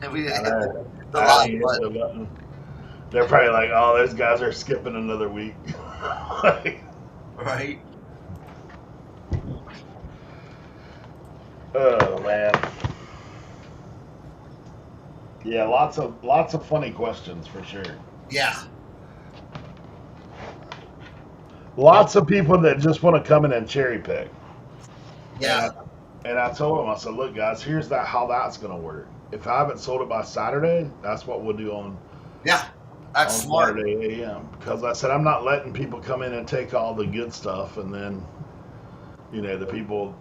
And we I hit know. the I lock hit the button. button. They're probably like, "Oh, those guys are skipping another week." Like, Right? oh man, yeah, lots of funny questions for sure. Yeah. Lots of people that just want to come in and cherry pick. And Yeah. I told them, I said, look, guys, here's how that's going to work. If I haven't sold it by Saturday, that's what we'll do Yeah. That's on smart. Saturday a.m. Because I said I'm not letting people come in and take all the good stuff, and then the people,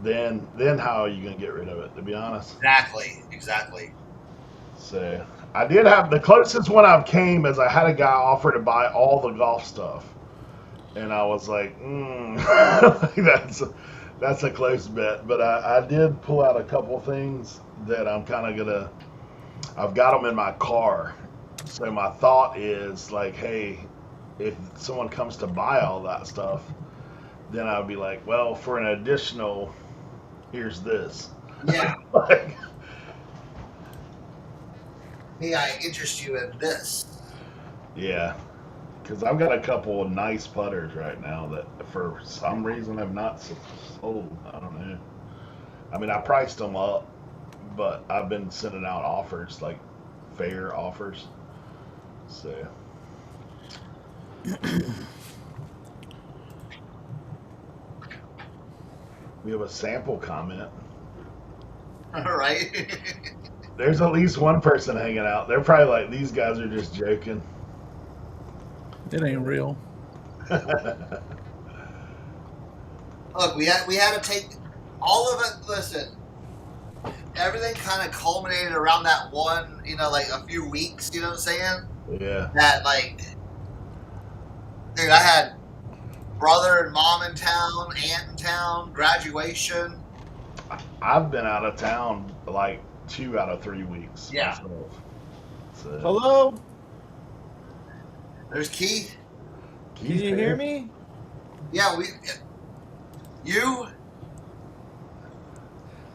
then how are you going to get rid of it? To be honest, Exactly. Exactly. so I did have the closest one I've came is I had a guy offer to buy all the golf stuff, and I was like, that's a close bet. But I did pull out a couple things that I'm kind of gonna. I've got them in my car, so my thought is like, hey, if someone comes to buy all that stuff, then I'd be like, well, for an additional, here's this. Yeah. Like, May I interest you in this? yeah, because I've got a couple of nice putters right now that for some reason have not sold. I don't know. I mean, I priced them up, but I've been sending out offers, like fair offers. So, we have a sample comment. All right. There's at least one person hanging out. They're probably like, these guys are just joking. It ain't real. Look, we had to take all of it. Listen, everything kind of culminated around that one, like a few weeks. You know what I'm saying? Yeah. That dude, I had brother and mom in town, aunt in town, graduation. I've been out of town like 2 out of 3 weeks. Yeah. Myself. So, Hello? There's Keith. Can you hear me? Yeah, you.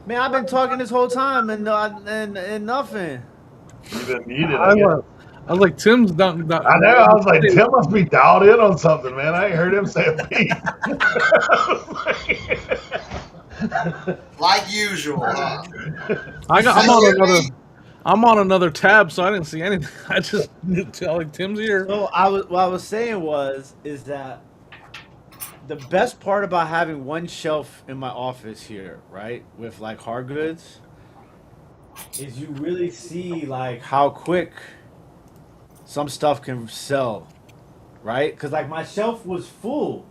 Man, I've been talking this whole time and nothing. You've been muted, I I guess. was like, Tim's not. I know. I was like, Tim must be dialed in on something, man. I ain't heard him say a beat. Like usual, huh? I'm on another tab, so I didn't see anything. I just like Tim's here. So what I was saying is that the best part about having one shelf in my office here, right, with like hard goods, is you really see like how quick some stuff can sell, right? Because like my shelf was full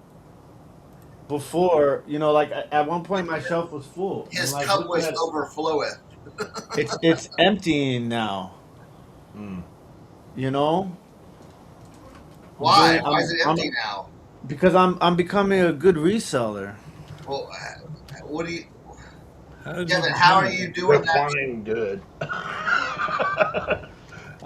before, like at one point my shelf was full. And His like cup look was at overflowing. it's emptying now. You know? Why? Why is it empty now? Because I'm becoming a good reseller. Well, what do you, Kevin? how are you doing that? Define good.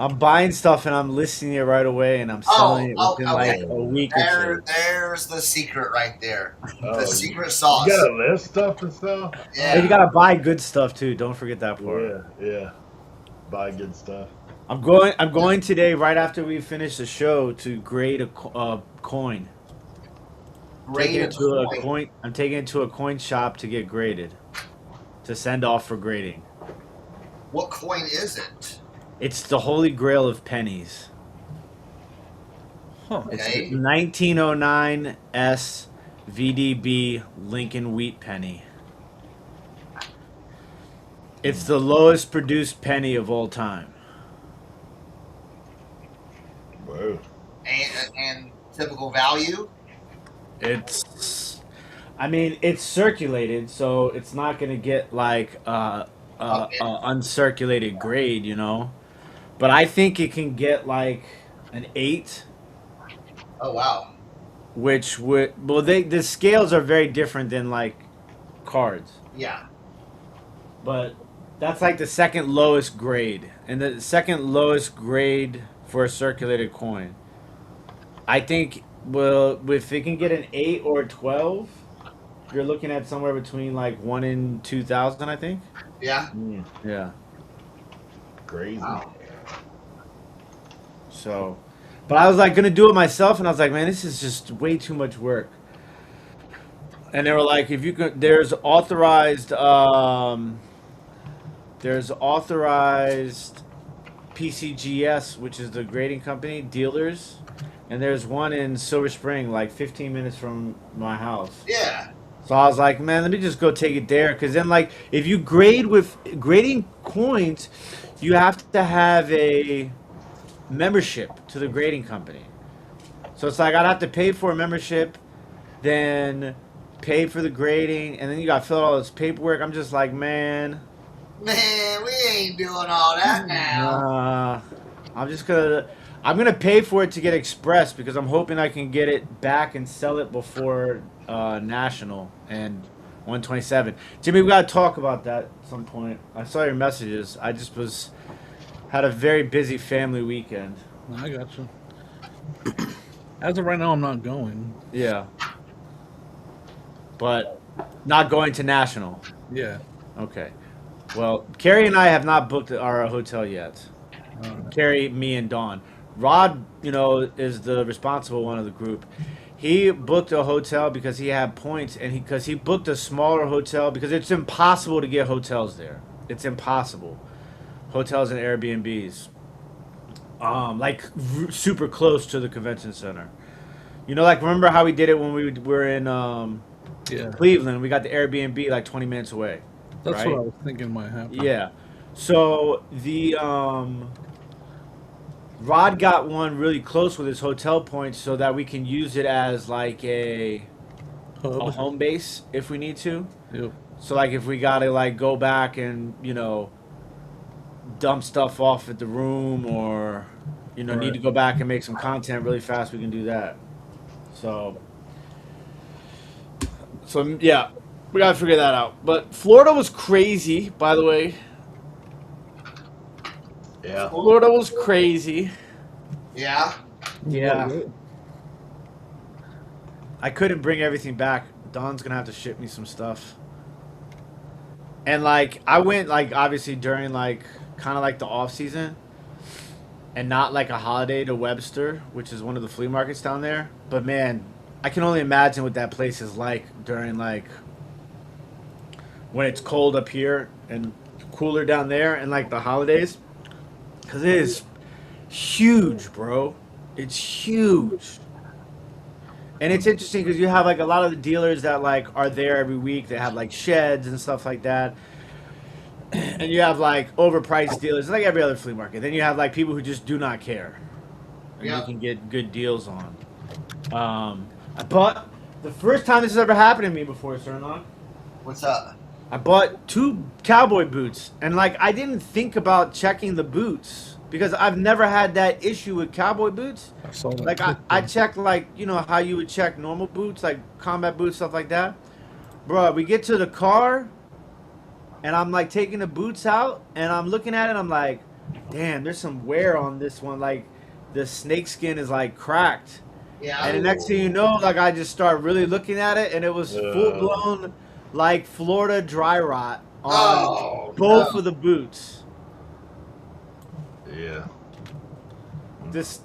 I'm buying stuff and I'm listing it right away and I'm selling it within like a week or two. There's the secret right there. Oh, The secret sauce. You gotta list stuff and stuff. Yeah. And you gotta buy good stuff too. Don't forget that part. Yeah. Buy good stuff. I'm going today right after we finish the show to grade a coin. Grade a coin. I'm taking it to a coin shop to get graded, to send off for grading. What coin is it? It's the holy grail of pennies. Huh. It's Okay. the 1909 S VDB Lincoln Wheat penny. It's the lowest produced penny of all time. Whoa. And typical value? It's circulated, so it's not gonna get like uncirculated grade, But I think it can get like an 8, Oh wow. which the scales are very different than like cards, Yeah. but that's like the second lowest grade, and the second lowest grade for a circulated coin. I think, well, if it can get an 8 or a 12, you're looking at somewhere between like 1 and 2,000, I think. Yeah. Yeah. Crazy. Wow. So, but I was like gonna do it myself, and I was like, man, this is just way too much work. And they were like, if you could, there's authorized PCGS, which is the grading company dealers, and there's one in Silver Spring, like 15 minutes from my house. Yeah. So I was like, man, let me just go take it there, because then like if you grade with grading coins, you have to have a membership to the grading company. So it's like I'd have to pay for a membership, then pay for the grading, and then you got to fill out all this paperwork. I'm just like, man, Man, we ain't doing all that now. I'm gonna pay for it to get express, because I'm hoping I can get it back and sell it before national and 127. Jimmy, we gotta talk about that at some point. I saw your messages. I just had a very busy family weekend. I got you. As of right now, I'm not going. Yeah. But not going to national. Yeah. Okay. Well, Carrie and I have not booked our hotel yet. Carrie, me, and Dawn. Rod, is the responsible one of the group. He booked a hotel because he had points, and because he booked a smaller hotel because it's impossible to get hotels there. It's impossible. Hotels and Airbnbs. Super close to the convention center. Remember how we did it when we were in Cleveland? We got the Airbnb like 20 minutes away. That's right? what I was thinking might happen. Yeah. So the Rod got one really close with his hotel points so that we can use it as like a home base if we need to. Yep. So like if we gotta like go back and dump stuff off at the room, or need to go back and make some content really fast, we can do that. So yeah, we gotta figure that out. But Florida was crazy, by the way. Yeah. Florida was crazy. Yeah. Yeah. I couldn't bring everything back. Dawn's gonna have to ship me some stuff. And like I went like obviously during like kind of like the off season, and not like a holiday to Webster, which is one of the flea markets down there. But man, I can only imagine what that place is like during like when it's cold up here and cooler down there, and like the holidays, because it is huge, bro. It's huge. And it's interesting because you have like a lot of the dealers that like are there every week. They have like sheds and stuff like that. And you have like overpriced dealers, like every other flea market. Then you have like people who just do not care, and you can get good deals on. But the first time this has ever happened to me before, Cernoch, What's up? I bought 2 cowboy boots, and like I didn't think about checking the boots because I've never had that issue with cowboy boots. I saw that. Like I checked like how you would check normal boots, like combat boots, stuff like that. Bro, we get to the car, and I'm like taking the boots out, and I'm looking at it, I'm like, damn, there's some wear on this one. Like the snake skin is like cracked. Yeah. And the next thing you know, like I just start really looking at it, and it was full blown like Florida dry rot on both of the boots. Yeah. Just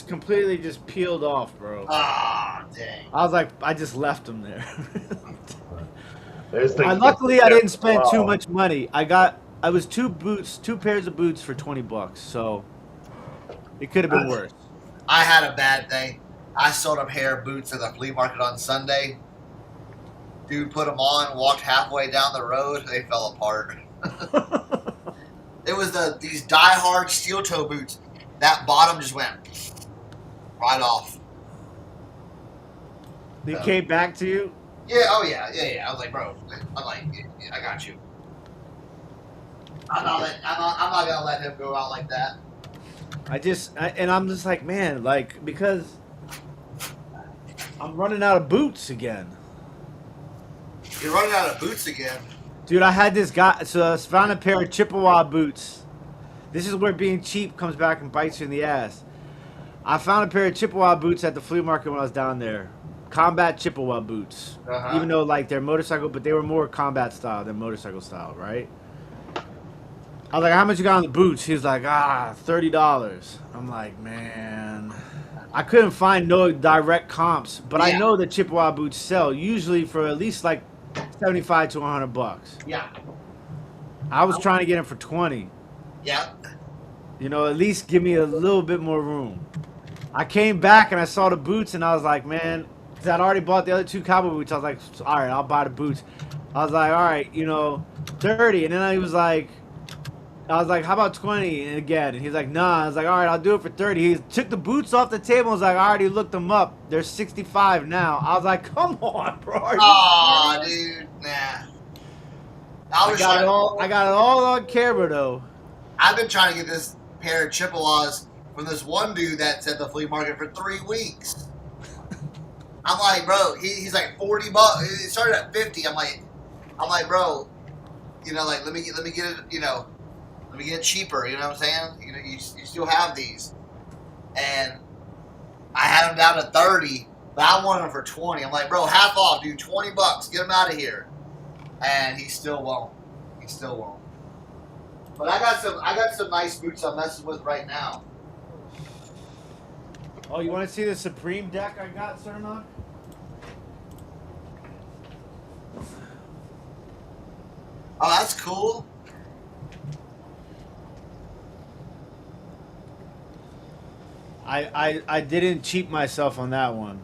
completely just peeled off, bro. Ah, dang. I was like, I just left them there. Luckily, I didn't spend too much money. I was 2 pairs of boots for $20, so it could have been worse. I had a bad day. I sold a pair of boots at the flea market on Sunday. Dude put them on, walked halfway down the road, they fell apart. It was these die-hard steel toe boots. That bottom just went right off. They came back to you? Yeah, oh yeah. I was like, bro, yeah, I got you. I'm not gonna let him go out like that. I'm just like, man, like, because I'm running out of boots again. You're running out of boots again. Dude, I had this guy, so I found a pair of Chippewa boots. This is where being cheap comes back and bites you in the ass. I found a pair of Chippewa boots at the flea market when I was down there. Combat Chippewa boots. Even though, like, they're motorcycle, but they were more combat style than motorcycle style, right? I was like, how much you got on the boots? He was like, $30. I'm like, man. I couldn't find no direct comps, but I Yeah. know that Chippewa boots sell usually for at least like 75 to 100 bucks. Yeah. I was trying to get them for 20. Yeah. You know, at least give me a little bit more room. I came back and I saw the boots and I was like, man, because I'd already bought the other 2 cowboy boots. I was like, all right, I'll buy the boots. I was like, all right, you know, 30. And then I was like, how about 20 and again? And he's like, nah. I was like, all right, I'll do it for 30. He took the boots off the table and was like, I already looked them up. They're 65 now. I was like, come on, bro. Oh, dude, nah. I got it all on camera though. I've been trying to get this pair of Chippewas from this one dude that's at the flea market for 3 weeks. I'm like, bro, he's like $40. It started at 50. I'm like, bro, you know, like let me get it, you know, let me get it cheaper. You know what I'm saying? You know, you still have these, and I had them down to 30, but I wanted them for 20. I'm like, bro, half off, dude, $20. Get them out of here. And he still won't. He still won't. But I got some nice boots I'm messing with right now. Oh, you want to see the Supreme deck I got, Cernoch? Oh, that's cool. I didn't cheat myself on that one.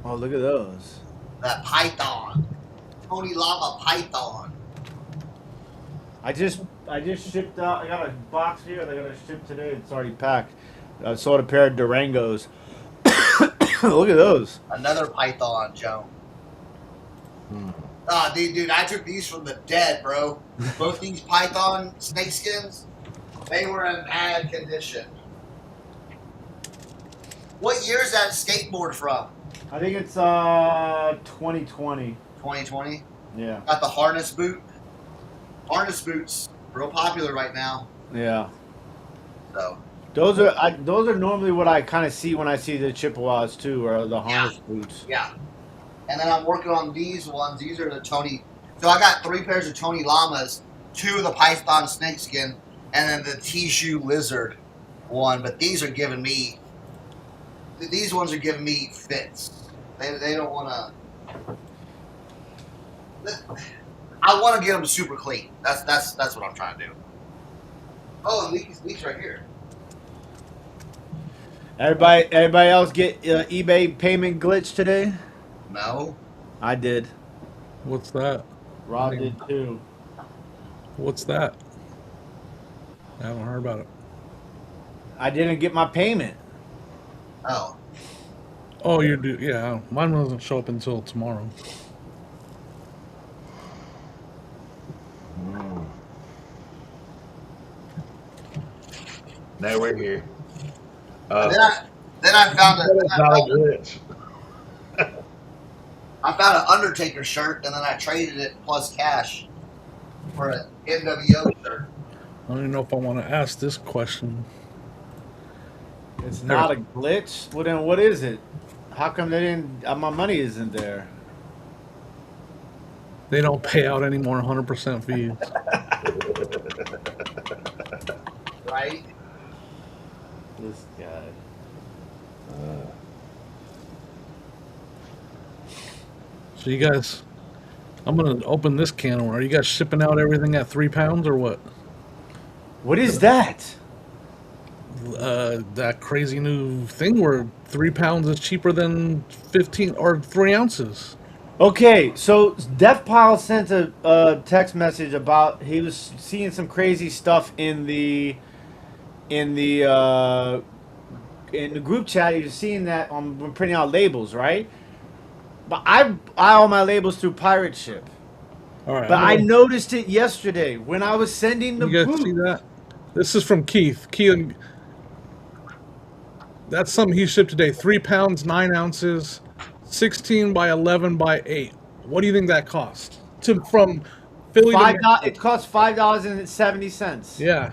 Oh, look at those. That Python. Tony Llama Python. I just shipped out. I got a box here that I got to ship today. It's already packed. I sold a pair of Durangos. Look at those. Another Python, Joe. Oh, dude, I took these from the dead, bro. Both these Python snakeskins, they were in bad condition. What year is that skateboard from? I think it's 2020. 2020? Yeah. Got the harness boot. Harness boots, real popular right now. Yeah. So Those are normally what I kind of see when I see the Chippewas too, or the harness boots. yeah. And then I'm working on these ones. These are the Tony. So I got 3 pairs of Tony Llamas, 2 of the Python snakeskin, and then the Tissue Lizard one. But these are giving me. These ones are giving me fits. They don't want to. I want to get them super clean. That's what I'm trying to do. Oh, leaks right here. Everybody else get eBay payment glitch today? No. I did. What's that? Rob did too. What's that? I haven't heard about it. I didn't get my payment. Oh. Oh, you're due. Yeah, mine doesn't show up until tomorrow. Now we're here. Then I found It's not a glitch. I found an Undertaker shirt, and then I traded it plus cash for an NWO shirt. I don't even know if I want to ask this question. It's not a glitch? Well, then what is it? How come they didn't? My money isn't there. They don't pay out any more 100% fees. Right? This guy. So you guys, I'm gonna open this can. Are you guys shipping out everything at £3 or what? What is that? That crazy new thing where £3 is cheaper than 15 or 3 ounces. Okay, so Def Pile sent a text message about he was seeing some crazy stuff in the group chat. He was seeing that on printing out labels, right? But I buy all my labels through Pirate Ship. All right. But I noticed it yesterday when I was sending the You guys see that? This is from Keith. Keith, that's something he shipped today. £3, 9 ounces, 16 by 11 by 8. What do you think that cost? From Philly to it cost $5.70. Yeah.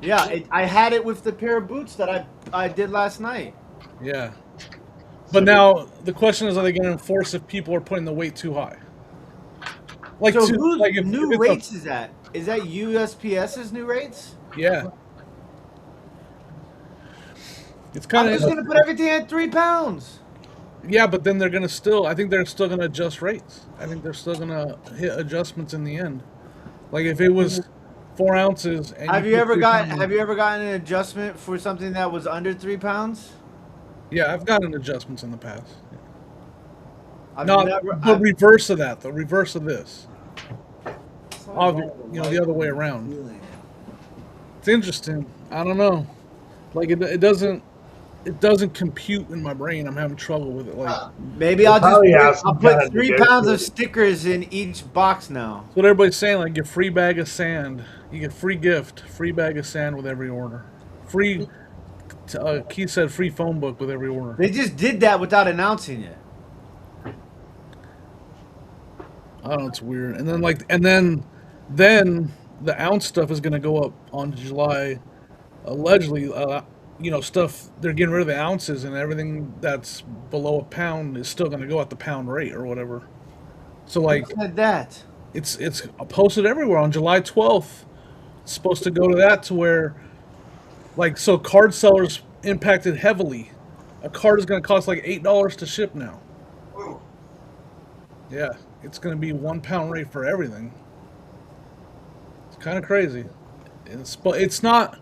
Yeah, I had it with the pair of boots that I did last night. Yeah. But now the question is, are they going to enforce if people are putting the weight too high? Like, So if whose it's new a- weights is that? is that USPS's new rates? Yeah. It's I'm kind just of gonna put everything at 3 pounds. yeah, but then they're gonna still. I think they're still gonna adjust rates. I think they're still gonna hit adjustments in the end. Like if it was 4 ounces, and Have you put ever 3 got pounds- Have you ever gotten an adjustment for something that was under 3 pounds? Yeah, I've gotten adjustments in the past. I've Not never. the reverse of that. The reverse of this. The other way around. It's interesting. I don't know. Like it doesn't compute in my brain. I'm having trouble with it. Like Maybe Well, I'll probably have just some I'll put kind of 3 pounds of negotiating. stickers in each box now. that's what everybody's saying. Like get free bag of sand. You get free gift, free bag of sand with every order. Free. Keith said free phone book with every order. They just did that without announcing it. I don't know. It's weird. And then the ounce stuff is going to go up on July. Allegedly, stuff they're getting rid of the ounces and everything that's below a pound is still going to go at the pound rate or whatever. So like Who said that? it's posted everywhere on July 12th. It's supposed to go to that to where like so card sellers impacted heavily. A card is going to cost like $8 to ship now. Ooh. Yeah, it's going to be 1 pound rate for everything. It's kind of crazy. It's not.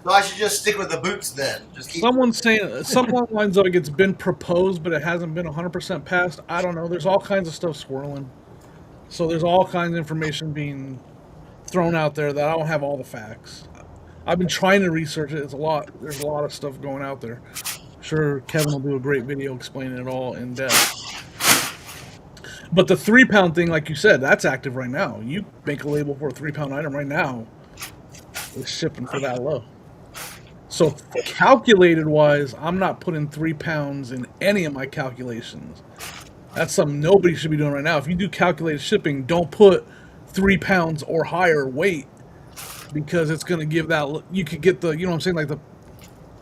So I should just stick with the boots then. Just keep. Someone's saying some lines like it's been proposed, but it hasn't been 100% passed. I don't know. There's all kinds of stuff swirling. So there's all kinds of information being thrown out there that I don't have all the facts. I've been trying to research it. It's a lot. There's a lot of stuff going out there. Sure, Kevin will do a great video explaining it all in depth. But the 3 pound thing, like you said, that's active right now. You make a label for a 3 pound item right now. It's shipping for that low. So calculated wise, I'm not putting 3 pounds in any of my calculations. That's something nobody should be doing right now. If you do calculated shipping, don't put 3 pounds or higher weight because it's going to give that. You could get the, you know what I'm saying? Like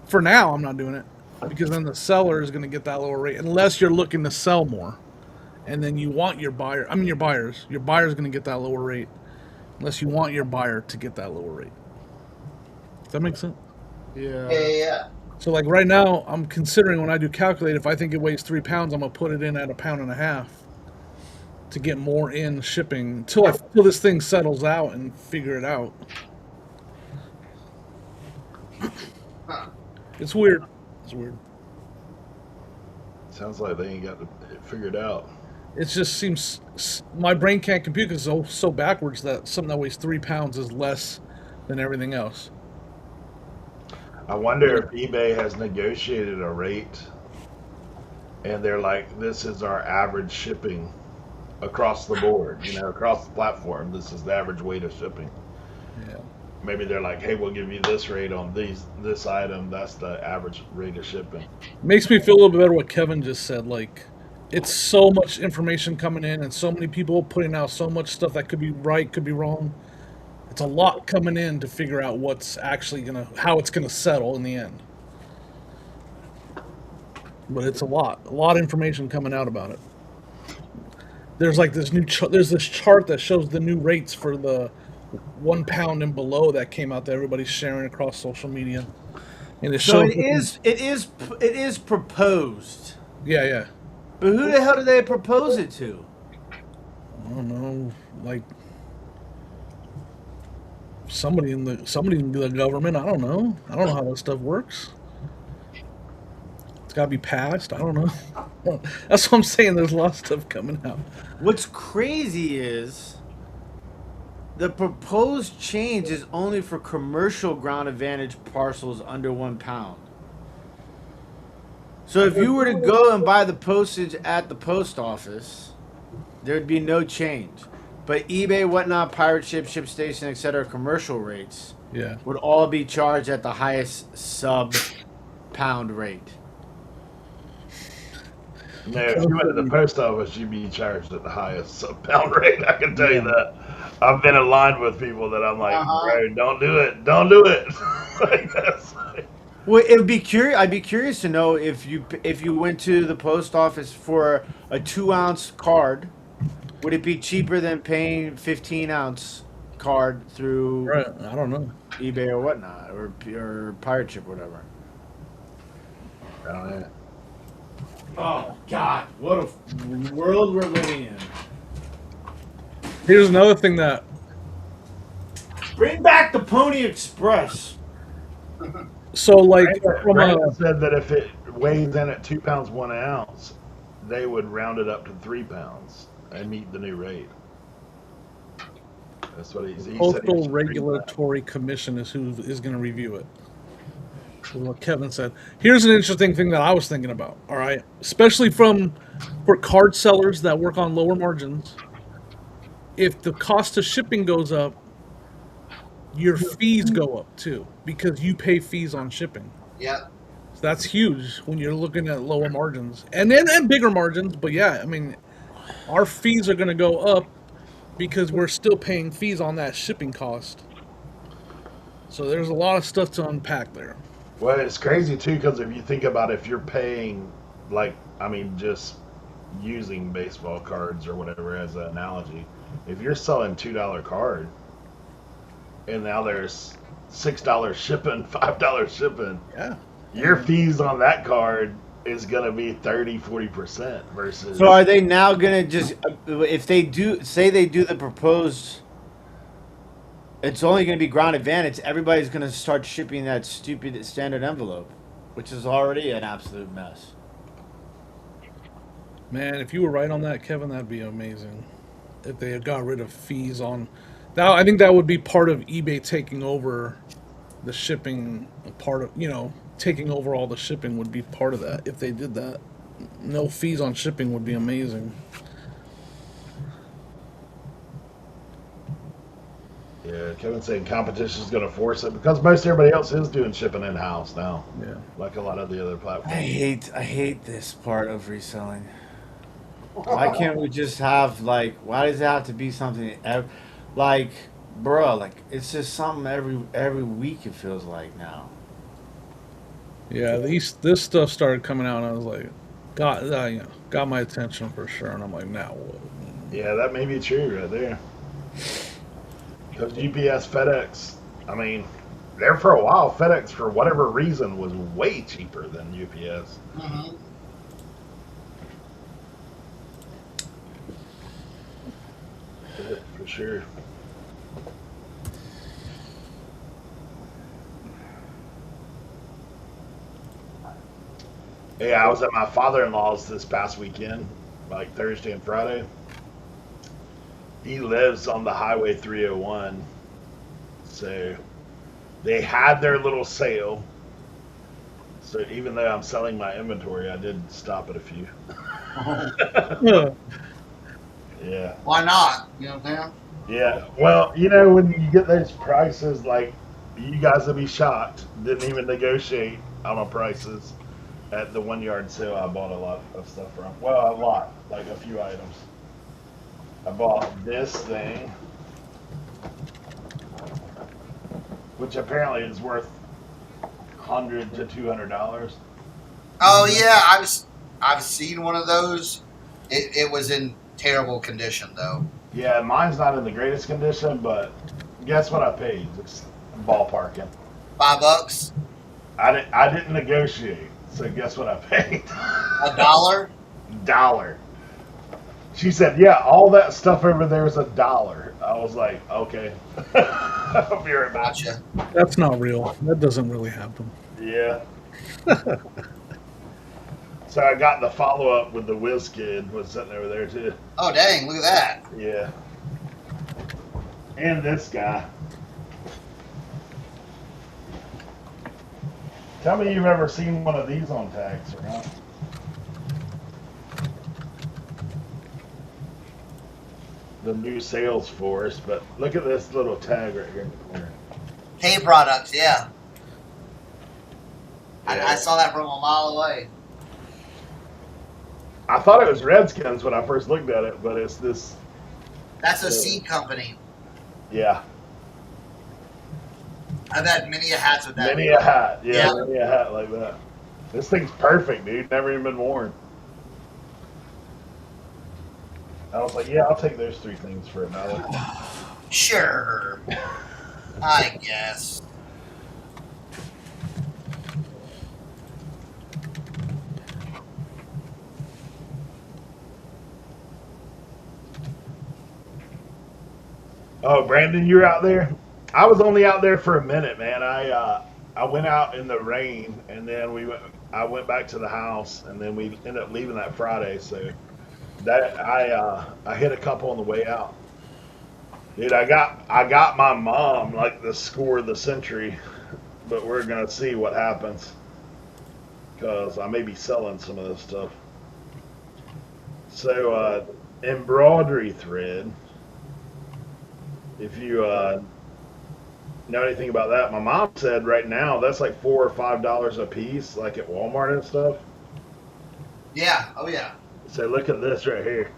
for now, I'm not doing it because then the seller is going to get that lower rate unless you're looking to sell more. And then you want your buyers going to get that lower rate unless you want your buyer to get that lower rate. Does that make sense? Yeah. So like right now, I'm considering when I do calculate, if I think it weighs 3 pounds, I'm gonna put it in at 1.5 pounds to get more in shipping until this thing settles out and figure it out. Huh. It's weird. It's weird. Sounds like they ain't got it figured out. It just seems my brain can't compute because it's so backwards that something that weighs 3 pounds is less than everything else. I wonder if eBay has negotiated a rate and they're like, this is our average shipping across the board, across the platform. This is the average weight of shipping. Yeah. Maybe they're like, hey, we'll give you this rate on this item. That's the average rate of shipping. Makes me feel a little bit better what Kevin just said. Like, it's so much information coming in and so many people putting out so much stuff that could be right, could be wrong. It's a lot coming in to figure out what's actually how it's gonna settle in the end. But it's a lot of information coming out about it. There's like this there's this chart that shows the new rates for the 1 pound and below that came out that everybody's sharing across social media, and it So shows. it is proposed. Yeah. But who the hell did they propose it to? I don't know, like somebody in the government. I don't know how that stuff works. It's got to be passed. I don't know. That's what I'm saying. There's a lot of stuff coming out. What's crazy is the proposed change is only for commercial ground advantage parcels under 1 pound. So if you were to go and buy the postage at the post office, there'd be no change. But eBay, whatnot, pirate ship, ship station, etc., commercial rates Yeah. would all be charged at the highest sub-pound rate. Now, if you went to the post office, you'd be charged at the highest pound rate. I can tell you that. I've been aligned with people that I'm like, bro, don't do it. Don't do it. Well, I'd be curious to know if you went to the post office for a 2-ounce card, would it be cheaper than paying 15-ounce card through Right. I don't know. eBay or whatnot, or pirate ship, or whatever. I don't know. Oh God, what a world we're living in! Here's another thing that Bring back the Pony Express. so like from Brandon said that if it weighs in at 2 pounds 1 ounce, they would round it up to 3 pounds and meet the new rate. That's what he said. Postal Regulatory Commission is who is going to review it. Is what Kevin said. Here's an interesting thing that I was thinking about. All right, especially for card sellers that work on lower margins. If the cost of shipping goes up, your fees go up too because you pay fees on shipping. Yep. So that's huge when you're looking at lower margins and bigger margins. But yeah, I mean, our fees are going to go up because we're still paying fees on that shipping cost. So there's a lot of stuff to unpack there. Well, it's crazy too because if you think about if you're paying, like, I mean, just using baseball cards or whatever as an analogy, if you're selling $2 card and now there's $6 shipping, $5 shipping, Yeah. your fees on that card is going to be 30-40% versus. So are they now gonna just, if they do, say they do the proposed, it's only gonna be ground advantage. Everybody's gonna start shipping that stupid standard envelope, which is already an absolute mess. Man, if you were right on that, Kevin, that'd be amazing. If they had got rid of fees on. Now, I think that would be part of eBay taking over the shipping. Part of, taking over all the shipping would be part of that. If they did that, no fees on shipping would be amazing. Yeah, Kevin's saying competition is going to force it because most everybody else is doing shipping in house now. Yeah. Like a lot of the other platforms. I hate this part of reselling. Why can't we just have why does it have to be something it's just something every week it feels like now. Yeah, this stuff started coming out, and I was like, got my attention for sure. And I'm like, now what? Yeah, that may be true right there. Because UPS, FedEx, I mean, there for a while, FedEx, for whatever reason, was way cheaper than UPS. Mm-hmm. For sure. Yeah, I was at my father-in-law's this past weekend, like Thursday and Friday. He lives on the Highway 301, so they had their little sale. So even though I'm selling my inventory, I did stop at a few. Yeah. Why not? You know what I'm saying? Yeah. Well, when you get those prices, like, you guys will be shocked. Didn't even negotiate on my prices at the 1 yard sale I bought a lot of stuff from. Well, a lot, like a few items. I bought this thing, which apparently is worth $100 to $200. Oh yeah, I've seen one of those. It was in terrible condition though. Yeah, mine's not in the greatest condition, but guess what I paid? Just ballparking. $5. I didn't negotiate, so guess what I paid? $1. $1. She said, "Yeah, all that stuff over there is $1." I was like, "Okay, I'll be right back." Gotcha. That's not real. That doesn't really happen. Yeah. So I got the follow-up with the Whiz Kid was sitting over there too. Oh dang! Look at that. Yeah. And this guy. Tell me you've ever seen one of these on tags or not. The new Salesforce, but look at this little tag right here in the corner. Hay products, yeah. Yeah. I saw that from a mile away. I thought it was Redskins when I first looked at it, but it's this. That's a seed company. Yeah. I've had many a hats with that. Many a hat. Yeah, Yeah. many a hat like that. This thing's perfect, dude. Never even been worn. I was like, yeah, I'll take those 3 things for $1. Sure. I guess. Oh, Brandon, you're out there? I was only out there for a minute, man. I went out in the rain, and then I went back to the house, and then we ended up leaving that Friday. So that I hit a couple on the way out. Dude, I got my mom like the score of the century, but we're gonna see what happens because I may be selling some of this stuff. So embroidery thread. If you know anything about that, my mom said right now that's like $4 or $5 a piece, like at Walmart and stuff. Yeah. Oh yeah. So look at this right here.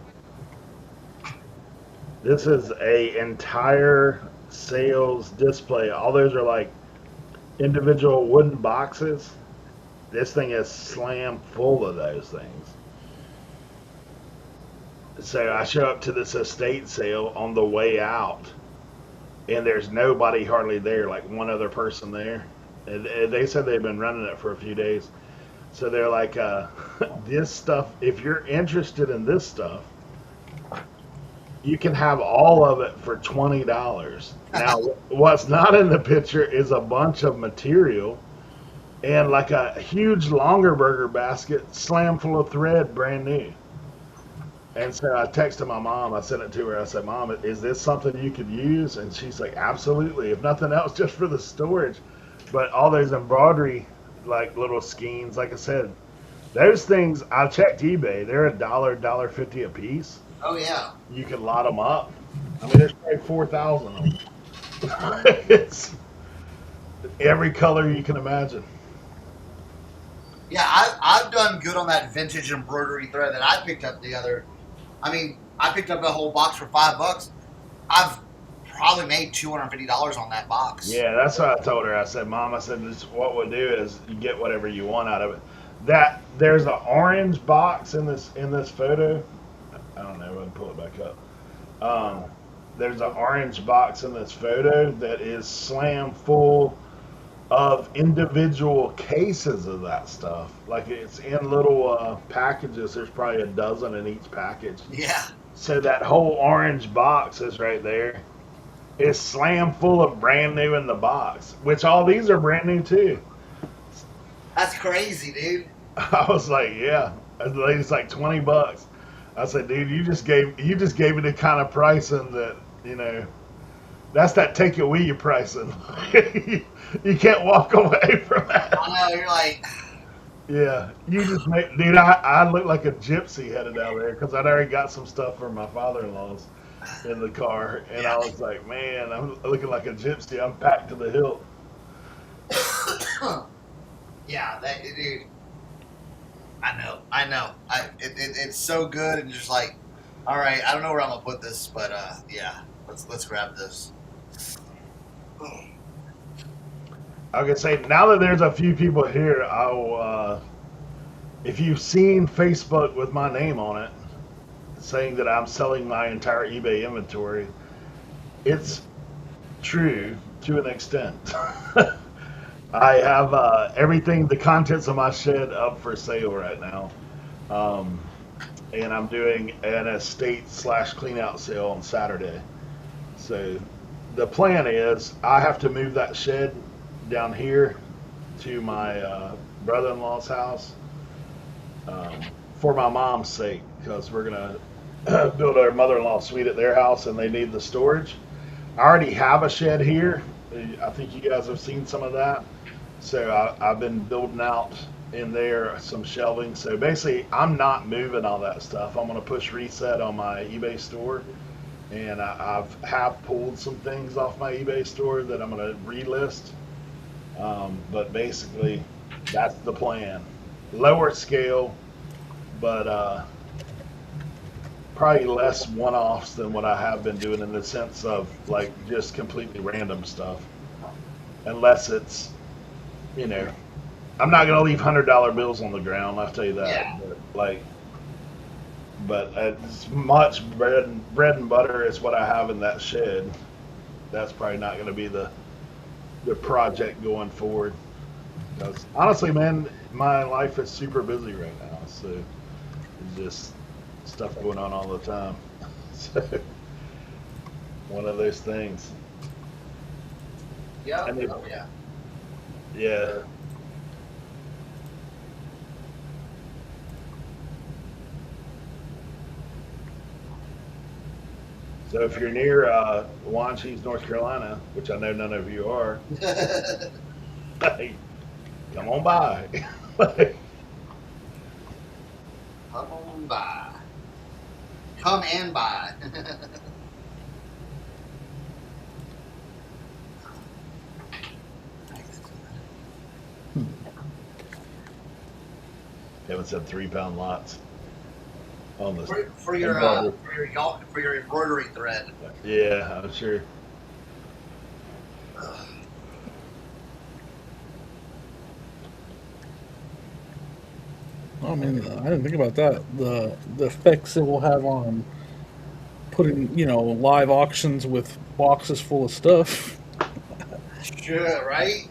This is a entire sales display. All those are like individual wooden boxes. This thing is slam full of those things. So I show up to this estate sale on the way out, and there's nobody hardly there, like one other person there. And they said they've been running it for a few days. So they're like, this stuff, if you're interested in this stuff, you can have all of it for $20. Now, what's not in the picture is a bunch of material and like a huge longer burger basket slam full of thread, brand new. And so I texted my mom. I sent it to her. I said, "Mom, is this something you could use?" And she's like, "Absolutely. If nothing else, just for the storage." But all those embroidery, like little skeins, like I said, those things, I checked eBay. They're $1.50 a piece. Oh yeah. You can lot them up. I mean, there's probably 4,000 of them. It's every color you can imagine. Yeah, I've done good on that vintage embroidery thread that I picked up the other. I mean, I picked up a whole box for $5. I've probably made $250 on that box. Yeah, that's what I told her. I said, "Mom," I said, "this what we'll do is you get whatever you want out of it." That there's an orange box in this photo. I don't know. I'll pull it back up. There's an orange box in this photo that is slam full of individual cases of that stuff. Like it's in little packages. There's probably a dozen in each package. Yeah. So that whole orange box is right there. It's slam full of brand new in the box, which all these are brand new too. That's crazy, dude. I was like, yeah. The lady's like $20. I said, dude, you just gave me the kind of pricing that, that's that take it with you pricing. You can't walk away from that. I know, you're like, Yeah, you just made, dude. I look like a gypsy headed out there because I'd already got some stuff from my father-in-law's in the car, and I was like, man, I'm looking like a gypsy. I'm packed to the hilt. yeah, that dude. I know. It's so good, and just like, all right, I don't know where I'm gonna put this, but yeah, let's grab this. I could say now that there's a few people here, if you've seen Facebook with my name on it, saying that I'm selling my entire eBay inventory, it's true to an extent. I have everything, the contents of my shed up for sale right now. And I'm doing an estate / clean out sale on Saturday. So the plan is I have to move that shed down here to my brother-in-law's house for my mom's sake, because we're going to build our mother-in-law suite at their house and they need the storage. I already have a shed here. I think you guys have seen some of that. So I've been building out in there some shelving. So basically, I'm not moving all that stuff. I'm going to push reset on my eBay store. And have pulled some things off my eBay store that I'm going to relist. But basically, that's the plan. Lower scale, but probably less one-offs than what I have been doing, in the sense of like just completely random stuff. Unless it's, I'm not gonna leave $100 bills on the ground. I'll tell you that. Yeah. But as much bread and butter is what I have in that shed. that's probably not going to be the project going forward. Because honestly, man, my life is super busy right now, so it's just stuff going on all the time. So one of those things. Yeah. And Oh, yeah. Yeah. So if you're near Wanchese, North Carolina, which I know none of you are, hey, come on by. Come on by. Come and buy. Kevin said 3-pound lots on this. for your embroidery thread. Yeah, I'm sure. I mean, I didn't think about that. The effects it will have on putting, live auctions with boxes full of stuff. Sure, right?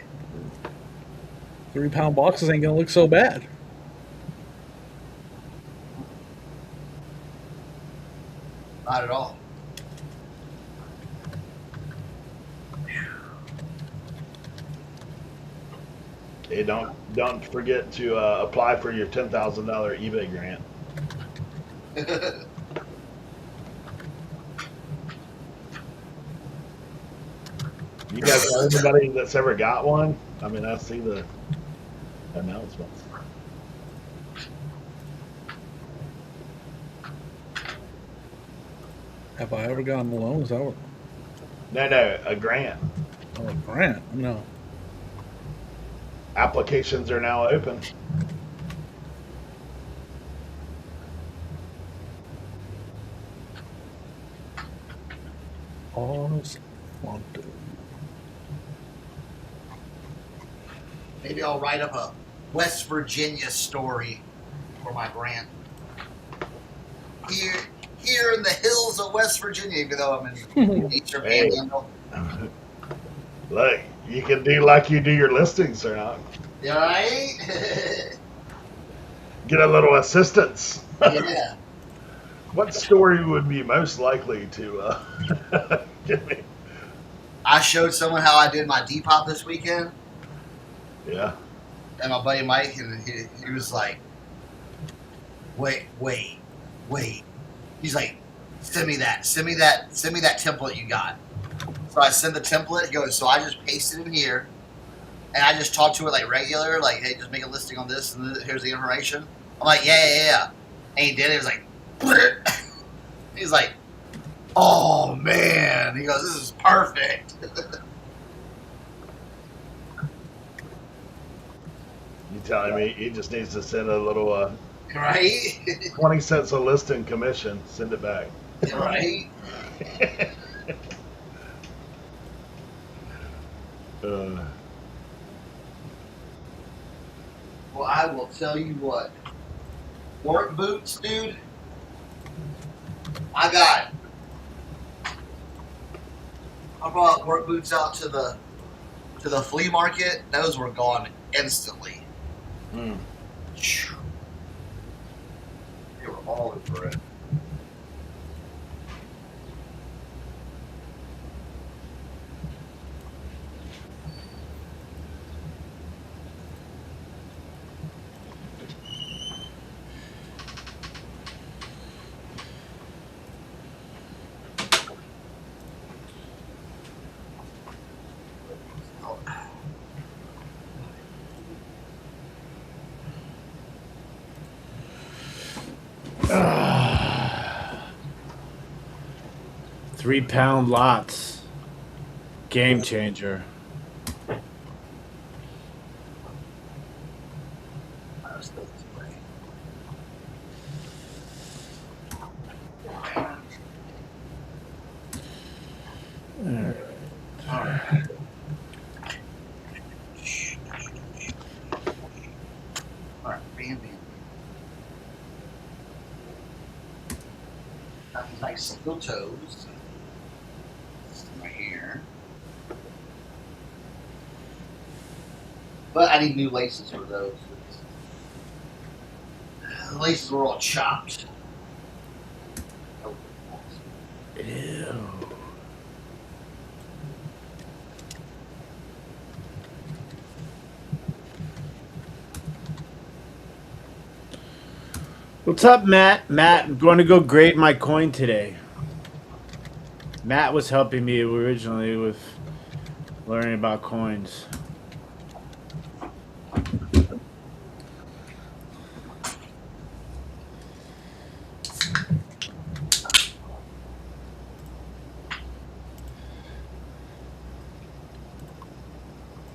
3-pound boxes ain't gonna look so bad. Not at all. Hey, don't forget to apply for your $10,000 eBay grant. You guys know anybody that's ever got one? I mean, I see the announcements. Have I ever gotten a loan? Is that what? No, a grant. Oh, a grant? No. Applications are now open. Pause. Wanted. Maybe I'll write up a West Virginia story for my grant. Here in the hills of West Virginia, even though I'm in the Eastern Hey. Panhandle. Look, you can do like you do your listings, or not. You right? Get a little assistance. Yeah. What story would be most likely to get me? I showed someone how I did my Depop this weekend, Yeah. and my buddy Mike, and he was like, wait. He's like, send me that template you got. So I send the template. He goes, so I just paste it in here, and I just talk to it like regular, like, hey, just make a listing on this, and here's the information. I'm like, yeah. And he did it. He was like, he's like, oh man. He goes, this is perfect. You telling me he just needs to send a little Right? 20 cents a listing commission, send it back. Right? uh, Well, I will tell you what. Work boots, dude. I brought work boots out to the flea market. Those were gone instantly. hmm. They were all over it. £3 lots. Game changer. I was supposed to play. All right. All right, bam. Got these nice steel toes right here. But I need new laces for those. The laces were all chopped. Ew. What's up, Matt? Matt, I'm going to go grade my coin today. Matt was helping me originally with learning about coins.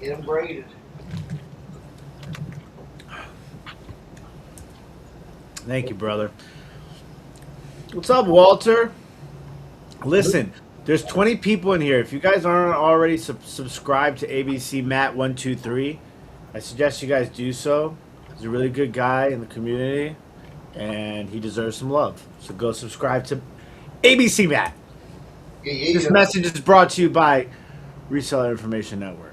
Get them graded. Thank you, brother. What's up, Walter? Listen, there's 20 people in here. If you guys aren't already subscribed to ABC Matt 123, I suggest you guys do so. He's a really good guy in the community, and he deserves some love. So go subscribe to ABC Matt. This message is brought to you by Reseller Information Network.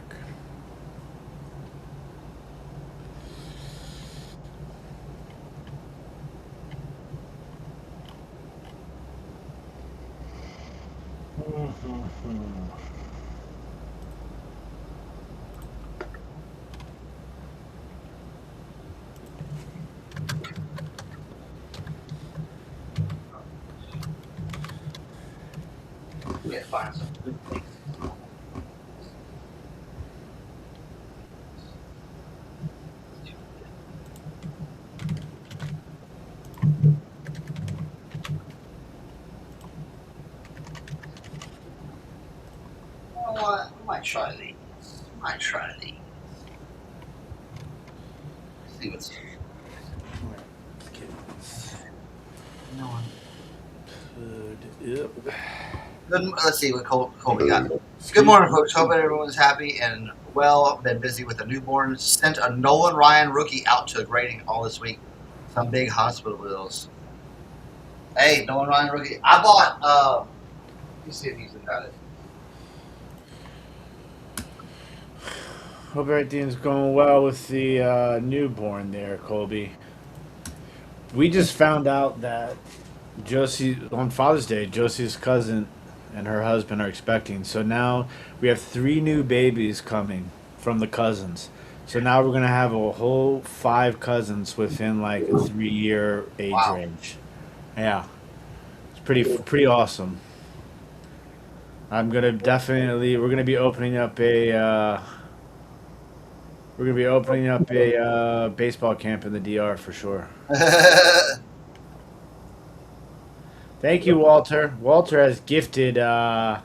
Yeah, find some good things. You know what? I might try these. See what's. No one. Yep. Good, let's see what Colby got. Good morning, folks. Hope everyone's happy and well. Been busy with the newborn. Sent a Nolan Ryan rookie out to grading all this week. Some big hospital bills. Hey, Nolan Ryan rookie. I bought. Let me see if he's got it. Hope everything's going well with the newborn there, Colby. We just found out that Josie, on Father's Day, Josie's cousin and her husband are expecting. So now we have 3 new babies coming from the cousins. So now we're going to have a whole 5 cousins within like a 3-year age range. Yeah. It's pretty awesome. I'm going to definitely, we're going to be opening up a baseball camp in the DR for sure. Thank you, Walter. Walter has gifted 10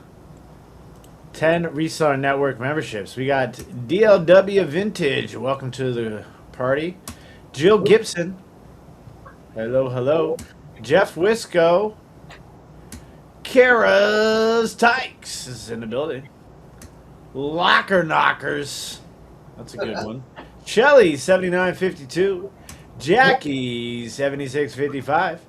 Reseller Network memberships. We got DLW Vintage. Welcome to the party. Jill Gibson. Hello, hello. Jeff Wisco. Kara's Tykes is in the building. Locker Knockers. That's a good one. Shelly, 7952. Jackie, 7655.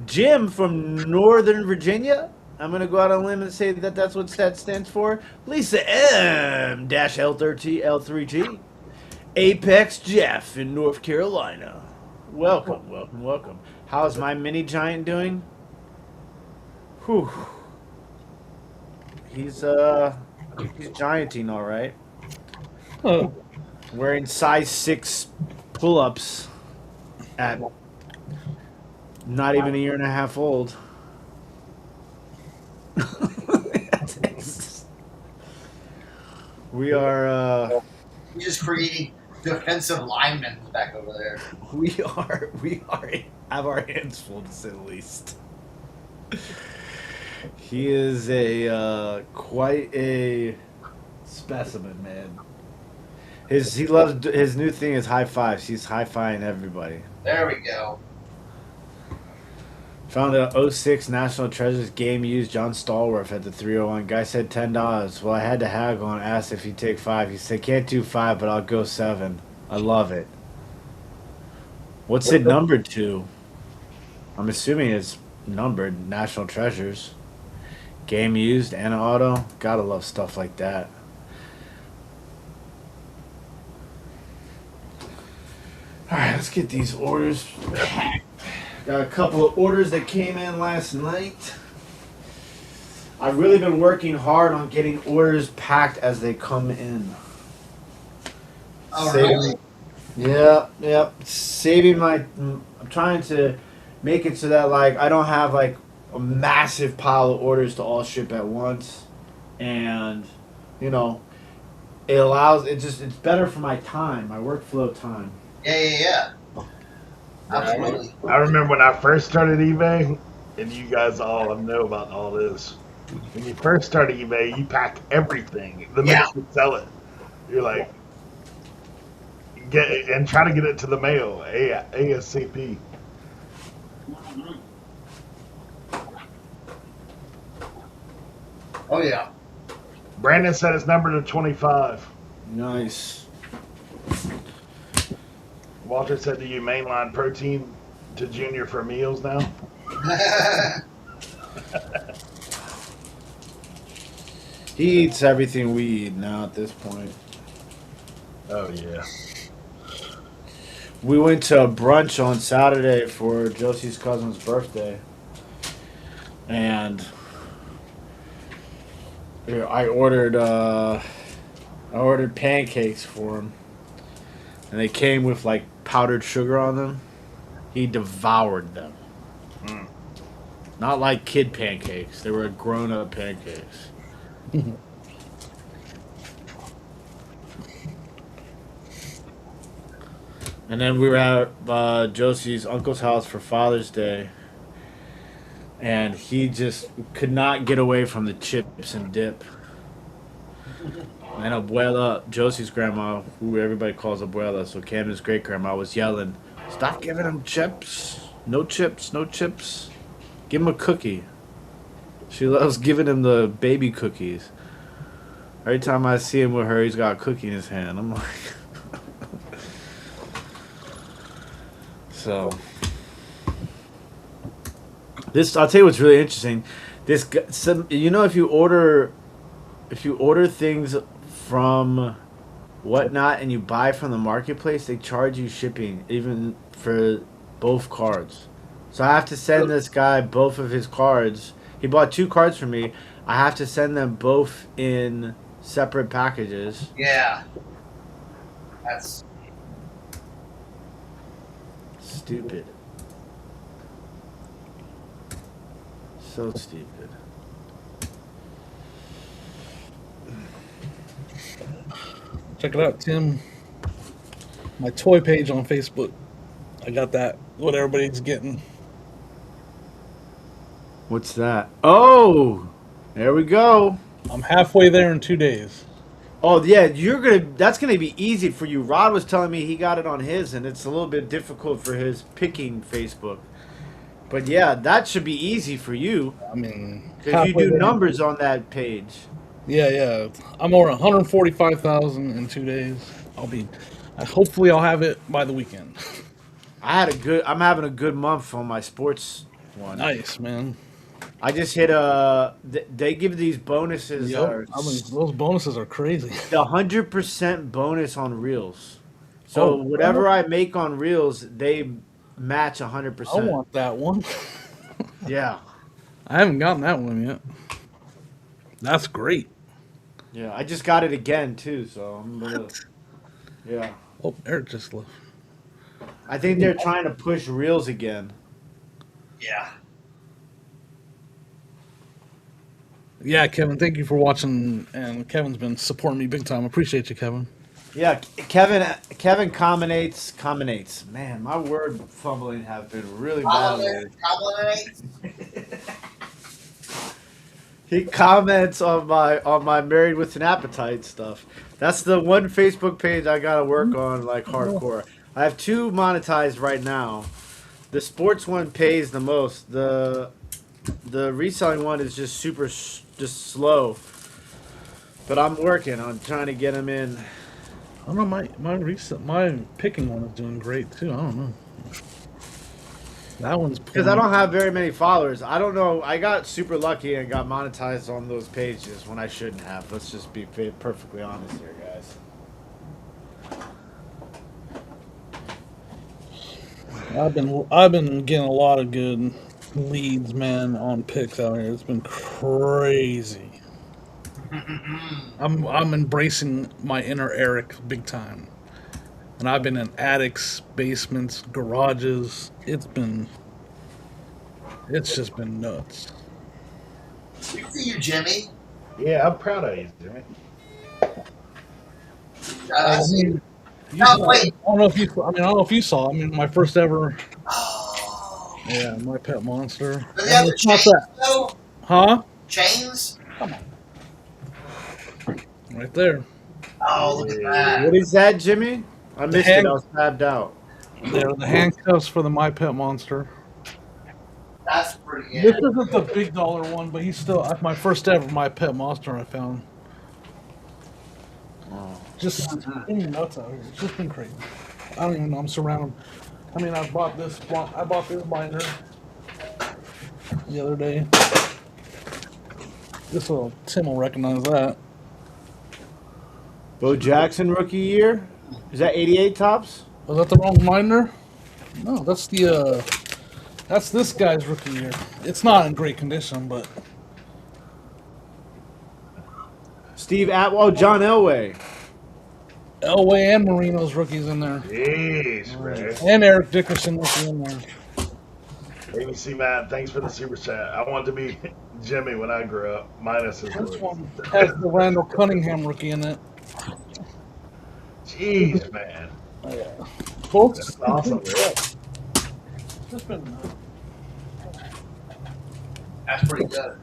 Jim from Northern Virginia. I'm going to go out on a limb and say that that's what that stands for. Lisa M -L3T. Apex Jeff in North Carolina. Welcome, welcome, welcome. How's my mini giant doing? Whew. He's gianting all right. Oh, Wearing size 6 pull-ups at not even a year and a half old. We are He's just creating defensive linemen back over there. we have our hands full, to say the least. He is a quite a specimen, man. He loves his new thing is high fives. He's high-fiving everybody. There we go. Found a 06 National Treasures game used John Stallworth at the 301. Guy said $10. Well, I had to haggle and asked if he'd take 5. He said, can't do 5, but I'll go 7. I love it. What's it numbered to? I'm assuming it's numbered National Treasures. Game used and auto. Gotta love stuff like that. All right, let's get these orders. Got a couple of orders that came in last night. I've really been working hard on getting orders packed as they come in. Oh, really? Yeah. Saving my. I'm trying to make it so that like I don't have like a massive pile of orders to all ship at once, and you know, it allows it's better for my time, my workflow time. Yeah. Absolutely. I remember when I first started eBay, and you guys all know about all this. When you first start eBay, you pack everything. The minute you sell it, you're like, get it, and try to get it to the mail ASAP. Oh, yeah. Brandon said his number to 25. Nice. Walter said, do you mainline protein to Junior for meals now? He eats everything we eat now at this point. Oh, yeah. We went to a brunch on Saturday for Josie's cousin's birthday. And I ordered pancakes for him. And they came with like powdered sugar on them. He devoured them. Mm. Not like kid pancakes. They were grown-up pancakes. And then we were at Josie's uncle's house for Father's Day. And he just could not get away from the chips and dip. And Abuela, Josie's grandma, who everybody calls Abuela, so Camden's great grandma, was yelling, "Stop giving him chips. No chips, no chips. Give him a cookie." She loves giving him the baby cookies. Every time I see him with her, he's got a cookie in his hand. I'm like... So... I'll tell you what's really interesting. If you order things from Whatnot and you buy from the marketplace, they charge you shipping even for both cards. So I have to send this guy both of his cards. He bought 2 cards for me. I have to send them both in separate packages. Yeah. That's stupid. So stupid. Check it out, Tim. My toy page on Facebook. I got that. What everybody's getting. What's that? Oh, there we go. I'm halfway there in 2 days. Oh yeah, that's gonna be easy for you. Rod was telling me he got it on his, and it's a little bit difficult for his picking Facebook. But yeah, that should be easy for you. I mean, because you do numbers on that page. Yeah. I'm over 145,000 in 2 days. Hopefully I'll have it by the weekend. I'm having a good month on my sports one. Nice, man. I just hit they give these bonuses. Yep. Those bonuses are crazy. The 100% bonus on Reels. So whatever I make on Reels, they match 100%. I want that one. Yeah. I haven't gotten that one yet. That's great. Yeah, I just got it again too, so I'm gonna. Yeah. Oh, Eric just left. I think they're trying to push Reels again. yeah. Yeah, Kevin, thank you for watching, and Kevin's been supporting me big time. Appreciate you, Kevin. Yeah, Kevin commentates. Man, my word fumbling have been really bad lately. He comments on my Married with an Appetite stuff. That's the one Facebook page I gotta work on like hardcore. I have 2 monetized right now. The sports one pays the most. The reselling one is just just slow. But I'm working on trying to get them in. I don't know, my picking one is doing great too. I don't know. That one's because I don't have very many followers. I don't know. I got super lucky and got monetized on those pages when I shouldn't have. Let's just be perfectly honest here, guys. I've been getting a lot of good leads, man, on picks out here. It's been crazy. I'm embracing my inner Eric big time. And I've been in attics, basements, garages. It's just been nuts. Good for you, Jimmy. Yeah, I'm proud of you, Jimmy. I see. You No, saw, I wait. don't know if you. I mean, I don't know if you saw. I mean, my first ever. Oh. Yeah, my pet monster. Do I they have mean, the it's not chains, that, though? huh? Chains? Right there. Oh, look at that. What is that, Jimmy? I missed it. hand- I was tabbed out. They're the handcuffs for the my pet monster. That's pretty This good. isn't the big dollar one, but he's still my first ever my pet monster I found. Just nuts out here. It's just been crazy. I don't even know. I'm surrounded. I mean, I bought this binder the other day. This will Tim will recognize that. Bo Jackson rookie year? Is that 88 tops? Was that the wrong binder? No, that's this guy's rookie year. It's not in great condition, but Steve Atwell, John Elway. Elway and Marino's rookies in there, Jeez, Ray. and Eric Dickerson rookie in there. ABC man, thanks for the super chat. I want to be Jimmy when I grew up, minus his This voice. one has the Randall Cunningham rookie in it. Jeez, man. Oh, yeah. Both That's awesome, Ray. Just been That's pretty good.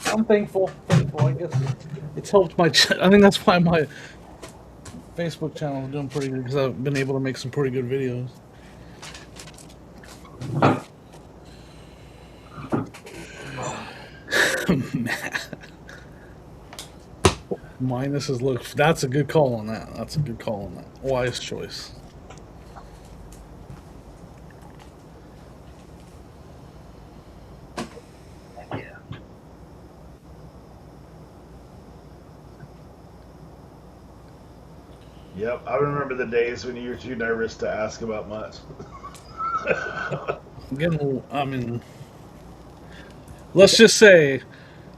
I'm thankful. I guess it's helped my. I think that's why my Facebook channel is doing pretty good because I've been able to make some pretty good videos. Minus is look. That's a good call on that. That's a good call on that. Wise choice. Yeah. Yep, I remember the days when you were too nervous to ask about much. I mean, let's just say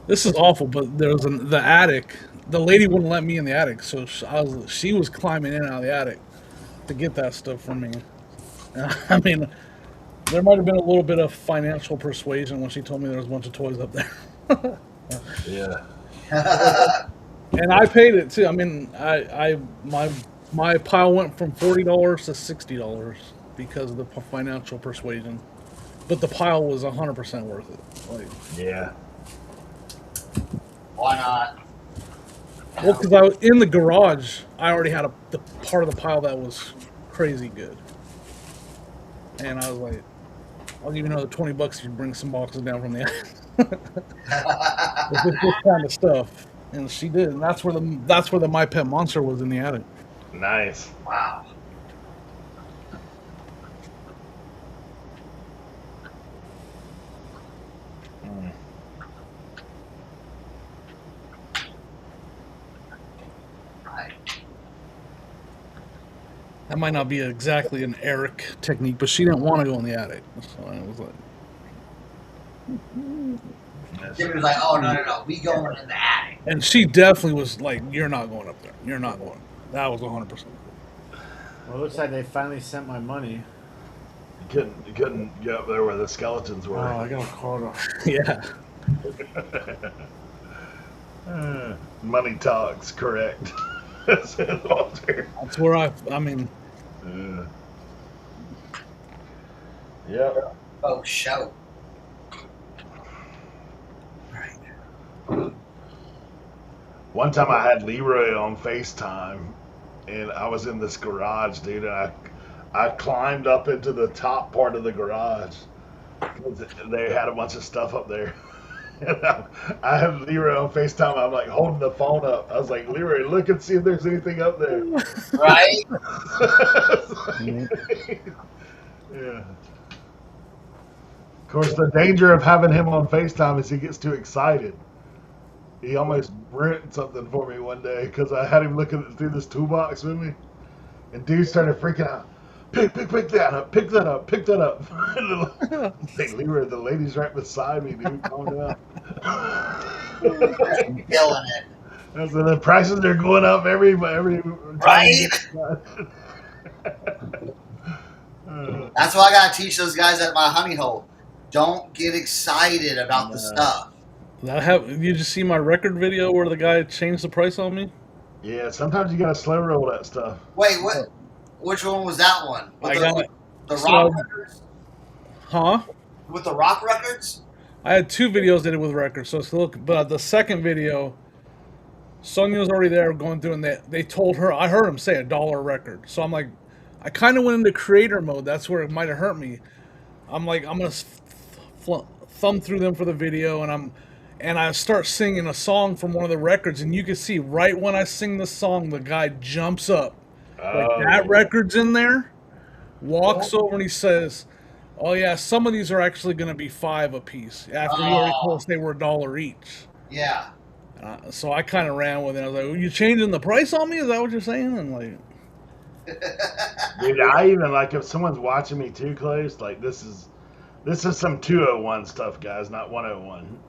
this is awful, but there was the attic. The lady wouldn't let me in the attic, so she was climbing in and out of the attic to get that stuff from me. I mean, there might have been a little bit of financial persuasion when she told me there was a bunch of toys up there. Yeah. And I paid it too. I mean, my pile went from $40 to $60 because of the financial persuasion, but the pile was 100% worth it. Like, Yeah. Why not? well, because I was in the garage, I already had the part of the pile that was crazy good, and I was like, "I'll give you another $20 if you bring some boxes down from the attic." With this kind of stuff, and she did, and that's where the My Pet Monster was in the attic. Nice. Wow. Right. That might not be exactly an Eric technique, but she didn't want to go in the attic, so I was like, Jimmy was like, "Oh no, we going in the attic." and she definitely was like, "You're not going up there. You're not going." That was 100%. Well, it looks like they finally sent my money. You couldn't get up there where the skeletons were. Oh, I got a call. Yeah. Money talks, correct. Said Walter. That's where I mean, Yeah. Oh, show. One time I had Leroy on FaceTime, and I was in this garage, dude, and I climbed up into the top part of the garage because they had a bunch of stuff up there. And I had Leroy on FaceTime. I'm like holding the phone up. I was like, Leroy, look and see if there's anything up there. Right? Yeah. Of course, the danger of having him on FaceTime is he gets too excited. He almost ruined something for me one day because I had him looking through this toolbox with me, and dude started freaking out. pick that up, pick that up, pick that up. Hey, Leroy, the lady's right beside me, dude. Calm down. Killing it. So the prices are going up every time. Right? That's why I gotta teach those guys at my honey hole. Don't get excited about the stuff. You just see my record video where the guy changed the price on me? Yeah, sometimes you gotta slow roll that stuff. Wait, what? Which one was that one? With the So- rock records? Huh? With the rock records? I had 2 videos that did with records. So look, but the second video, Sonia was already there going through, and they told her. I heard him say $1 a record. So I'm like, I kind of went into creator mode. That's where it might have hurt me. I'm like, I'm gonna thumb through them for the video, and I start singing a song from one of the records, and you can see right when I sing the song, the guy jumps up, like that record's in there, walks over, and he says, "Oh yeah, some of these are actually going to be $5 a piece." After he already told us they were $1 each. Yeah. So I kind of ran with it. I was like, "Are you changing the price on me? Is that what you're saying?" And like, dude, I even like if someone's watching me too close, like this is some 201 stuff, guys, not 101.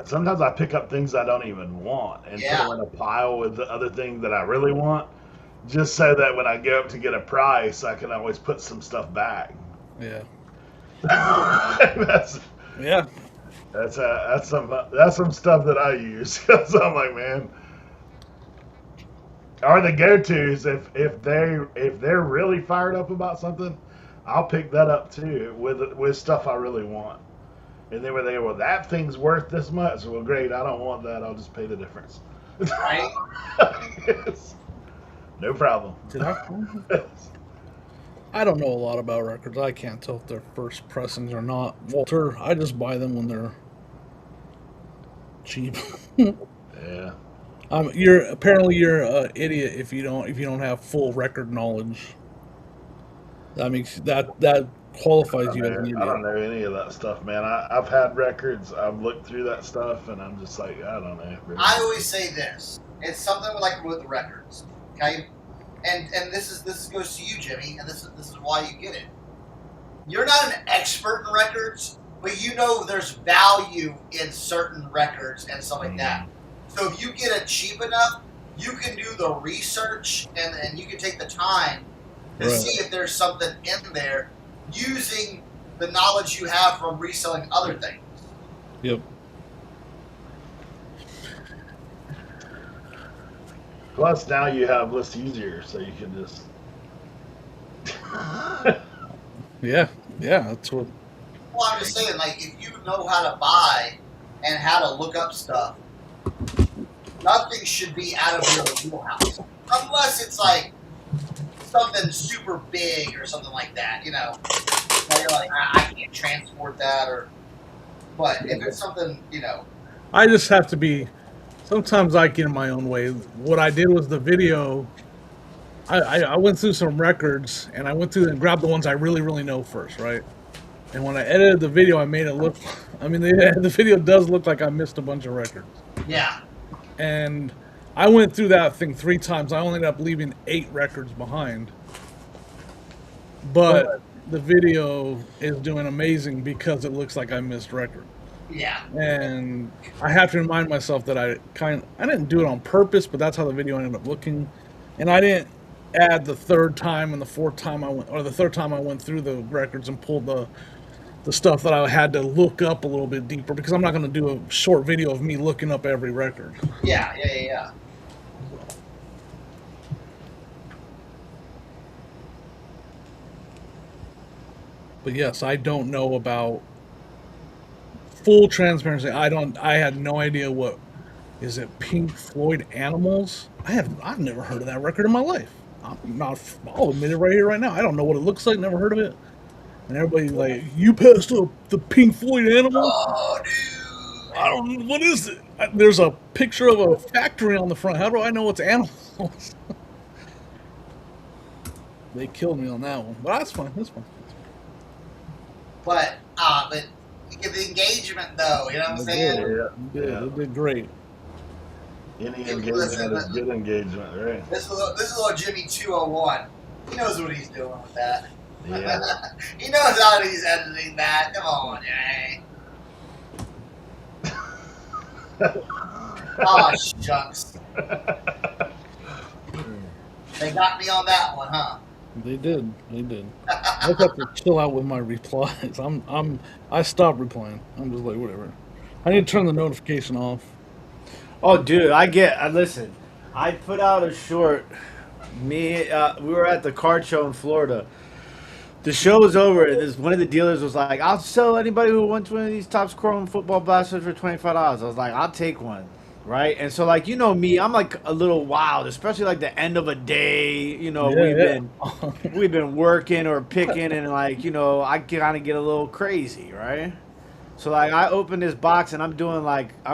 Sometimes I pick up things I don't even want and put them in a pile with the other thing that I really want, just so that when I go up to get a price, I can always put some stuff back. yeah, that's some stuff that I use. So I'm like, man, or the go-tos if they're really fired up about something, I'll pick that up too with stuff I really want. And then when they go, well, that thing's worth this much. Well, great, I don't want that. I'll just pay the difference. Right? Yes. No problem. I don't know a lot about records. I can't tell if they're first pressings or not. Walter, I just buy them when they're cheap. Yeah. You're an idiot if you don't have full record knowledge. That makes that qualifies you as an idiot. I don't know any of that stuff, man. I've had records. I've looked through that stuff, and I'm just like, I don't know. Really. I always say this. It's something with records, okay? And this goes to you, Jimmy, and this is why you get it. You're not an expert in records, but you know there's value in certain records and stuff like that. So if you get it cheap enough, you can do the research and you can take the time to see if there's something in there using the knowledge you have from reselling other things. Yep. Plus, now you have less easier, so you can just. Yeah, that's what. Well, I'm just saying, like, if you know how to buy and how to look up stuff, nothing should be out of your wheelhouse. Unless it's like something super big or something like that, you know. You're like, I can't transport that, but if it's something, you know. I just have to be. Sometimes I get in my own way. What I did was the video. I went through some records and I went through and grabbed the ones I really, really know first, right? And when I edited the video, I made it look. I mean, the video does look like I missed a bunch of records. Yeah. And I went through that thing 3 times. I only ended up leaving 8 records behind. But the video is doing amazing because it looks like I missed records. Yeah. And I have to remind myself that I didn't do it on purpose, but that's how the video ended up looking. And I didn't add the 3rd time and the 4th time the 3rd time I went through the records and pulled the stuff that I had to look up a little bit deeper, because I'm not going to do a short video of me looking up every record. Yeah. But yes, I don't know about full transparency. I had no idea what is it. Pink Floyd Animals. I've never heard of that record in my life. I'll admit it right here, right now. I don't know what it looks like. Never heard of it. And everybody's like, "You passed up the Pink Floyd Animals?" Oh, dude. I don't know. What is it? There's a picture of a factory on the front. How do I know it's animals? They killed me on that one. But that's fine. That's fine. But you get the engagement, though. You know what I'm saying? They did great. Any engagement is good engagement, right? This is a little Jimmy 201. He knows what he's doing with that. Yeah. He knows how he's editing that. Come on, Jay. Oh, shucks. They got me on that one, huh? They did. I just have to chill out with my replies. I stopped replying. I'm just like, whatever. I need to turn the notification off. Oh, dude, listen. I put out a short. We were at the card show in Florida. The show was over, and one of the dealers was like, "I'll sell anybody who wants one of these Topps Chrome football blasters for $25." I was like, "I'll take one." Right? And so, like, you know me, I'm like a little wild, especially like the end of a day. You know, we've been working or picking, and like, you know, I kind of get a little crazy, right? So like, I open this box and I'm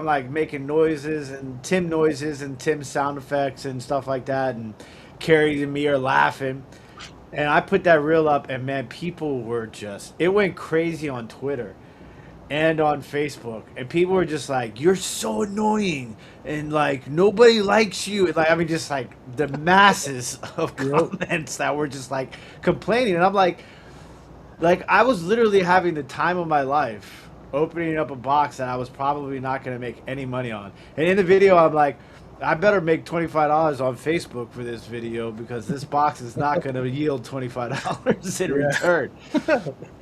like making noises and Tim sound effects and stuff like that, and Carrie and me are laughing. And I put that reel up, and man, people were it went crazy on Twitter and on Facebook, and people were just like, "You're so annoying," and like, "Nobody likes you." Like, I mean, just like the masses of comments that were just like complaining, and I'm like I was literally having the time of my life opening up a box that I was probably not going to make any money on. And in the video, I'm like, I better make $25 on Facebook for this video because this box is not going to yield $25 in return.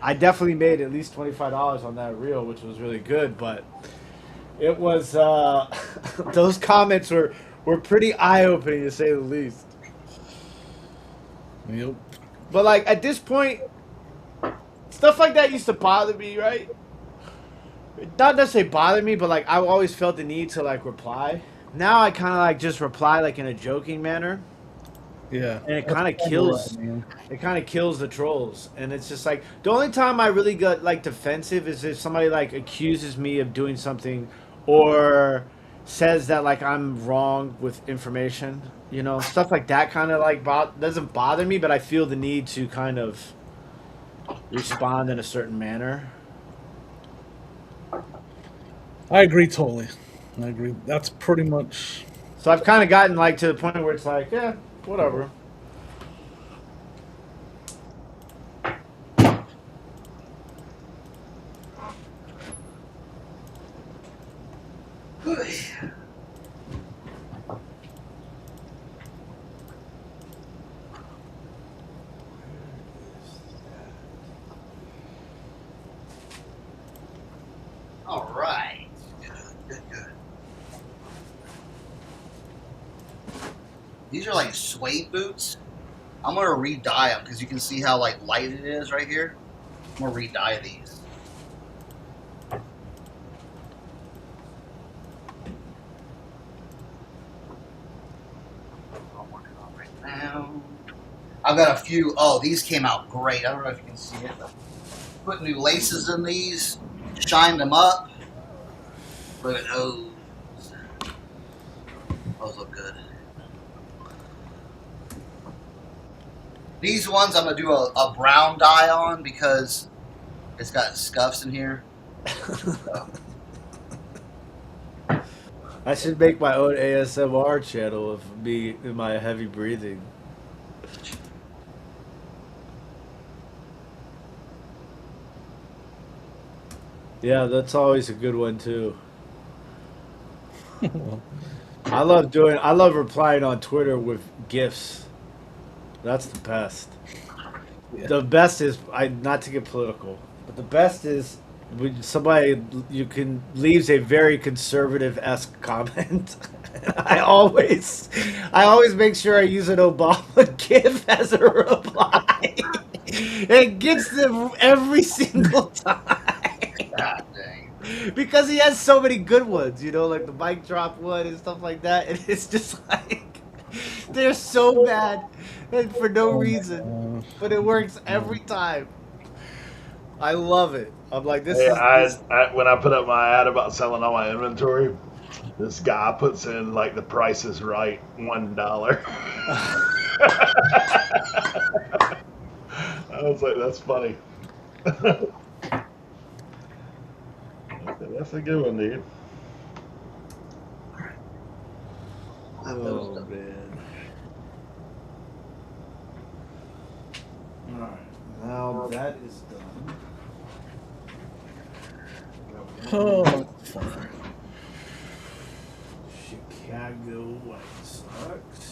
I definitely made at least $25 on that reel, which was really good, but it was those comments were pretty eye-opening, to say the least. Yep. But like at this point, stuff like that used to bother me, right? Not necessarily bother me, but like I always felt the need to like reply. Now I kind of like just reply like in a joking manner. Yeah. And it kind of kills. It kind of kills the trolls, and it's just like the only time I really get like defensive is if somebody like accuses me of doing something, or says that like I'm wrong with information. You know, stuff like that kind of like doesn't bother me, but I feel the need to kind of respond in a certain manner. I agree totally. I agree. That's pretty much. So I've kind of gotten like to the point where it's like, yeah, whatever. All right. Good. These are like suede boots. I'm gonna re-dye them because you can see how like light it is right here. I'm gonna re-dye these. I'm working on right now. I've got a few. Oh, these came out great. I don't know if you can see it. Put new laces in these. Shined them up. Look at those. Those look good. These ones I'm going to do a brown dye on because it's got scuffs in here. So. I should make my own ASMR channel of me in my heavy breathing. Yeah, that's always a good one too. I love replying on Twitter with GIFs. That's the best. Yeah. The best is not to get political, but the best is when somebody leaves a very conservative-esque comment. I always make sure I use an Obama GIF as a reply. It gets them every single time. God dang. Because he has so many good ones, you know, like the mic drop one and stuff like that, and it's just like they're so bad and for no reason, but it works every time. I love it. I'm like, this is. When I put up my ad about selling all my inventory, this guy puts in like the Price is Right $1. I was like, that's funny. That's a good one, dude. Oh, man. that is done. Oh, fuck. Chicago White Sox.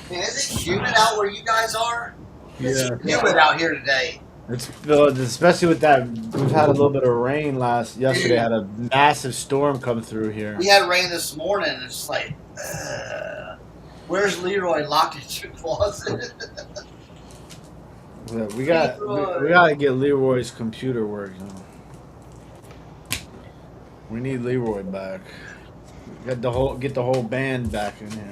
Man, is it humid out where you guys are? It's Yeah. humid out here today. It's especially with that. We've had a little bit of rain yesterday. Had a massive storm come through here. We had rain this morning. And it's like, where's Leroy locked in your closet? Yeah, we gotta get Leroy's computer working. We need Leroy back. Get the whole band back in here.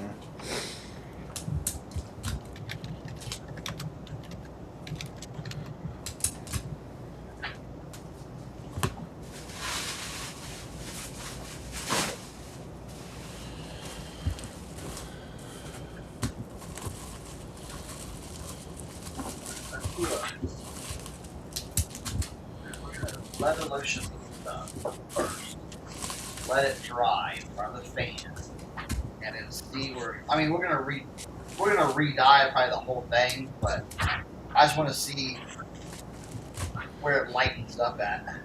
Let the lotion done first. Let it dry in front of the fan, and then see where. I mean, we're gonna re-dye probably the whole thing, but I just want to see where it lightens up at.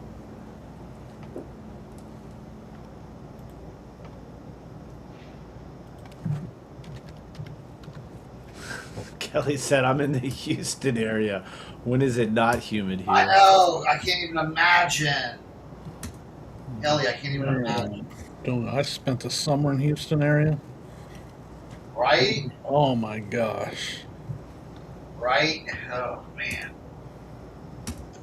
Kelly said, "I'm in the Houston area. When is it not humid here?" I know. I can't even imagine. Ellie, I can't even imagine. I spent the summer in Houston area. Right? Oh my gosh. Right? Oh man.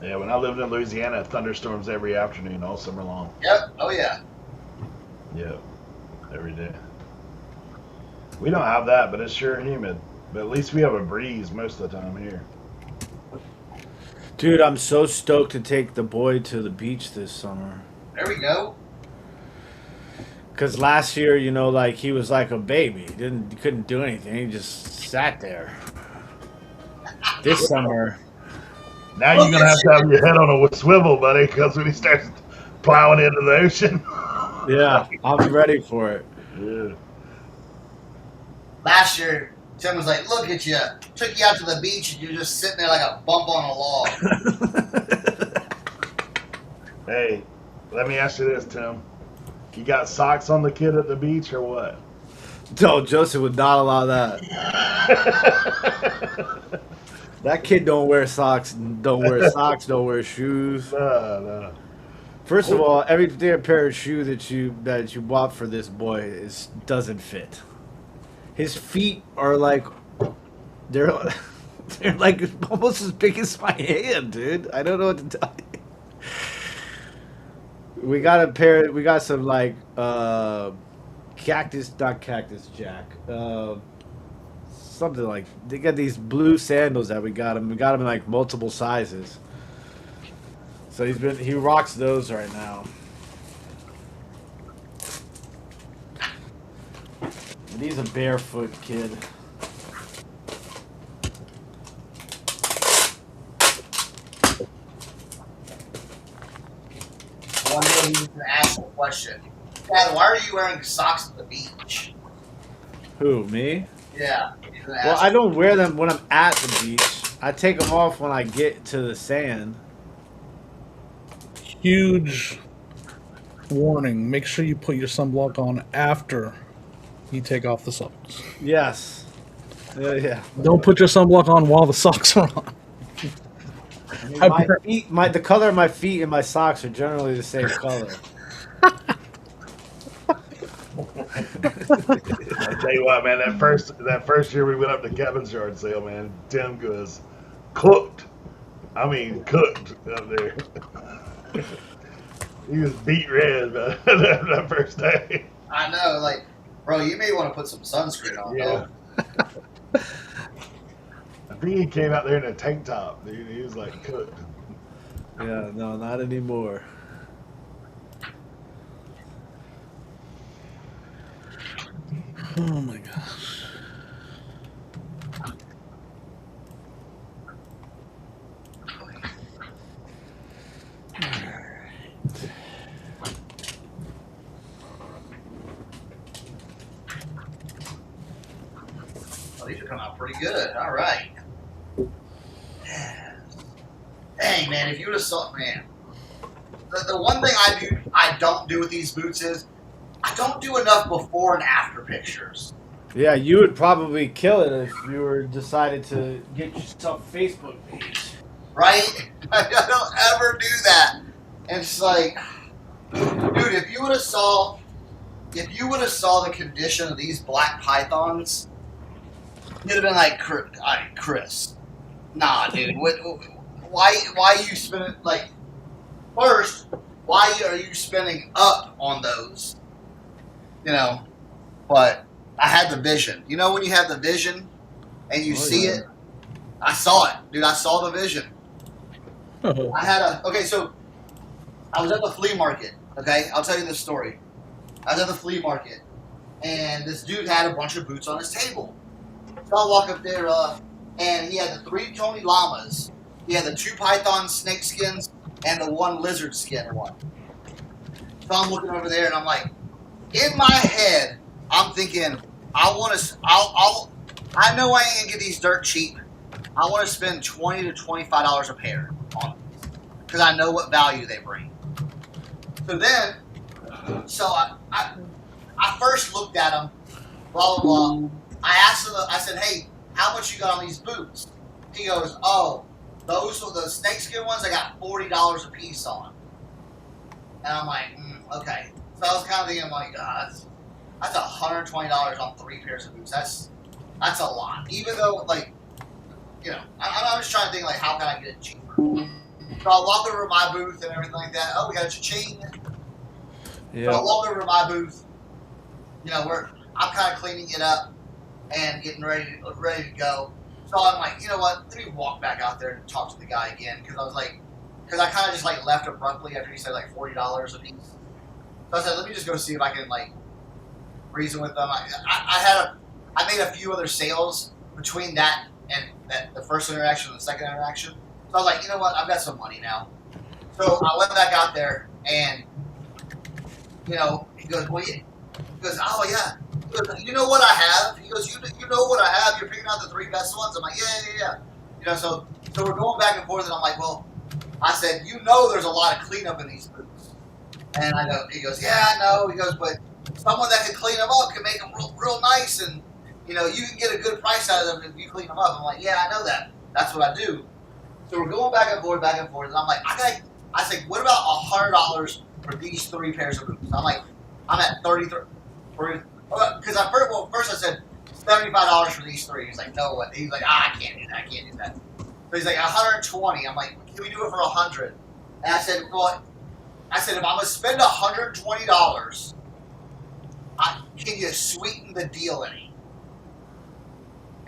Yeah, when I lived in Louisiana, thunderstorms every afternoon all summer long. Yep. Oh yeah. Yeah, every day. We don't have that, but it's sure humid. But at least we have a breeze most of the time here. Dude, I'm so stoked to take the boy to the beach this summer. There we go. Cause last year, like he was like a baby. He couldn't do anything. He just sat there. This summer, Now you're gonna have your head on a swivel, buddy, because when he starts plowing into the ocean. yeah, I'm ready for it. Yeah. Last year, Tim was like, "Look at you! Took you out to the beach, and you're just sitting there like a bump on a log." Hey, let me ask you this, Tim. You got socks on the kid at the beach or what? No, Joseph would not allow that. That kid don't wear socks. Don't wear socks. Don't wear shoes. No. First of all, every damn pair of shoes that you bought for this boy doesn't fit. His feet are like they're like almost as big as my hand, dude. I don't know what to tell you. We got some like cactus, not cactus jack. Something like they got these blue sandals that we got him. We got him in like multiple sizes. So he rocks those right now. And he's a barefoot kid. One day he was going to ask a question. Dad, why are you wearing socks at the beach? Who, me? Yeah. Well, I don't wear them when I'm at the beach. I take them off when I get to the sand. Huge warning. Make sure you put your sunblock on after you take off the socks. Yes. Yeah. Don't put your sunblock on while the socks are on. I mean, the color of my feet and my socks are generally the same color. I'll tell you what, man. That first year we went up to Kevin's yard sale, man. Tim was cooked. I mean, cooked up there. He was beat red that first day. I know, like, bro, you may want to put some sunscreen on. Yeah. I think he came out there in a tank top, dude. He was like cooked. Yeah, no, not anymore. Oh my gosh. Oh, these are coming out pretty good. All right. Dang, man, if you would have saw, man. The one thing I don't do with these boots is I don't do enough before and after pictures. Yeah, you would probably kill it if you were decided to get yourself a Facebook page. Right? I don't ever do that. And it's like, dude, if you would have saw the condition of these black pythons, you'd have been like, Chris, nah, dude, why are you spending, like, first, why are you spending up on those? You know, but I had the vision. You know when you have the vision and you see it? I saw it, dude. I saw the vision. So I was at the flea market, okay? I'll tell you this story. I was at the flea market, and this dude had a bunch of boots on his table. So I walk up there, and he had the 3 Tony Llamas. He had the 2 Python snake skins and the 1 lizard skin one. So I'm looking over there, and I'm like, in my head, I'm thinking, I know I ain't gonna get these dirt cheap. I want to spend $20 to $25 a pair on them because I know what value they bring. So I first looked at them, blah blah blah. I asked him, I said, "Hey, how much you got on these boots?" He goes, "Oh, those are the snakeskin ones. I got $40 a piece on." And I'm like, okay. So I was kind of thinking, like, that's $120 on 3 pairs of boots. That's a lot. Even though, like, you know, I'm just trying to think, like, how can I get it cheaper? So I walk over to my booth and everything like that. Oh, we got a cha-ching. Yeah. So I walk over to my booth. You know, I'm kind of cleaning it up and getting ready to go. So I'm like, you know what? Let me walk back out there and talk to the guy again because I kind of just like left abruptly after he said like $40 a piece. So I said, let me just go see if I can like reason with them. I made a few other sales between that and the first interaction and the second interaction. So I was like, you know what? I've got some money now. So I went back out there and, you know, he goes, well, he goes, oh yeah. He goes, you know what I have? He goes, you know what I have? You're picking out the 3 best ones. I'm like, yeah. You know, so we're going back and forth, and I'm like, well, I said, you know, there's a lot of cleanup in these boots. And he goes, yeah, I know. He goes, but someone that can clean them up can make them real nice, and you know, you can get a good price out of them if you clean them up. I'm like, yeah, I know that. That's what I do. So we're going back and forth, and I'm like, I said, what about $100 for these 3 pairs of boots? I'm like, I'm at 33. Because first I said $75 for these 3. He's like, no, what? He's like, I can't do that. So he's like, 120. I'm like, can we do it for 100? And I said, well, if I'm gonna spend $120, can you sweeten the deal any?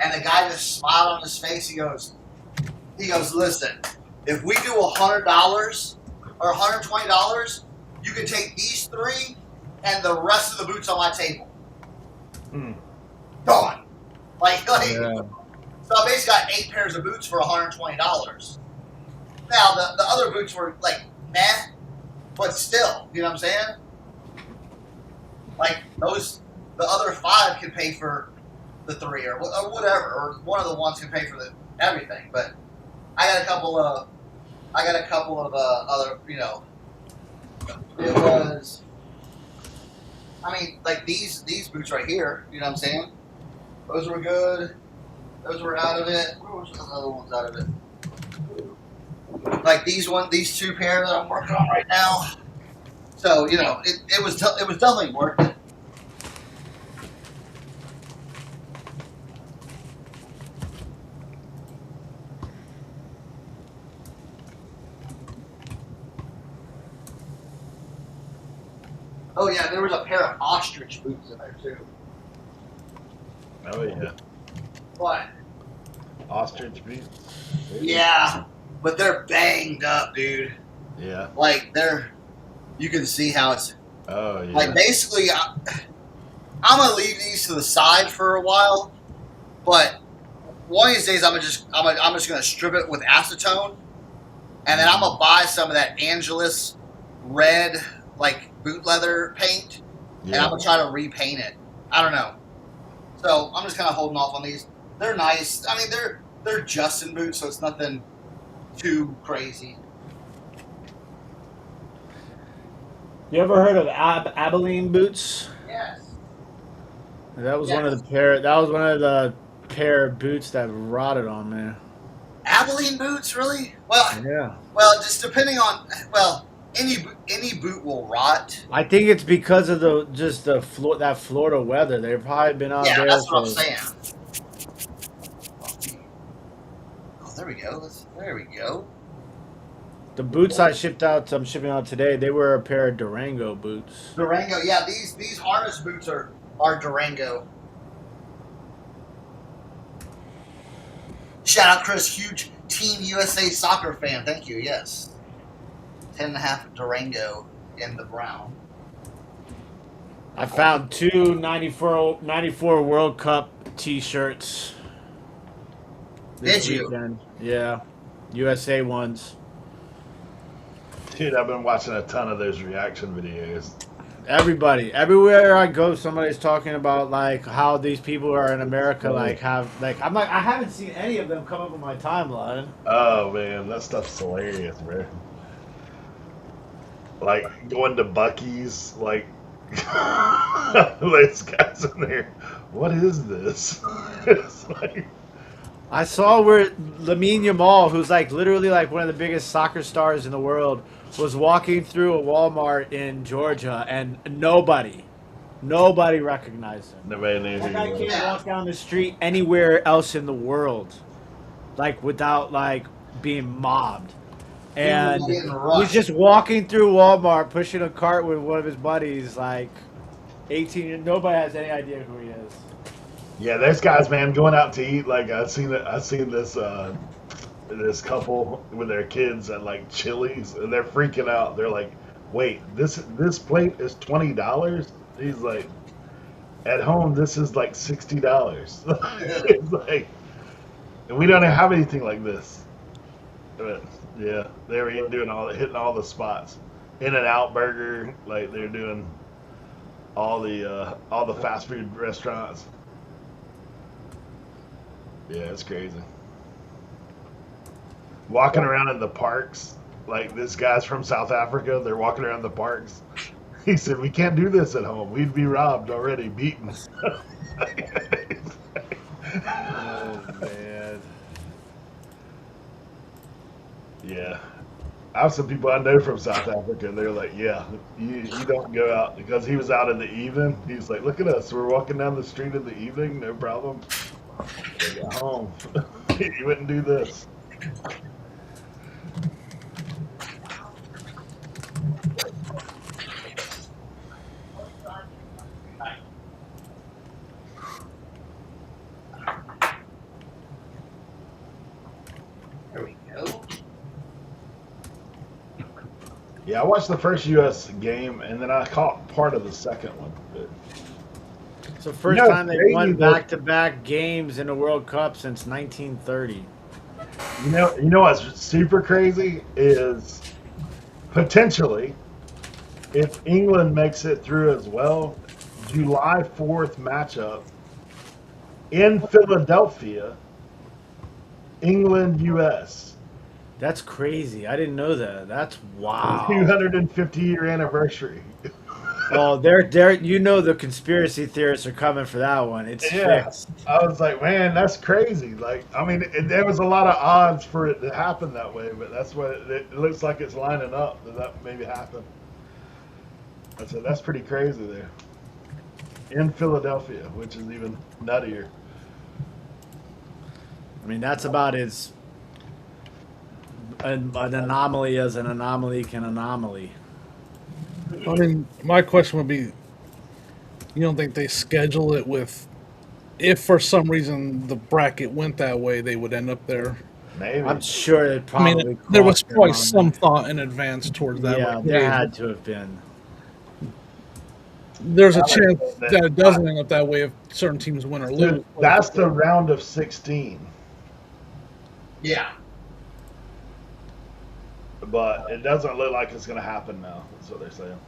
And the guy just smiled on his face. He goes, listen, if we do $100 or $120, you can take these 3 and the rest of the boots on my table. Gone. Like yeah. So I basically got 8 pairs of boots for $120. Now the other boots were like meh, but still, you know what I'm saying? Like the other 5 can pay for the 3 or whatever, or one of the ones can pay for everything. But I got a couple of other, you know, it was. I mean, like these boots right here, you know what I'm saying? Those were good. Those were out of it. Where was the other ones out of it? Like these 2 pair that I'm working on right now. So, you know, it was definitely worth it. Oh yeah, there was a pair of ostrich boots in there too. Oh yeah. What? Ostrich boots. Yeah. but they're banged up, dude. Yeah. Like you can see how it's Oh yeah. like basically. I'm gonna leave these to the side for a while, but one of these days I'm just gonna strip it with acetone, and then I'm gonna buy some of that Angelus red like boot leather paint, and I'm gonna try to repaint it. I don't know. So I'm just kind of holding off on these. They're nice. I mean, they're Justin boots, so it's nothing too crazy. You ever heard of Abilene boots? Yes. That was one of the pair of boots that rotted on me. Abilene boots, really? Well, Yeah. just depending on any boot will rot. I think it's because of that Florida weather. They've probably been out there. That's what I'm saying. Oh, there we go. There we go. The boots I'm shipping out today, they were a pair of Durango boots. Durango, yeah. These harness boots are Durango. Shout out Chris, huge Team USA soccer fan. Thank you. Yes. 10.5 Durango in the brown. I found two 94 World Cup T-shirts. Did you? Weekend. Yeah, USA ones. Dude, I've been watching a ton of those reaction videos. Everywhere I go, somebody's talking about like how these people are in America I haven't seen any of them come up on my timeline. Oh man, that stuff's hilarious, bro. Like going to Buc-ee's, like those guys in there. What is this? It's like I saw where Lamine Yamal, who's like literally like one of the biggest soccer stars in the world, was walking through a Walmart in Georgia, and nobody recognized him. nobody knows That who guy he was. can't walk down the street anywhere else in the world, like without like being mobbed. And getting rushed. he's just walking through Walmart, pushing a cart with one of his buddies, like 18. And nobody has any idea who he is. Yeah, those guys, man, going out to eat. Like I seen this couple with their kids at like Chili's, and they're freaking out. They're like, "Wait, this plate is $20?" He's like, "At home, this is like $60." It's like, and we don't have anything like this. But yeah, they were hitting all the spots. In-N-Out Burger, like they're doing all the fast food restaurants. Yeah, it's crazy. Walking around in the parks, like this guy's from South Africa, they're walking around the parks. He said, "We can't do this at home. We'd be robbed already, beaten." Oh man. Yeah. I have some people I know from South Africa, and they're like, "Yeah, you don't go out," because he was out in the evening. He was like, "Look at us. We're walking down the street in the evening, no problem. At home, you wouldn't do this." There we go. Yeah, I watched the first U.S. game, and then I caught part of the second one. But It's the first You know, time they crazy won that- back-to-back games in the World Cup since 1930. you know what's super crazy is potentially, if England makes it through as well, July 4th matchup in Philadelphia, England U.S. That's crazy. I didn't know that. That's wow. 250-year anniversary. Well, they're you know the conspiracy theorists are coming for that one. It's Yeah. fixed. I was like, man, that's crazy. Like, I mean, there was a lot of odds for it to happen that way, but that's what it looks like it's lining up that maybe happen. I said, that's pretty crazy there. In Philadelphia, which is even nuttier. I mean, that's about as an anomaly as an anomaly can anomaly. I mean, my question would be, you don't think they schedule it with, if for some reason the bracket went that way, they would end up there? Maybe. I'm sure it I probably. mean, there was cost them probably on some there. thought in advance towards that. Yeah, Like, there hey, had to have been. there's a I like chance that. that it doesn't end up that way if certain teams win or lose. But if That's the round of 16, Yeah. but it doesn't look like it's going to happen now. That's what they're saying.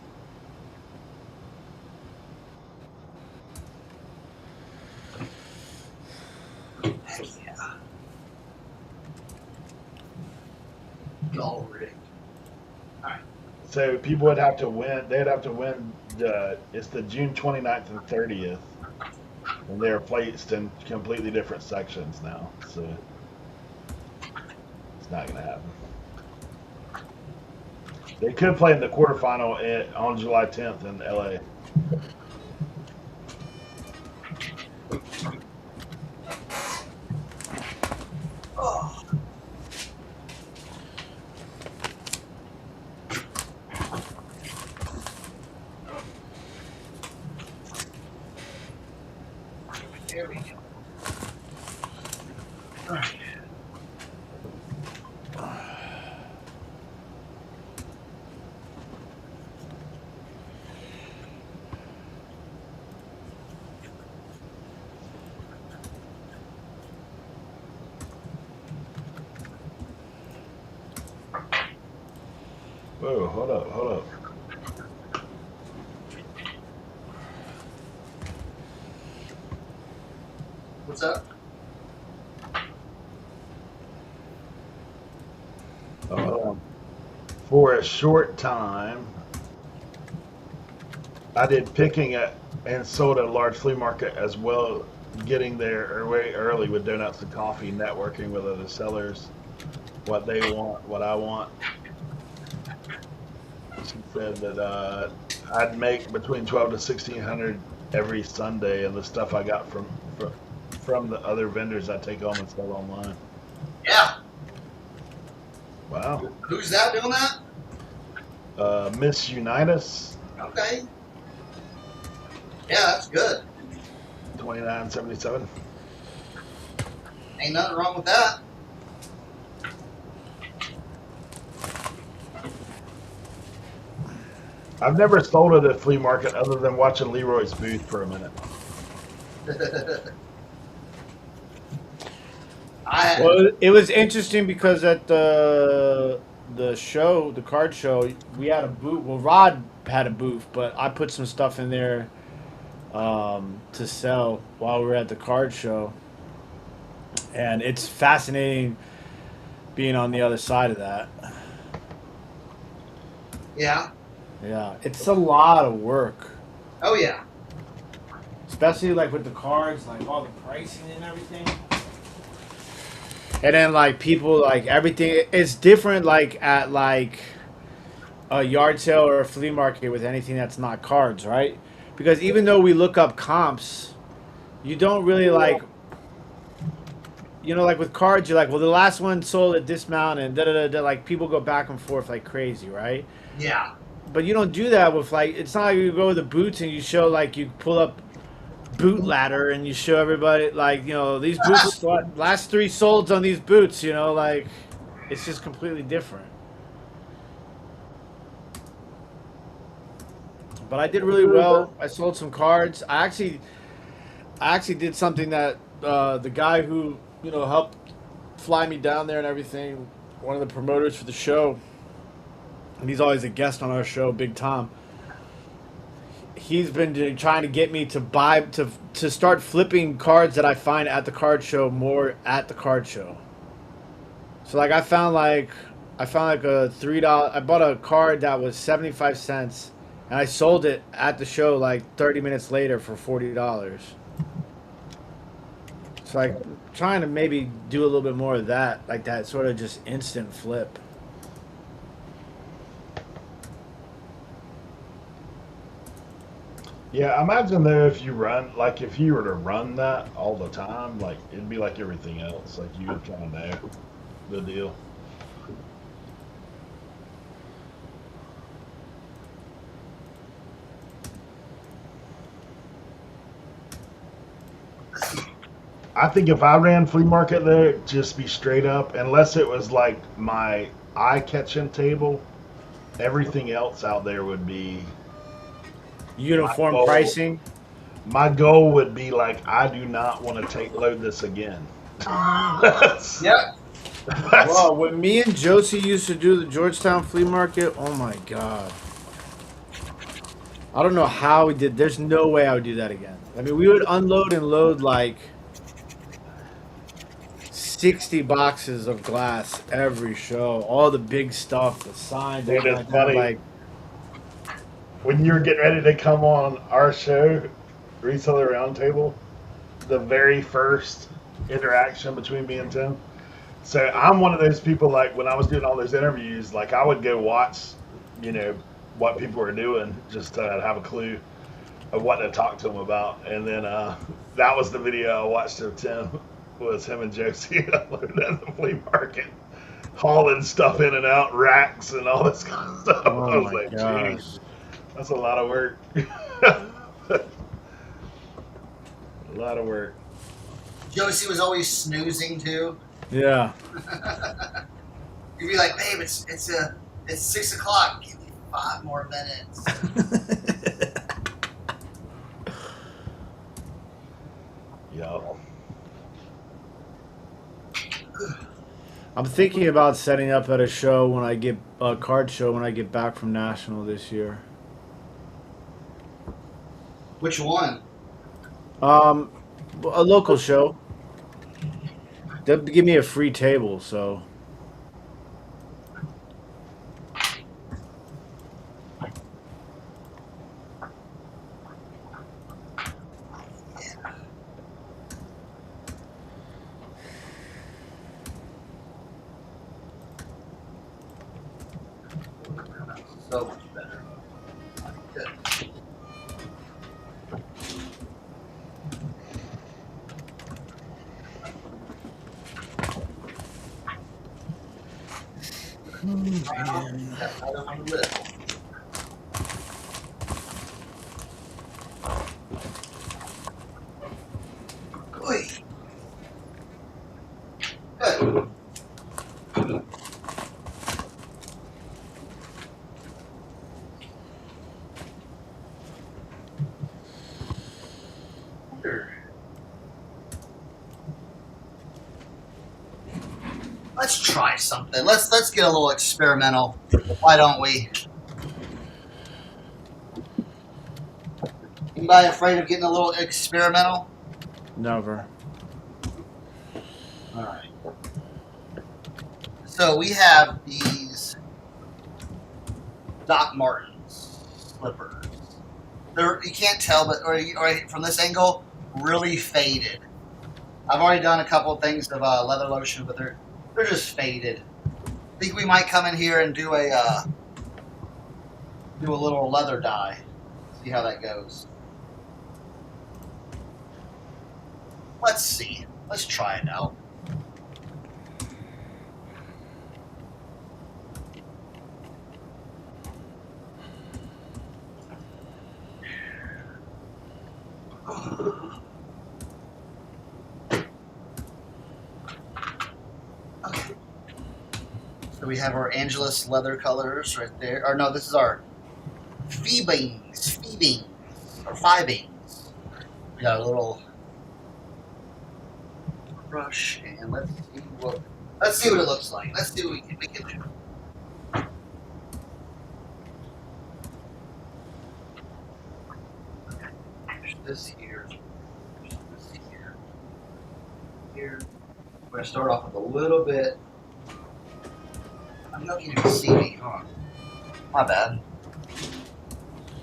Heck yeah. All rigged. So people would have to win. They'd have to win. It's the June 29th and 30th, and they're placed in completely different sections now. So it's not going to happen. They could play in the quarterfinal on July 10th in LA. Oh. There we go. All right. Whoa, hold up, hold up. What's up? For a short time, I did picking at and sold at a large flea market as well, getting there way early with donuts and coffee, networking with other sellers, what they want, what I want. She said that I'd make between 12 to 1600 every Sunday, and the stuff I got from the other vendors I take home and sell online. Yeah. Wow. Who's that doing that? Miss Unitas, Okay. Yeah, that's good. 2977. Ain't nothing wrong with that. I've never sold at a flea market other than watching Leroy's booth for a minute. Well, it was interesting because at the show, the card show, we had a booth. Well, Rod had a booth, but I put some stuff in there to sell while we were at the card show, and it's fascinating being on the other side of that. Yeah. Yeah, it's a lot of work, Oh yeah. especially like with the cards, like all the pricing and everything. And then like people, like everything, it's different like at like a yard sale or a flea market with anything that's not cards, right? Because even though we look up comps, you don't really like, you know, like with cards, you're like, well, the last one sold at this amount and da da da da. Like people go back and forth like crazy, right? Yeah. But you don't do that with like, it's not like you go with the boots and you show like you pull up boot ladder and you show everybody like, you know, these boots, last 3 solds on these boots, you know, like it's just completely different. But I did really well. I sold some cards. I actually did something that the guy who, you know, helped fly me down there and everything, one of the promoters for the show, and he's always a guest on our show, Big Tom. He's been trying to get me to buy to start flipping cards that I find at the card show more at the card show. So like I found like a $3. I bought a card that was 75 cents, and I sold it at the show like 30 minutes later for $40. So like trying to maybe do a little bit more of that, like that sort of just instant flip. Yeah, I imagine though if you were to run that all the time, like it'd be like everything else. Like you would kind of know the deal. I think if I ran flea market there, just be straight up, unless it was like my eye-catching table, everything else out there would be Uniform goal. pricing. My goal would be like, I do not want to load this again. That's- Yep. that's- Well, when me and Josie used to do the Georgetown flea market, oh my god. I don't know how we did. There's no way I would do that again. I mean, we would unload and load like 60 boxes of glass every show. All the big stuff, the signs, Dude, everything it's like that. funny. Like, when you were getting ready to come on our show, Reseller Roundtable, the very first interaction between me and Tim. So I'm one of those people, like, when I was doing all those interviews, like, I would go watch, you know, what people were doing just to have a clue of what to talk to them about. And then that was the video I watched of Tim, was him and Josie unloading at the flea market, hauling stuff in and out, racks and all this kind of stuff. oh I was my like, gosh. geez, that's a lot of work. A lot of work. Josie was always snoozing too. Yeah. You'd be like, babe, it's 6 o'clock. Give me 5 more minutes. Yo. I'm thinking about setting up at a show when I get a card show when I get back from National this year. Which one? A local show. They'll give me a free table, so. So much better. Good. Man. That's out of my list. Oy. Good. Let's try something. Let's get a little experimental. Why don't we? Anybody afraid of getting a little experimental? Never. All right. So we have these Doc Martens slippers. You can't tell, but or from this angle, really faded. I've already done a couple of things of leather lotion, but they're just faded. I think we might come in here and do a little leather dye. See how that goes. Let's see. Let's try it out. Okay. So we have our Angelus leather colors right there. Or no, this is our Phoebings, or Fibings. We got a little brush, and let's see what it looks like. Let's see what we can do. There's this here. There's this here. Here. We're gonna start off with a little bit. I'm not even see me, huh? My bad.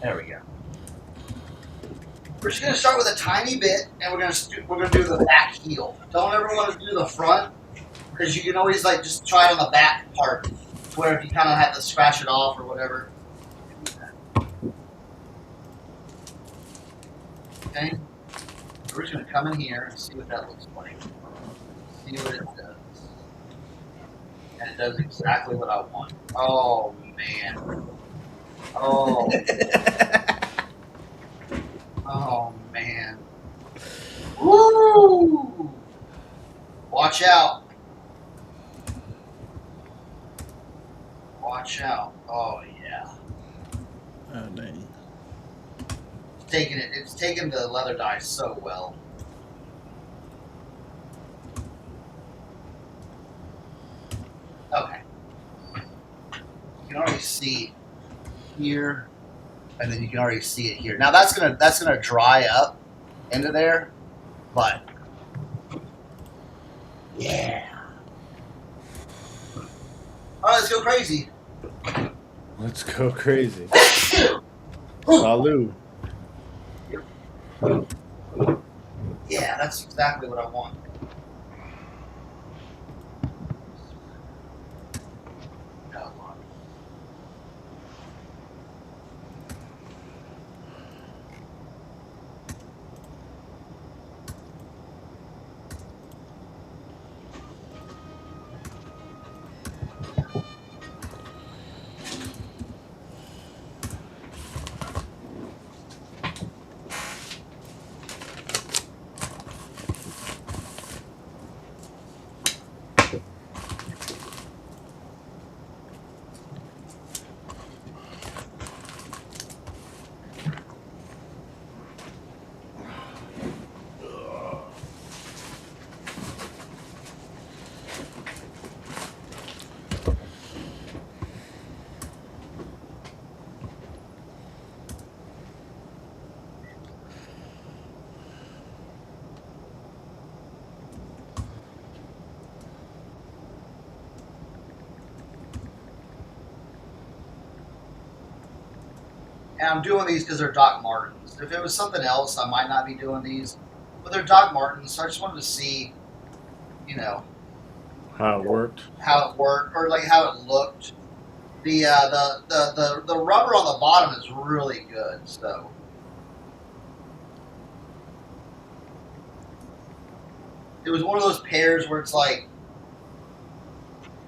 There we go. We're just gonna start with a tiny bit, and we're gonna do the back heel. Don't ever want to do the front, because you can always like just try it on the back part, where if you kind of have to scratch it off or whatever. Okay. So we're just gonna come in here and see what that looks like. See what it does. And it does exactly what I want. Oh man. Oh. Oh man. Woo! Watch out. Watch out. Oh, yeah. Oh, dang. It's taken the leather dye so well. Okay. You can already see here, and then you can already see it here. Now that's gonna dry up into there, but yeah. All right, let's go crazy. Let's go crazy. Salud. Yeah, that's exactly what I want. Come on. And I'm doing these because they're Doc Martens. If it was something else, I might not be doing these. But they're Doc Martens, so I just wanted to see, How it worked. how it worked or like how it looked. The rubber on the bottom is really good. So it was one of those pairs where it's like,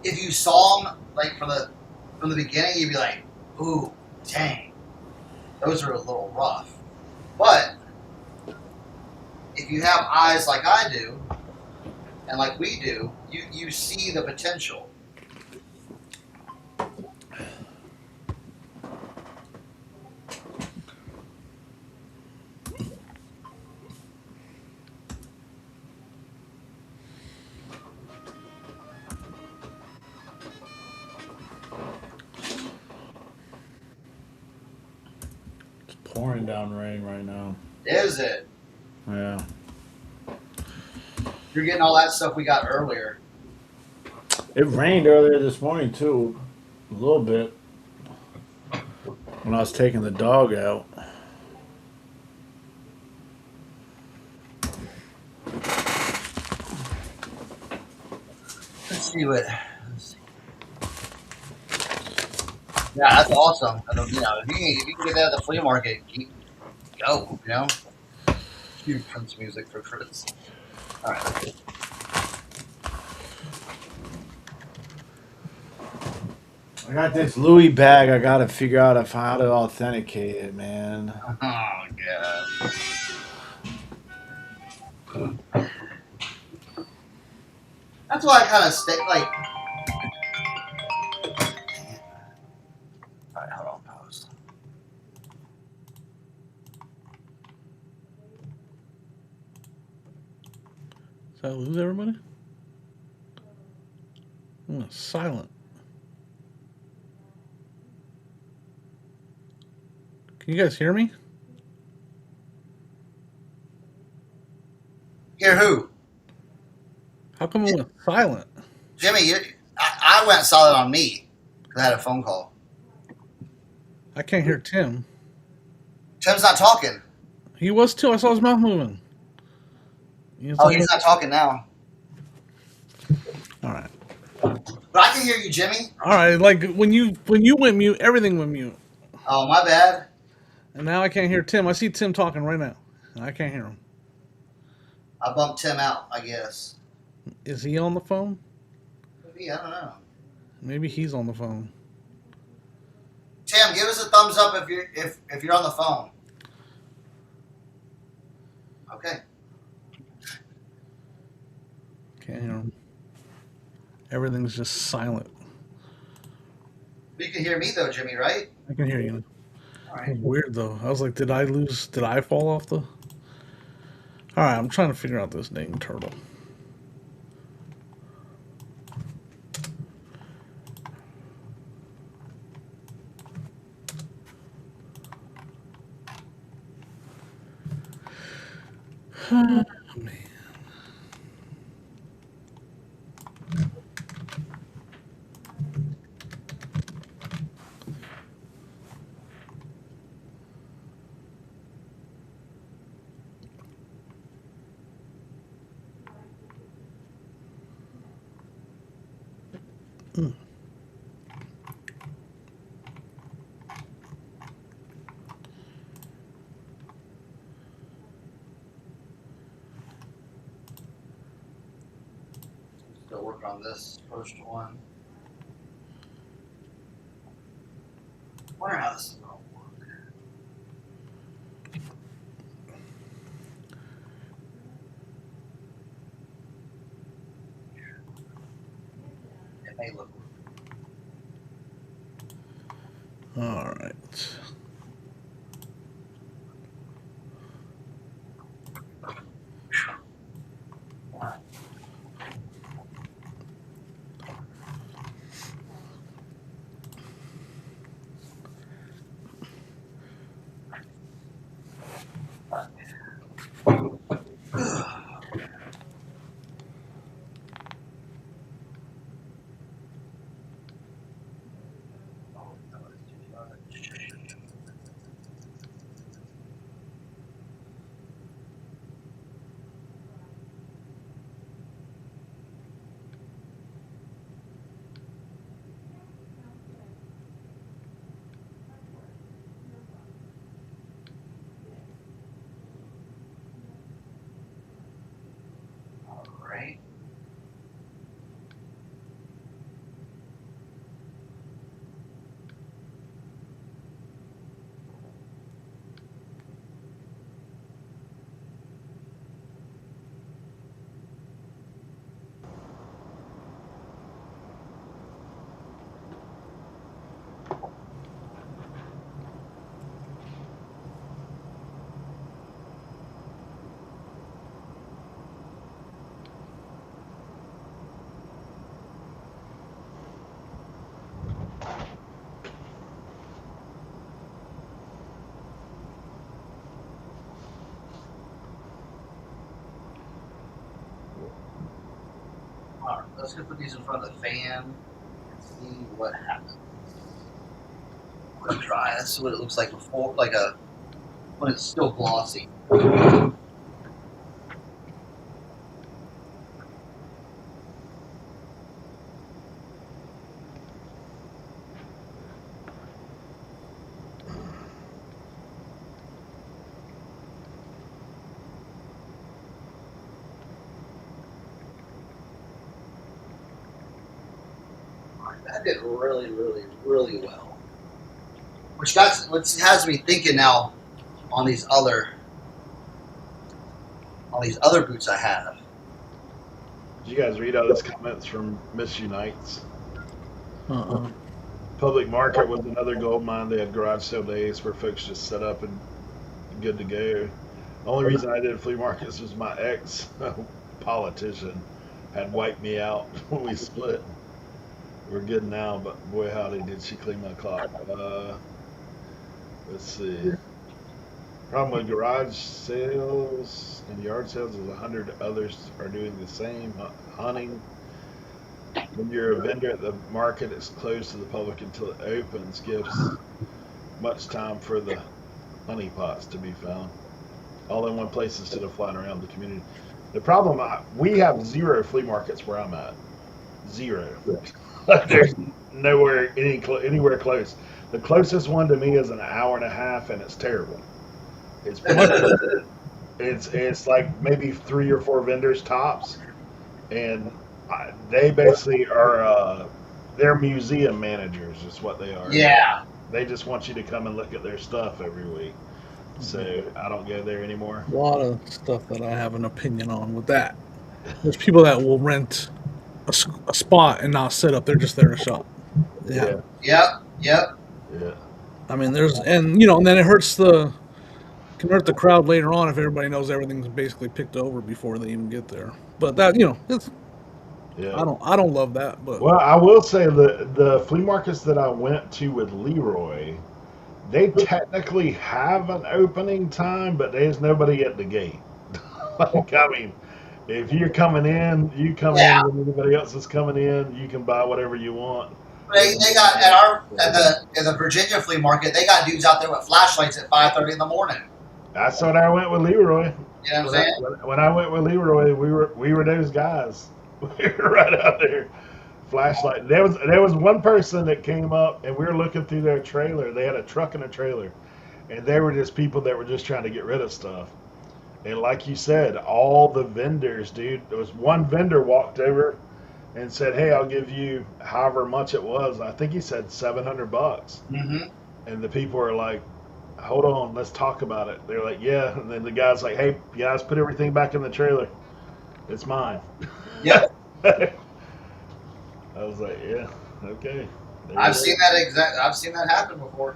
if you saw them like from the beginning, you'd be like, ooh, dang, those are a little rough. But if you have eyes like I do, and like we do, you see the potential. It's pouring down rain right now. Is it? Yeah. You're getting all that stuff we got earlier. It rained earlier this morning too, a little bit. When I was taking the dog out. Let's see. Yeah, that's awesome. If you can get that at the flea market, go. Cue Prince music for Chris. All right. I got this Louis bag. I gotta figure out how to authenticate it, man. Oh god. That's why I kind of stay like. All right, hold on, pause. Did I lose everybody? Silent. Can you guys hear me? Hear who? How come it went silent? Jimmy, I went solid on me because I had a phone call. I can't hear Tim. Tim's not talking. He was too. I saw his mouth moving. He's not talking now. All right. But I can hear you, Jimmy. All right. Like when you went mute, everything went mute. Oh, my bad. And now I can't hear Tim. I see Tim talking right now. And I can't hear him. I bumped Tim out, I guess. Is he on the phone? Maybe, I don't know. Maybe he's on the phone. Tim, give us a thumbs up if you're on the phone. Okay. Can't hear him. Everything's just silent. You can hear me though, Jimmy, right? I can hear you. All right. Weird though. I was like, did I fall off the? All right, I'm trying to figure out this dang turtle. Oh, man. Still working on this first one. Wonder how this is gonna work. It may look. All right. All right. All right. Let's go put these in front of the fan and see what happens. Let it dry. That's what it looks like before, when it's still glossy. That did really, really, really well. Which has me thinking now on these other boots I have. Did you guys read all those comments from Miss Unites? Uh-uh. Public Market was another gold mine. They had garage sale days where folks just set up and good to go. The only reason I did flea markets was my ex politician had wiped me out when we split. We're good now, but boy howdy did she clean my clock. Let's see. Problem with garage sales and yard sales is 100 others are doing the same. Hunting. When you're a vendor at the market, it's closed to the public until it opens. Gives much time for the honey pots to be found. All in one place instead of flying around the community. The problem, we have 0 flea markets where I'm at. 0. There's nowhere anywhere close. The closest one to me is an hour and a half, and it's terrible. It's like maybe 3 or 4 vendors tops, and they basically are they're museum managers is what they are. Yeah. They just want you to come and look at their stuff every week. So I don't go there anymore. A lot of stuff that I have an opinion on with that. There's people that will rent a spot and not set up. They're just there to shop. Yeah. Yep. Yep. Yeah. I mean, and then it can hurt the crowd later on if everybody knows everything's basically picked over before they even get there. But that, it's Yeah. I don't love that, but Well, I will say the flea markets that I went to with Leroy, they technically have an opening time, but there's nobody at the gate. Like, I mean, if you're coming in, you come Yeah. in when anybody else is coming in. You can buy whatever you want. They got at the Virginia flea market. They got dudes out there with flashlights at 5:30 in the morning. That's what I went with Leroy. You know what I'm saying? When I went with Leroy, we were those guys. We were right out there, flashlight. There was one person that came up, and we were looking through their trailer. They had a truck and a trailer, and they were just people that were just trying to get rid of stuff. And like you said, all the vendors, dude. There was one vendor walked over and said, "Hey, I'll give you however much it was." I think he said $700. Mm-hmm. And the people are like, "Hold on, let's talk about it." They're like, "Yeah." And then the guy's like, "Hey, guys, put everything back in the trailer. It's mine." Yep. I was like, "Yeah, okay." I've seen that happen before.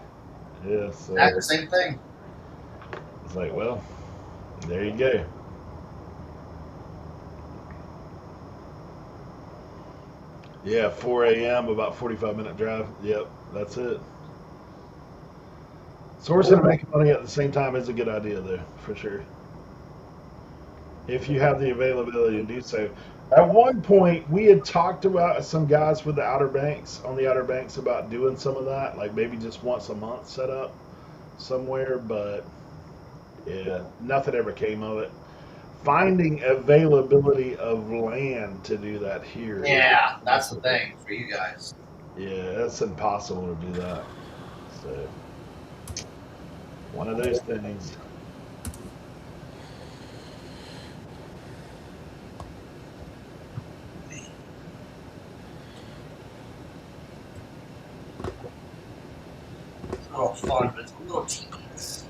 Yeah, so That's the same thing. it's like, well, there you go. Yeah, 4 a.m., about 45-minute drive. Yep, that's it. Sourcing and making money at the same time is a good idea, though, for sure. If you have the availability to do so. At one point, we had talked about some guys with the Outer Banks, on the Outer Banks, about doing some of that, like maybe just once a month set up somewhere, but yeah, nothing ever came of it. Finding availability of land to do that here. Yeah, that's the thing for you guys. Yeah, it's impossible to do that. So, one of those things. It's a little fun, but it's a little tedious.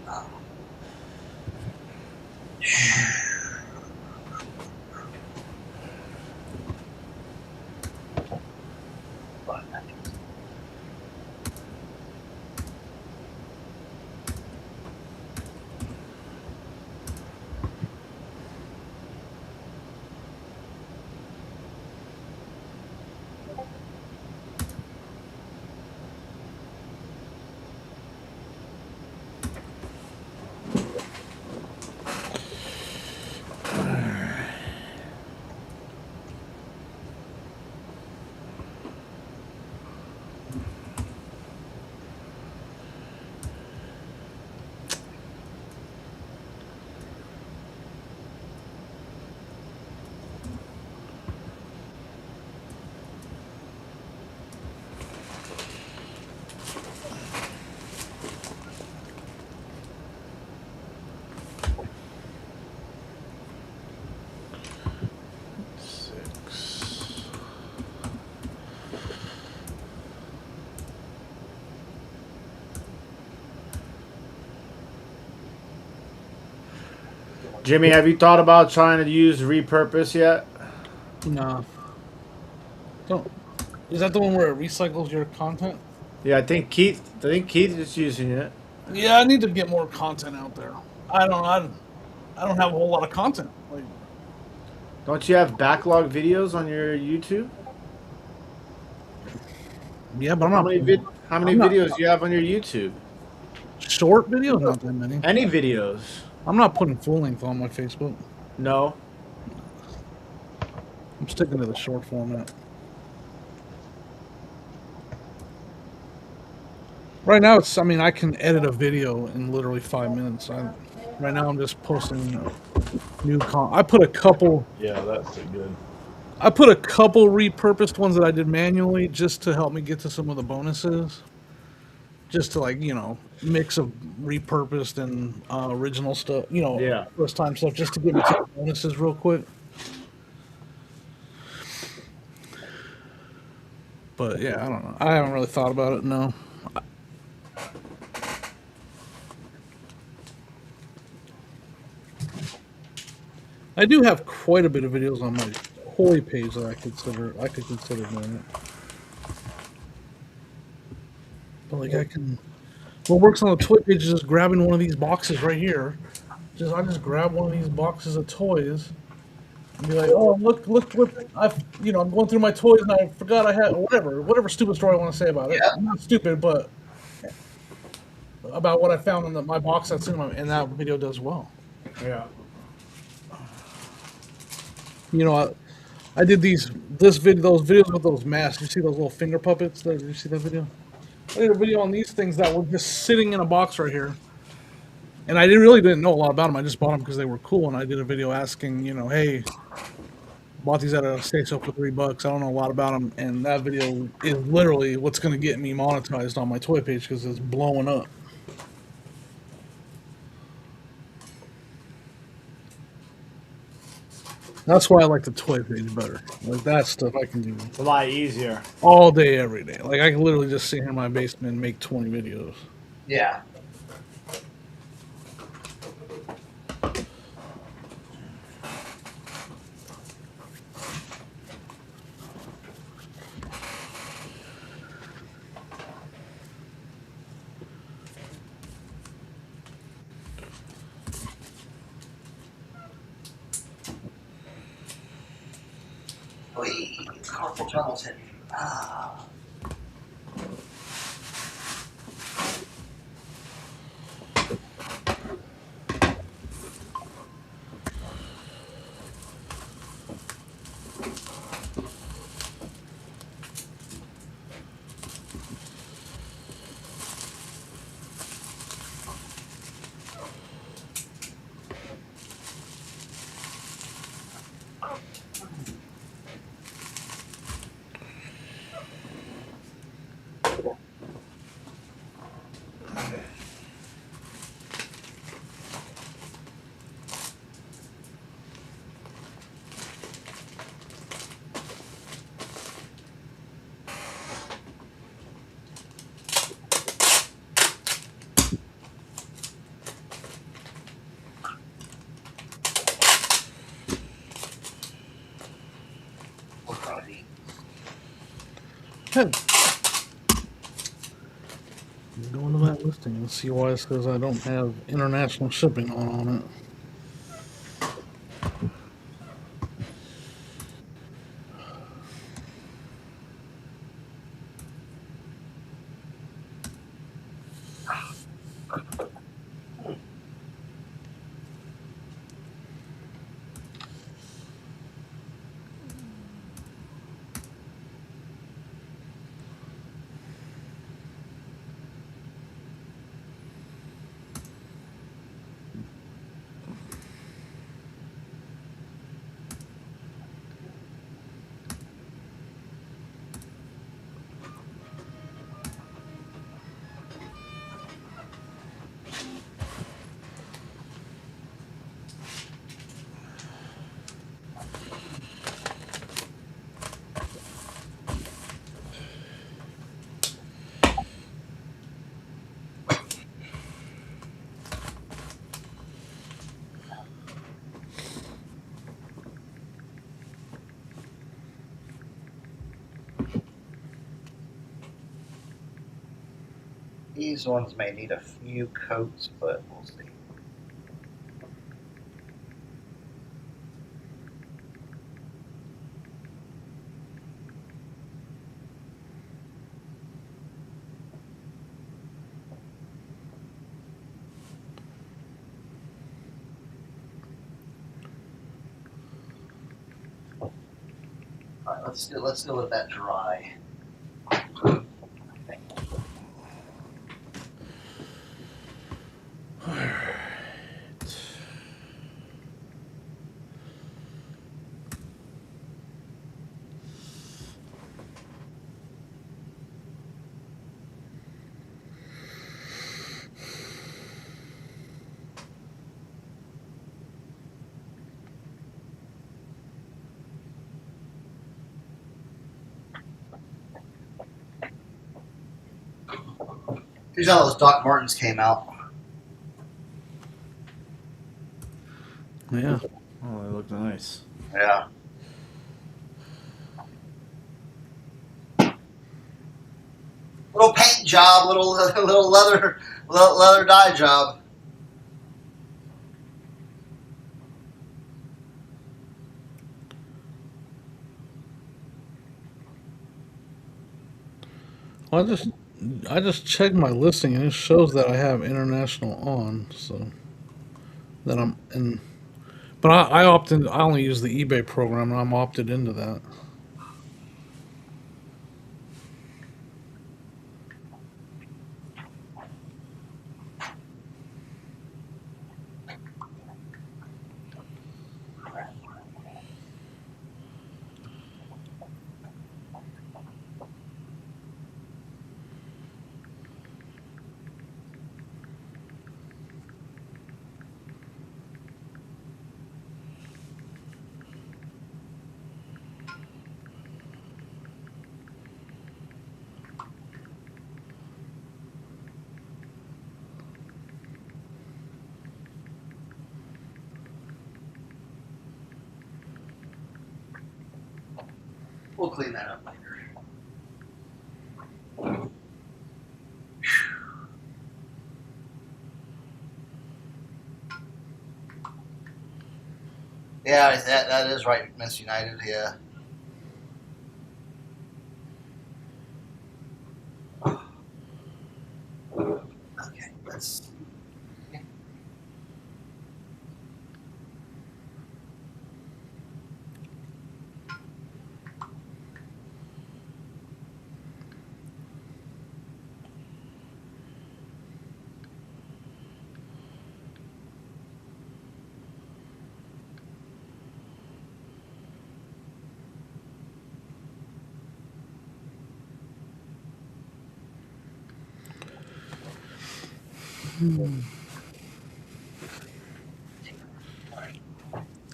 Jimmy, have you thought about trying to use repurpose yet? no. Don't. Is that the one where it recycles your content? Yeah, I think Keith is using it. Yeah, I need to get more content out there. I don't have a whole lot of content. Like, Don't you have backlog videos on your YouTube? yeah, but I'm How not. many videos do you have on your YouTube? Short videos, not that many. Any videos? I'm not putting full length on my Facebook. No. I'm sticking to the short format. Right now, I can edit a video in literally 5 minutes. Right now, I'm just posting new I put a couple Yeah, that's good. repurposed ones that I did manually just to help me get to some of the bonuses. Just to mix of repurposed and original stuff, Yeah. first time stuff, just to get me to the bonuses real quick. But yeah, I don't know. I haven't really thought about it. No. I do have quite a bit of videos on my toy page that I could consider doing it. But like I can, what works on the toy page is just grabbing one of these boxes right here. I just grab one of these boxes of toys and be like, oh look, I'm going through my toys and I forgot I had whatever stupid story I want to say about it. Yeah. Not stupid, but about what I found in my box that's in my, and that video does well. Yeah. You know, I did those videos with those masks. You see those little finger puppets? Did you see that video? I did a video on these things that were just sitting in a box right here, and I didn't know a lot about them. I just bought them because they were cool, and I did a video asking, hey, bought these at a estate sale for $3. I don't know a lot about them, and that video is literally what's going to get me monetized on my toy page because it's blowing up. That's why I like the toy page better. Like that stuff I can do It's a lot easier. all day, every day. Like I can literally just sit here in my basement and make 20 videos. Yeah. It's carpal tunnel syndrome. Ah. Go into that listing and see why it says I don't have international shipping on it. These ones may need a few coats, but we'll see. All right, let's let that dry. Here's how those Doc Martens came out. Yeah. Oh, they look nice. Yeah. paint job, little leather dye job. Well, I just checked my listing and it shows that I have international on, so that I'm in. But I opted. I only use the eBay program, and I'm opted into that. We'll clean that up later. Yeah, that is right, Miss United. Yeah. Okay, let's.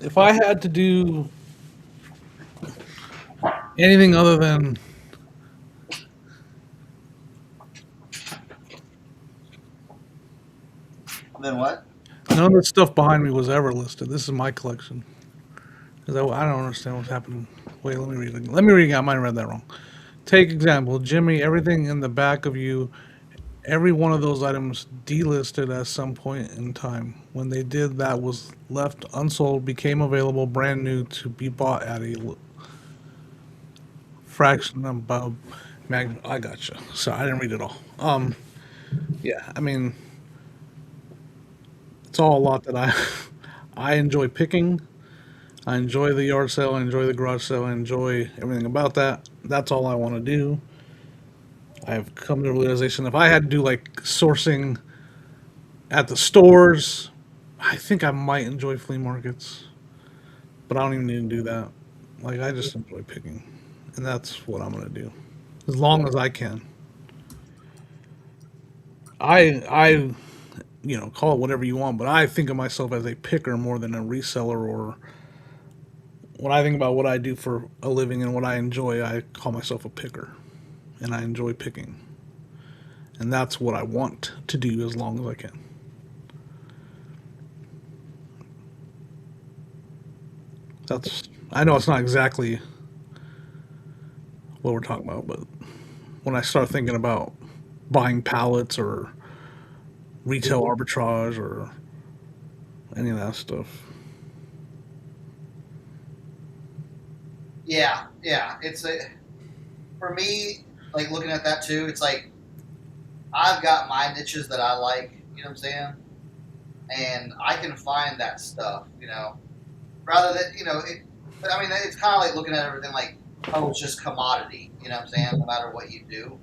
If I had to do anything other than Then what? none of the stuff behind me was ever listed. This is my collection. 'Cause I don't understand what's happening. Wait, let me read it. Let me read it. I might have read that wrong. Take example, Jimmy. Everything in the back of you, every one of those items delisted at some point in time. When they did, that was left unsold, became available brand new to be bought at a fraction above I gotcha. So I didn't read it all. Yeah, I mean, it's all a lot that I I enjoy picking. I enjoy the yard sale. I enjoy the garage sale. I enjoy everything about that. That's all I want to do. I've come to the realization if I had to do like sourcing at the stores, I think I might enjoy flea markets, but I don't even need to do that. Like I just enjoy picking, and that's what I'm gonna do as long as I can. I call it whatever you want, but I think of myself as a picker more than a reseller. Or when I think about what I do for a living and what I enjoy, I call myself a picker, and I enjoy picking, and that's what I want to do as long as I can. That's I know it's not exactly what we're talking about, but when I start thinking about buying pallets or retail arbitrage or any of that stuff. Yeah. It's a for me. Like looking at that too, it's like I've got my niches that I like. You know what I'm saying? And I can find that stuff. Rather than it. But I mean, it's kind of like looking at everything like, oh, it's just commodity. You know what I'm saying? No matter what you do,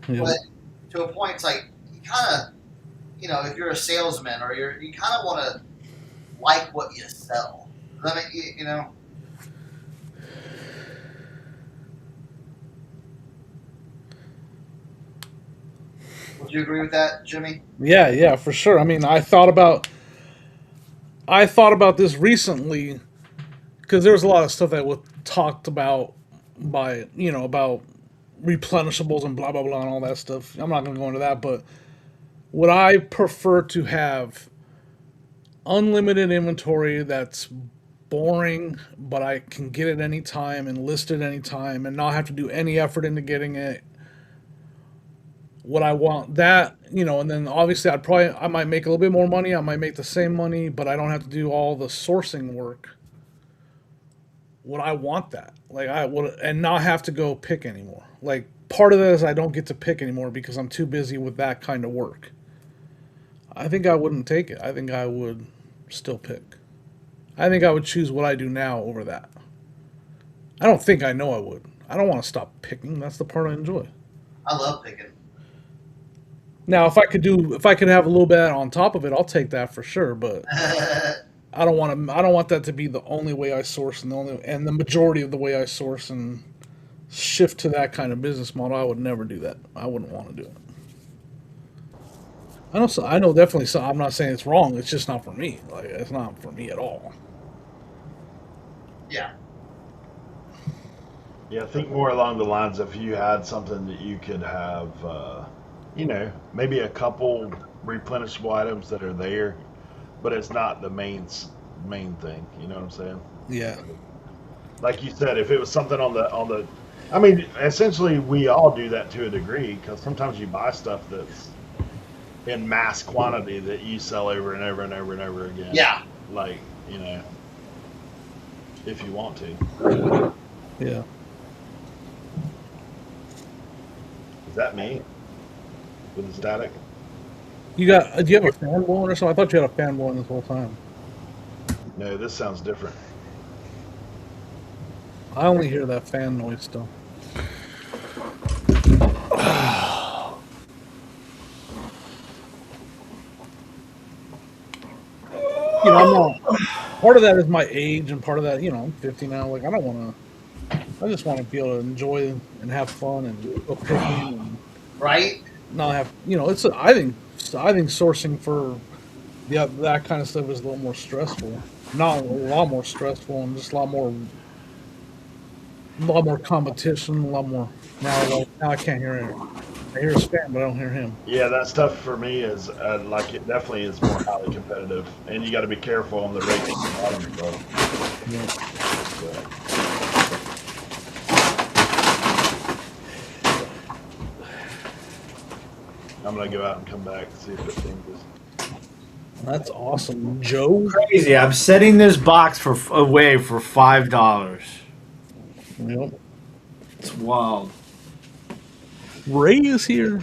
Yeah. but to a point, it's like you kind of, if you're a salesman or you kind of want to like what you sell. Does that make. Would you agree with that, Jimmy? Yeah, for sure. I mean, I thought about this recently because there was a lot of stuff that was talked about by about replenishables and blah blah blah and all that stuff. I'm not going to go into that, but would I prefer to have unlimited inventory that's boring, but I can get it anytime and list it anytime and not have to do any effort into getting it? Would I want that? And then obviously I might make a little bit more money. I might make the same money, but I don't have to do all the sourcing work. Would I want that? Like I would, and not have to go pick anymore. Like part of that is I don't get to pick anymore because I'm too busy with that kind of work. I think I wouldn't take it. I think I would still pick. I think I would choose what I do now over that. I don't think I know I would. I don't want to stop picking. That's the part I enjoy. I love picking. Now, if I could have a little bit on top of it, I'll take that for sure. But I don't want to. I don't want that to be the only way I source and the majority of the way I source and shift to that kind of business model. I would never do that. I wouldn't want to do it. I know definitely. So I'm not saying it's wrong. It's just not for me. Like it's not for me at all. Yeah. Yeah, think more along the lines of you had something that you could have, maybe a couple replenishable items that are there, but it's not the main thing. You know what I'm saying? Yeah. Like you said, if it was something on the, I mean, essentially we all do that to a degree because sometimes you buy stuff that's in mass quantity that you sell over and over and over and over again. Yeah. Like, if you want to. Yeah. Is that me? With the static? Do you have a fan blowing or something? I thought you had a fan blowing this whole time. No, this sounds different. I only hear that fan noise still. I'm not. Part of that is my age, and part of that, I'm 50 now. Like, I don't want to. I just want to be able to enjoy and have fun and go picking and Right? not have. It's. I think sourcing for that kind of stuff is a little more stressful. Not a lot more stressful, and just a lot more competition, a lot more. Now I can't hear it. I hear his fan, but I don't hear him. Yeah, that stuff for me is it definitely is more highly competitive, and you got to be careful on the rates at the bottom, bro. Yeah. I'm gonna go out and come back and see if it changes. That's awesome, Joe. Crazy. I'm setting this box away for $5. Yep. It's wild. Ray is here.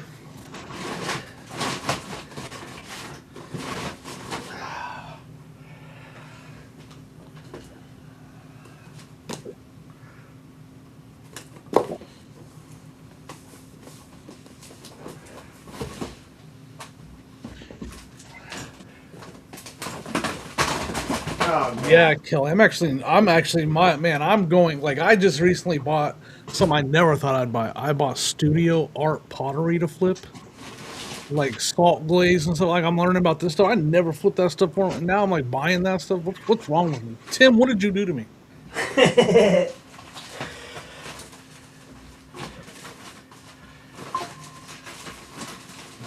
Yeah, Kelly. I'm actually I'm going, like, I just recently bought something I never thought I'd buy. I bought studio art pottery to flip. Like salt glaze and stuff. Like, I'm learning about this stuff. I never flipped that stuff for and now I'm like buying that stuff. What's wrong with me? Tim, what did you do to me?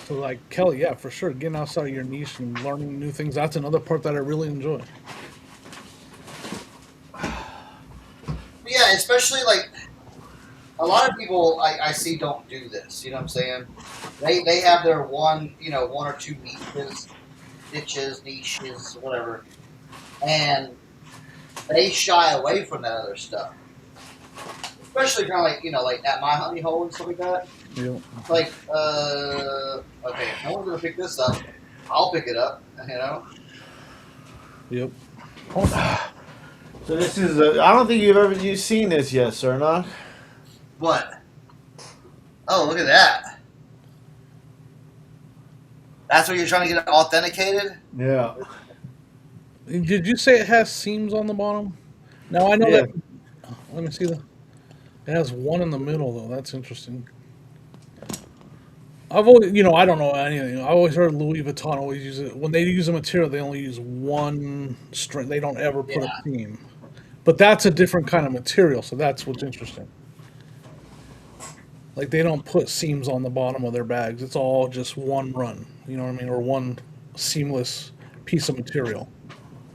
So, like, Kelly, yeah, for sure. Getting outside of your niche and learning new things, that's another part that I really enjoy. Yeah, especially like a lot of people I see don't do this. You know what I'm saying? They have their one or two niches, whatever, and they shy away from that other stuff. Especially kind of like at my honey hole and stuff like that. Yeah. Like, okay, no one's gonna pick this up. I'll pick it up. Yep. So this is I don't think you've seen this yet, Cernoch. What? Oh, look at that. That's what you're trying to get authenticated? Yeah. Did you say it has seams on the bottom? Now I know that. Let me see It has one in the middle though. That's interesting. I've always, I don't know anything. I always heard Louis Vuitton always use it when they use a material. They only use one string. They don't ever put a seam. But that's a different kind of material, so that's what's interesting. Like, they don't put seams on the bottom of their bags. It's all just one run, you know what I mean? Or one seamless piece of material.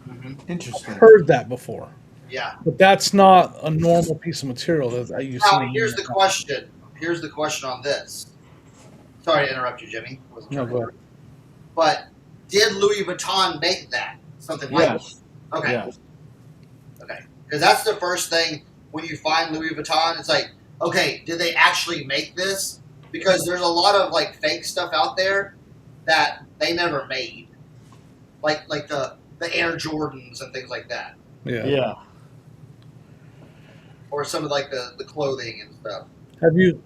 Mm-hmm. Interesting. I've heard that before. Yeah. But that's not a normal piece of material that you see. Now, here's the question. Here's the question on this. Sorry to interrupt you, Jimmy. I wasn't No, trying to go interrupt. But did Louis Vuitton make that? Something like Yes. that? Okay. Yes. Okay. Because that's the first thing when you find Louis Vuitton. It's like, okay, did they actually make this? Because there's a lot of like fake stuff out there that they never made, like the Air Jordans and things like that, Yeah. Yeah. or some of like the clothing and stuff. Have you?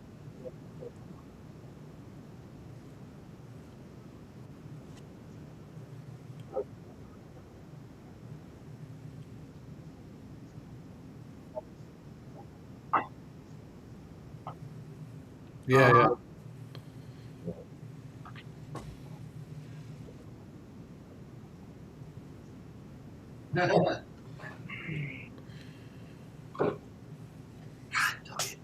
Yeah, God, dog it.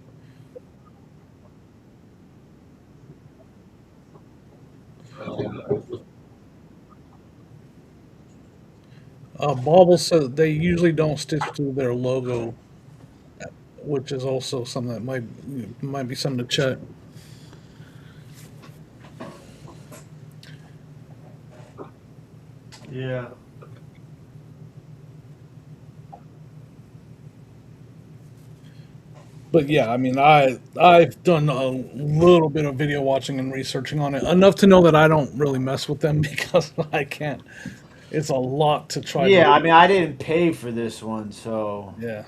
Bauble said they usually don't stitch through their logo, which is also something that might be something to check. Yeah. But yeah, I mean, I've done a little bit of video watching and researching on it, enough to know that I don't really mess with them because I can't. It's a lot to try Yeah, to. I mean, I didn't pay for this one, so. Yeah.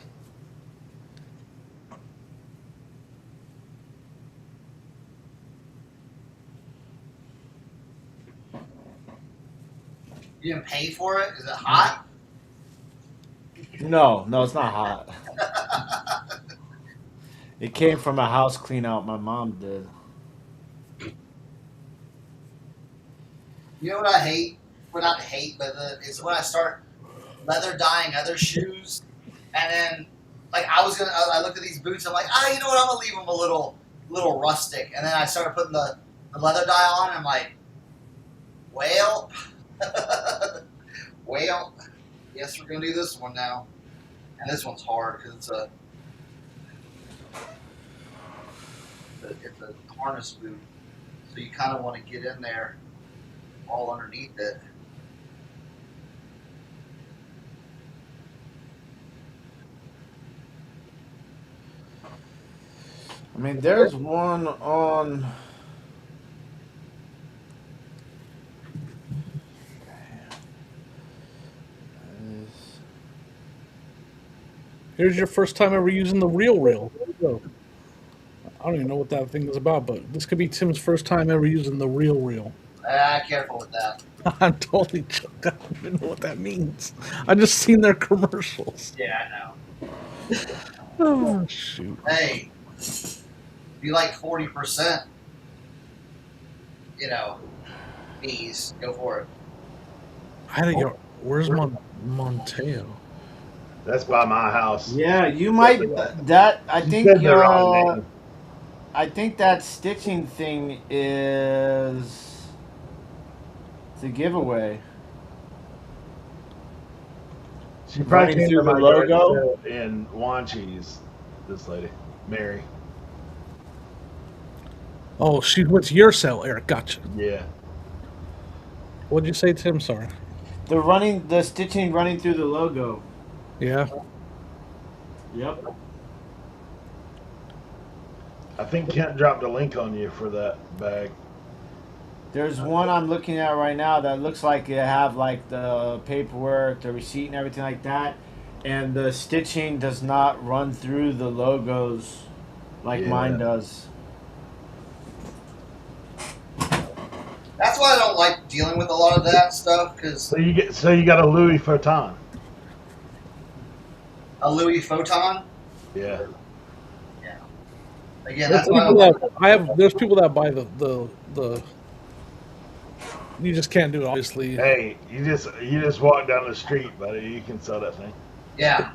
You didn't pay for it? Is it hot? No, it's not hot. It came from a house clean out my mom did. You know what I hate? Well, not hate, but it's when I start leather dyeing other shoes, and then like I looked at these boots. I'm like, you know what? I'm gonna leave them a little rustic, and then I started putting the leather dye on. And I'm like, well, well, yes, we're gonna do this one now, and this one's hard because it's a harness boot, so you kind of want to get in there all underneath it. I mean, there's one on. Here's your first time ever using the real reel. I don't even know what that thing is about, but this could be Tim's first time ever using the real reel. Careful with that. I'm totally joking. I don't even know what that means. I just seen their commercials. Yeah, I know. Oh shoot! Hey, be like 40%. Fees. Go for it. I had to go. Where's Monteo? That's by my house. Yeah, you might. That I You think. said the wrong name. I think that stitching thing is the giveaway. She probably Running came through to the my logo? logo in Wanchese. This lady, Mary. Oh, she went to your cell, Eric. Gotcha. Yeah. What'd you say, Tim? Sorry. The stitching running through the logo. Yeah. Yep. I think Kent dropped a link on you for that bag. There's one I'm looking at right now that looks like it have like the paperwork, the receipt, and everything like that, and the stitching does not run through the logos like mine does. That's why I don't like dealing with a lot of that stuff, because So you got a Louis Vuitton. a Louis Photon. Yeah. Again, There's that's why I people don't like. that there's people that buy the. You just can't do it, obviously. Hey, you just walk down the street, buddy. You can sell that thing. Yeah,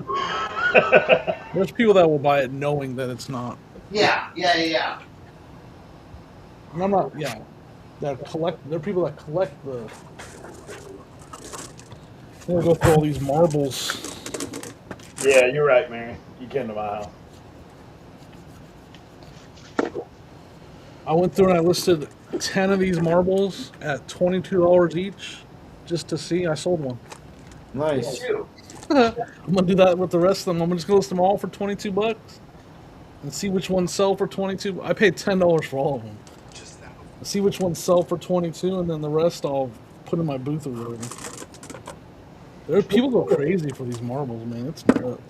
There's people that will buy it knowing that it's not. yeah. And I'm not. Yeah. There are people that collect the. They'll go through all these marbles. Yeah, you're right, Mary. You came to my house. I went through and I listed 10 of these marbles at $22 each just to see. I sold one. Nice. I'm gonna do that with the rest of them. I'm just gonna list them all for 22 bucks and see which ones sell for 22. I paid $10 for all of them. See which ones sell for 22, and then the rest I'll put in my booth or whatever. People go crazy for these marbles, man. It's nuts.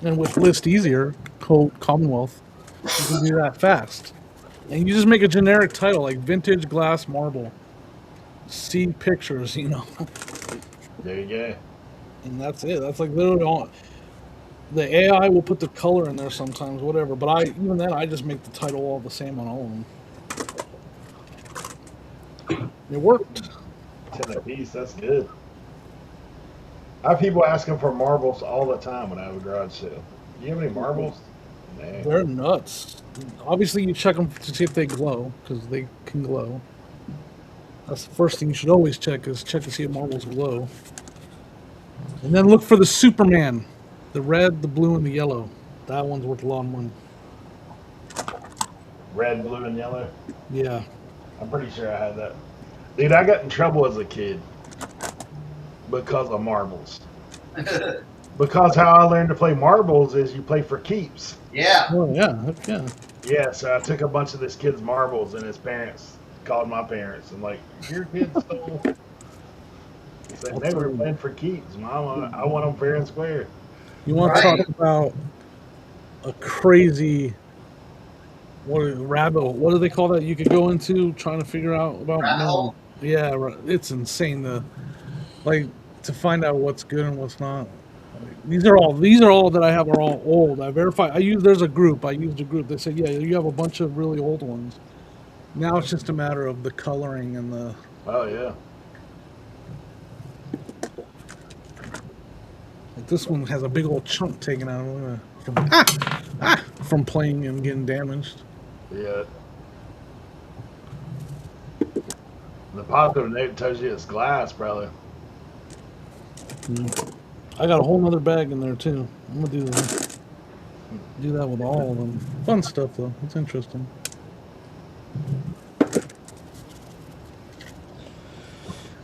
And with List Easier, code Commonwealth, you can do that fast. And you just make a generic title like vintage glass marble. See pictures, you know. There you go. And that's it. That's like literally all. The AI will put the color in there sometimes, whatever. But even then, I just make the title all the same on all of them. It worked. 10 a piece, that's good. I have people asking for marbles all the time when I have a garage sale. Do you have any marbles? Nah. They're nuts. Obviously, you check them to see if they glow, because they can glow. That's the first thing you should always check is check to see if marbles glow. And then look for the Superman. The red, the blue, and the yellow. That one's worth a lot of money. Red, blue, and yellow. Yeah. I'm pretty sure I had that. Dude, I got in trouble as a kid because of marbles. Because how I learned to play marbles is you play for keeps. Yeah. Oh, yeah. Heck yeah. Yeah, so I took a bunch of this kid's marbles, and his parents called my parents and like, your kid stole. He said, they were playing for keeps, Mom. I want them fair and square. You want to talk about a crazy rabbit hole? What do they call that? You could go into trying to figure out about Rabbit hole? Yeah, it's insane to find out what's good and what's not. These are all that I have are all old. I verified. There's a group. I used a group. They said, yeah, you have a bunch of really old ones. Now it's just a matter of the coloring and the. Oh yeah. Like this one has a big old chunk taken out of it from playing and getting damaged. Yeah. The positive note tells you it's glass, brother. I got a whole nother bag in there too. I'm gonna do that with all of them. Fun stuff though. It's interesting.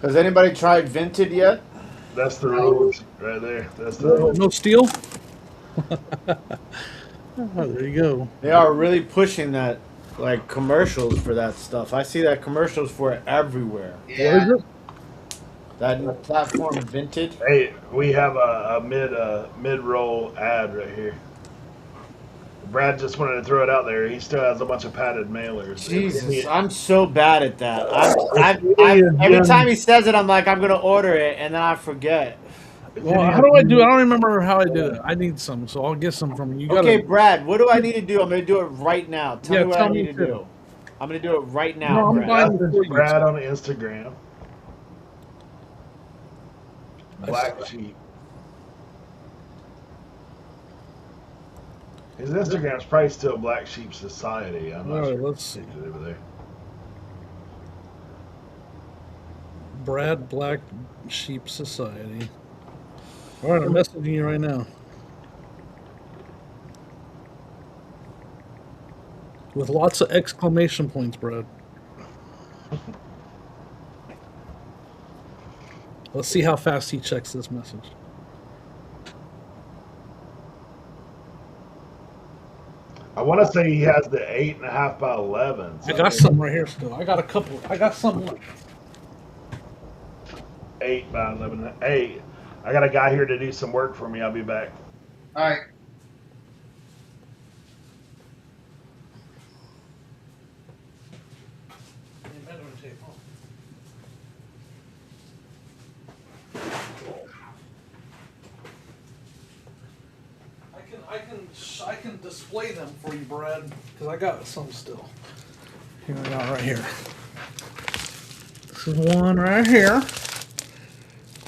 Has anybody tried Vinted yet? That's the rules right there. That's the rules. No steel. Oh, there you go. They are really pushing that, like commercials for that stuff. I see that commercials for it everywhere. Yeah. What is it? That new platform Vinted. Hey, we have a mid roll ad right here. Brad just wanted to throw it out there. He still has a bunch of padded mailers. Jesus, I'm so bad at that. Every time he says it, I'm like, I'm gonna order it, and then I forget. Well, how do I do it? I don't remember how I did it. I need some, so I'll get some from you. Okay, Brad, what do I need to do? I'm gonna do it right now. Tell me what I need to do. I'm gonna do it right now. No, I'm Brad. buying This is Brad on Instagram. Black Sheep. His Instagram's probably still Black Sheep Society. I'm not sure. Let's see. Over there. Brad Black Sheep Society. All right, I'm messaging you right now. With lots of exclamation points, Brad. Let's see how fast he checks this message. I want to say he has the 8.5 by 11. I got some right here still. I got a couple. I got some left. 8 by 11. Hey, I got a guy here to do some work for me. I'll be back. All right. I can display them for you, Brad, because I got some still. Here we are, right here. This is one right here.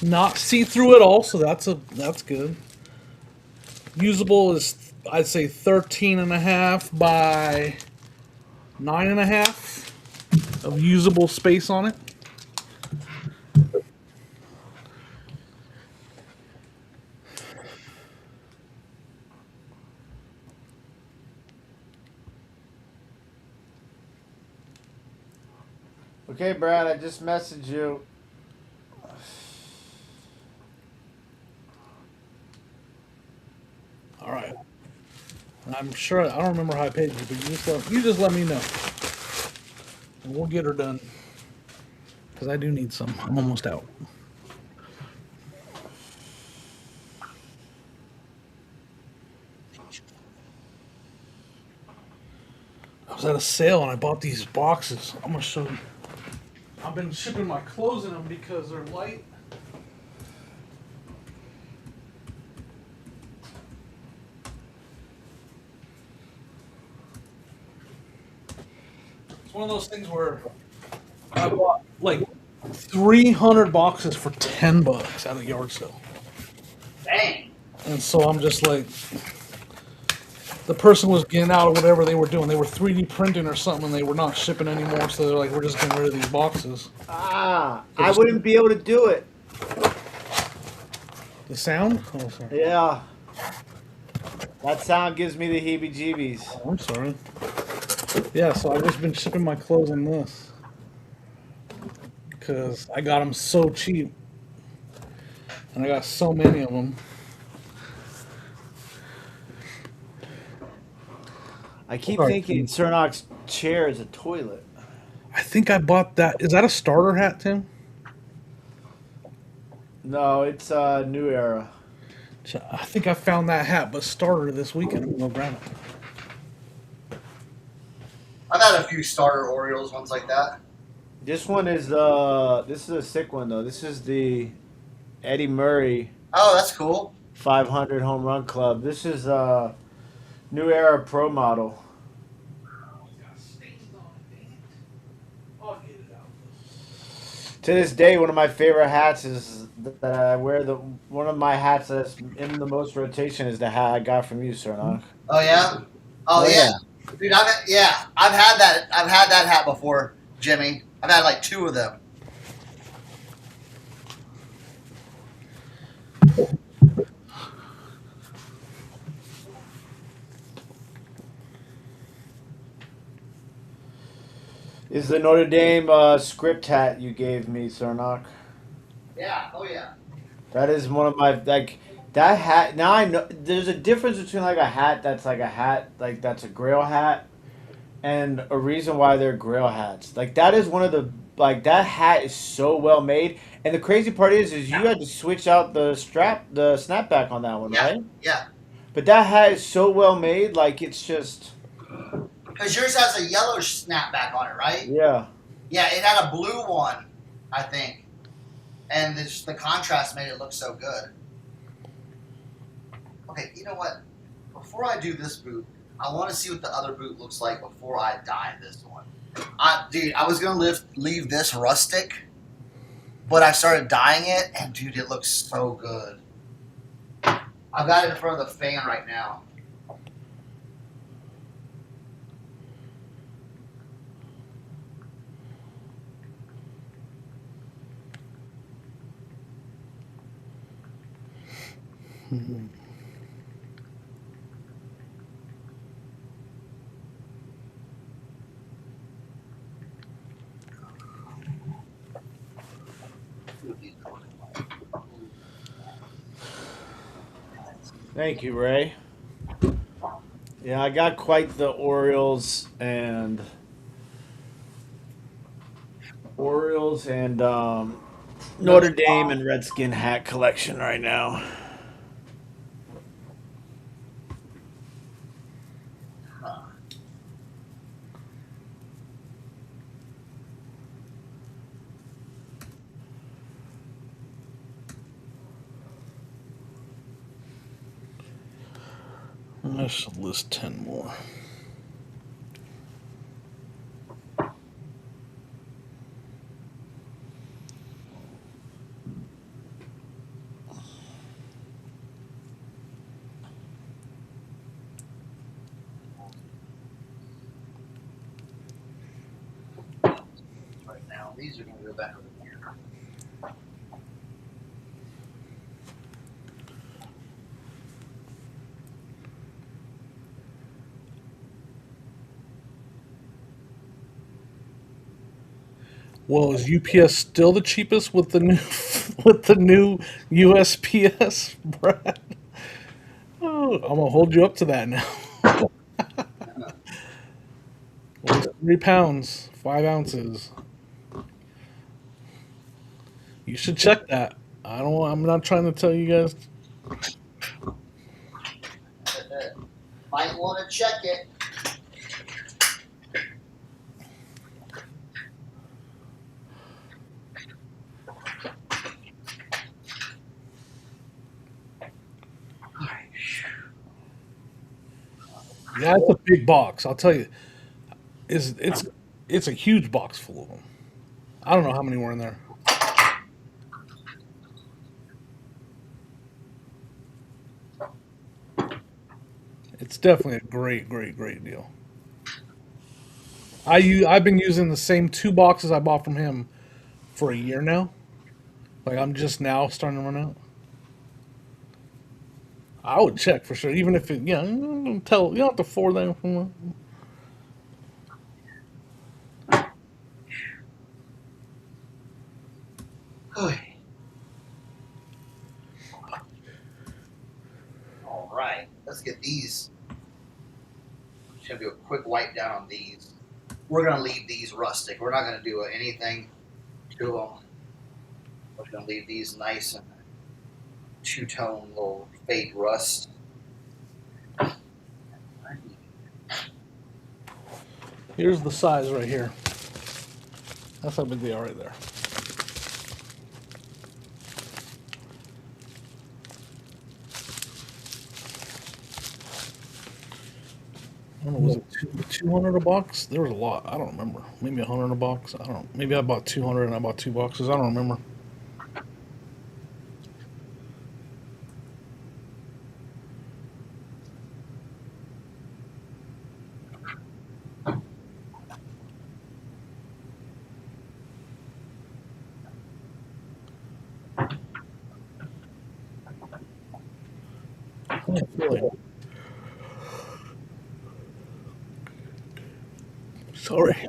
Not see-through at all, so that's good. Usable is, I'd say, 13.5 by 9.5 of usable space on it. Okay, Brad, I just messaged you. All right. I'm sure I don't remember how I paid you, but you just let me know, and we'll get her done. Because I do need some. I'm almost out. I was at a sale and I bought these boxes. I'm gonna show you. I've been shipping my clothes in them because they're light. It's one of those things where I bought like 300 boxes for $10 at a yard sale. Dang. And so I'm just like, the person was getting out of whatever they were doing. They were 3D printing or something, and they were not shipping anymore. So they're like, we're just getting rid of these boxes. I wouldn't be able to do it. The sound? Oh, sorry. Yeah. That sound gives me the heebie-jeebies. Oh, I'm sorry. Yeah, so I've just been shipping my clothes in this because I got them so cheap, and I got so many of them. I keep Sorry. thinking Cernoch's chair is a toilet. I think I bought that. Is that a starter hat, Tim? No, it's a New Era. I think I found that hat, but starter this weekend. I'm gonna go grab it. I've had a few starter Orioles ones like that. This one is this is a sick one though. This is the Eddie Murray Oh, that's cool. 500 home run club. This is a New Era Pro model. To this day, one of my favorite hats is that I wear. One of my hats that's in the most rotation is the hat I got from you, Cernoch. Oh yeah. Oh yeah. Dude, I've had that. I've had that hat before, Jimmy. I've had like 2 of them. Is the Notre Dame script hat you gave me, Cernoch? Yeah. Oh yeah. That is one of my like that hat. Now I know there's a difference between like a hat that's like a hat like that's a Grail hat, and a reason why they're Grail hats. Like that is one of the like that hat is so well made. And the crazy part is you had to switch out the snapback on that one, Yeah. right? Yeah. But that hat is so well made, like it's just Because yours has a yellow snapback on it, right? yeah. Yeah. It had a blue one, I think, and the contrast made it look so good. Okay, you know what? Before I do this boot, I want to see what the other boot looks like before I dye this one. Dude, I was gonna leave this rustic, but I started dyeing it, and dude, it looks so good. I've got it in front of the fan right now. Thank you, Ray. Yeah, I got quite the Orioles and Notre Dame and Redskin hat collection right now. I should list 10 more. Right now, these are gonna go back over here. Well, is UPS still the cheapest with the new with the new USPS, Brad? Oh, I'm gonna hold you up to that now. Well, it's 3 pounds, 5 ounces. You should check that. I don't. I'm not trying to tell you guys. Might want to check it. Yeah, it's a big box. I'll tell you. It's a huge box full of them. I don't know how many were in there. It's definitely a great deal. I've been using the same 2 boxes I bought from him for a year now. Like I'm just now starting to run out. I would check for sure, even if it. Yeah, tell you don't have to forward that information. All right, let's get these. Just gonna do a quick wipe down on these. We're gonna leave these rustic. We're not gonna do anything to them. We're just gonna leave these nice and two-tone little fade rust. Here's the size right here. That's how big they are right there. I don't know, was it 200 a box? There was a lot. I don't remember. Maybe 100 a box. I don't. Maybe I bought 200 and I bought 2 boxes. I don't remember. Oh, really? Sorry.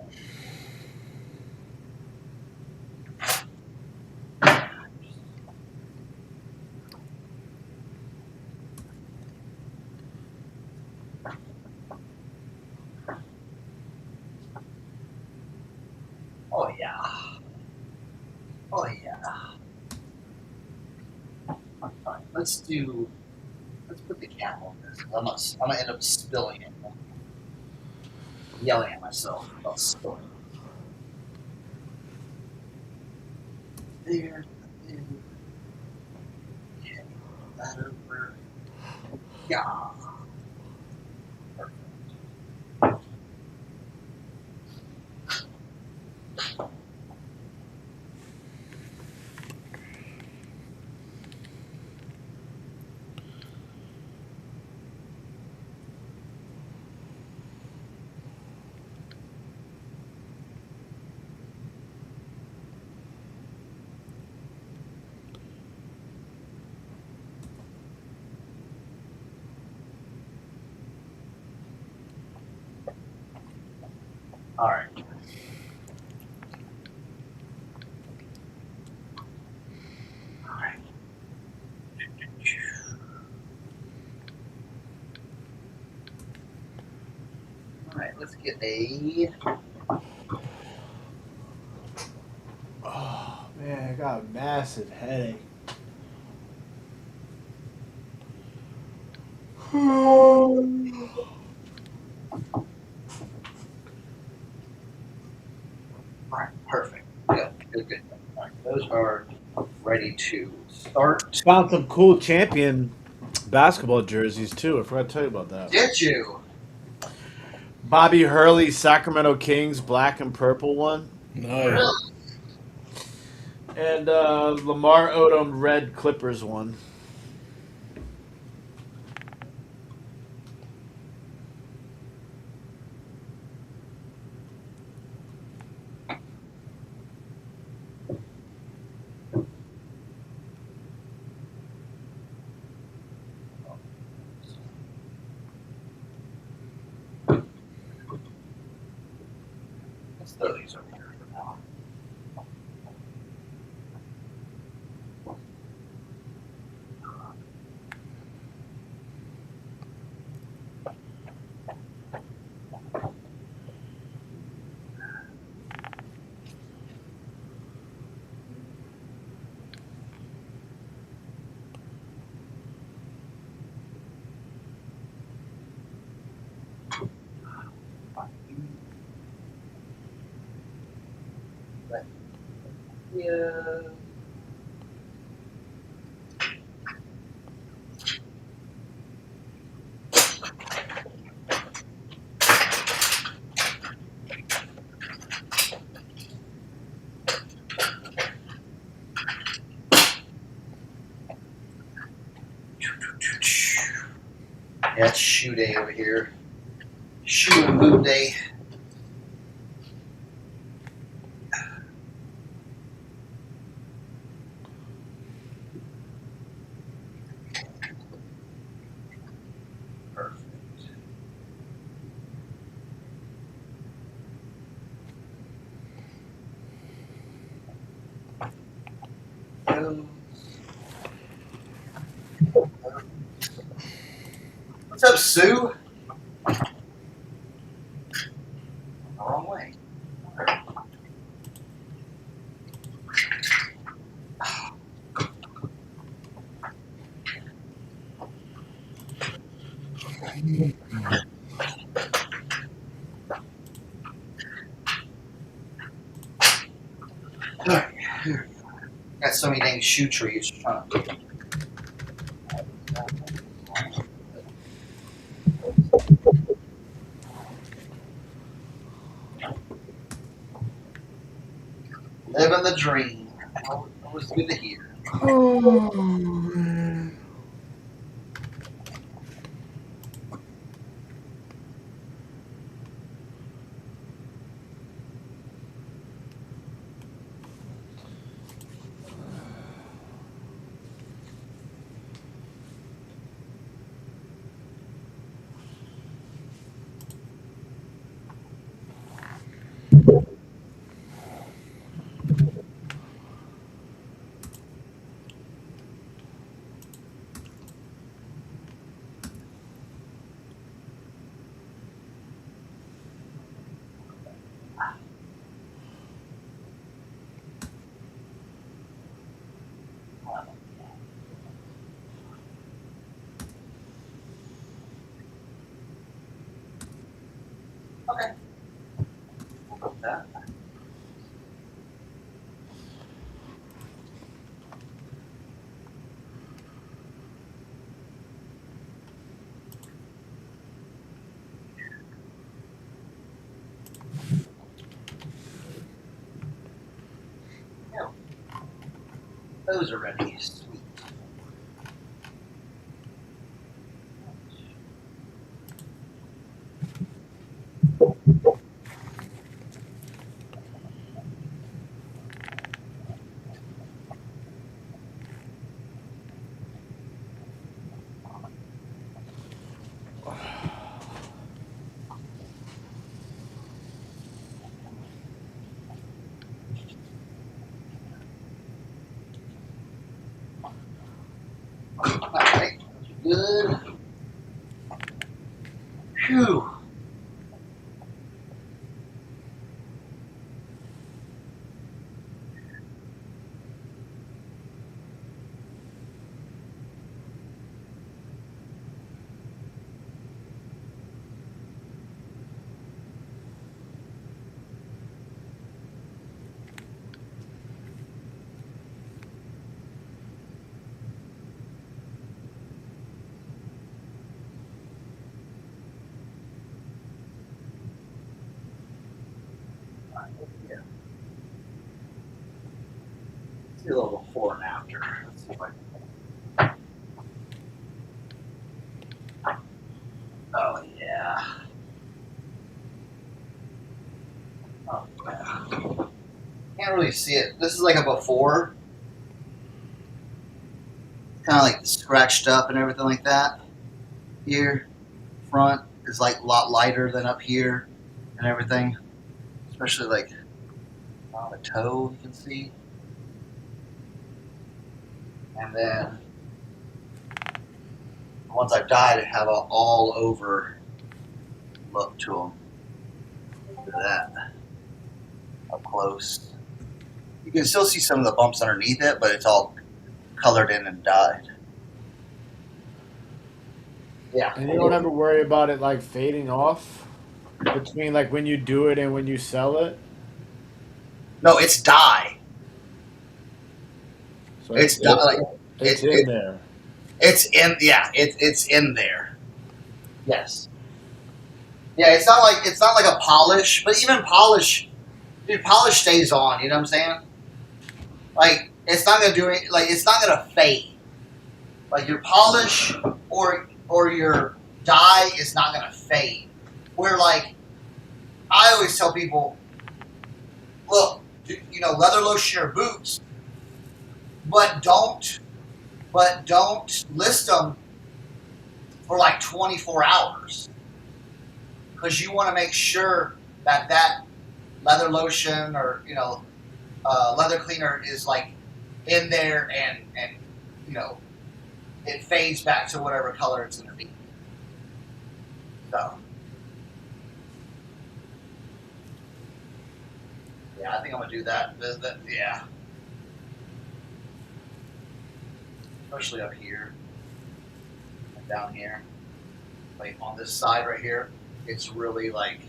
Oh yeah. Oh yeah. All right, let's put the cap on this. I'm gonna end up spilling it. Yelling at myself about spilling. There. Okay. That over. Yeah. Perfect. All right. All right. All right. Let's get a. Oh man, I got a massive headache. All right. Perfect. Good. All right. Those are ready to start. Found some cool champion basketball jerseys too. I forgot to tell you about that. Did you? Bobby Hurley, Sacramento Kings, black and purple one, Nice. and Lamar Odom, red Clippers one. Let's throw these over here for now. But, yeah. Yeah, it's shoe day over here. Shoe and boot day. Perfect. What's up, Sue? Wrong way. Got so many dang shoe trees. Living the dream. Always good to hear. Oh, man. Okay. We'll go with that. Yeah. Those are ready. Sweet. All right. Good. Phew. Yeah. Let's do a little before and after. Let's see if I can. Oh, yeah. Oh, yeah. Can't really see it. This is like a before. Kind of like scratched up and everything like that. Here, front is like a lot lighter than up here and everything. Especially like on the toe, you can see. And then the ones I've dyed have an all over look to them. Look at that. Up close. You can still see some of the bumps underneath it, but it's all colored in and dyed. Yeah. And you don't ever worry about it like fading off between like when you do it and when you sell it. No, it's dye. So It's dye. Like, it's in there. it's in. Yeah, it's in there. Yes. Yeah, it's not like a polish, but even polish, dude, polish stays on. You know what I'm saying? Like it's not gonna do it. Like it's not gonna fade. Like your polish or your dye is not gonna fade. Where like I always tell people, look, leather lotion your boots, but don't list them for like 24 hours because you want to make sure that leather lotion or leather cleaner is like in there and it fades back to whatever color it's going to be. So yeah, I think I'm gonna do that. Yeah, especially up here and down here, like on this side right here. It's really like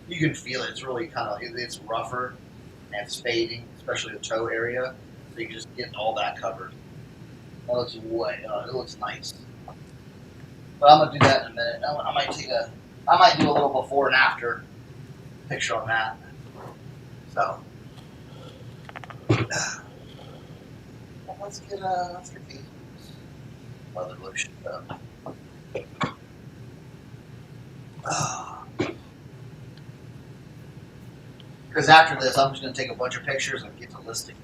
you can feel it. It's really it's rougher and it's fading, especially the toe area. So you can just get all that covered. That looks it looks nice. But I'm gonna do that in a minute. I might do a little before and after picture on that. So let's get these leather lotion done. Because after this, I'm just gonna take a bunch of pictures and get to listing.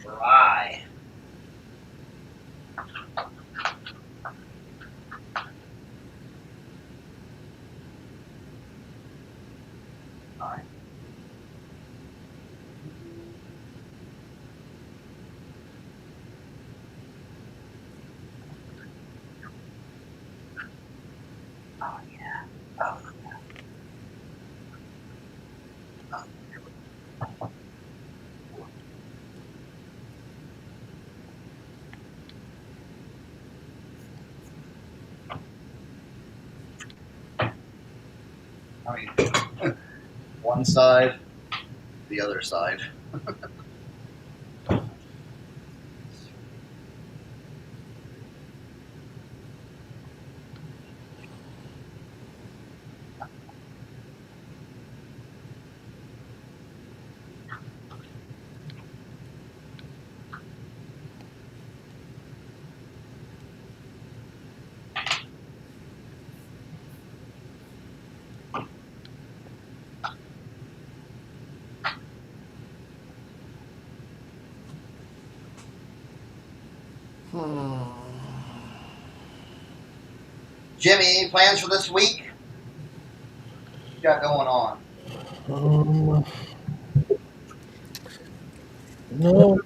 Dry. All right. Oh yeah. Oh yeah. Oh, here we go. I mean, one side, the other side. Jimmy, any plans for this week? What you got going on? No,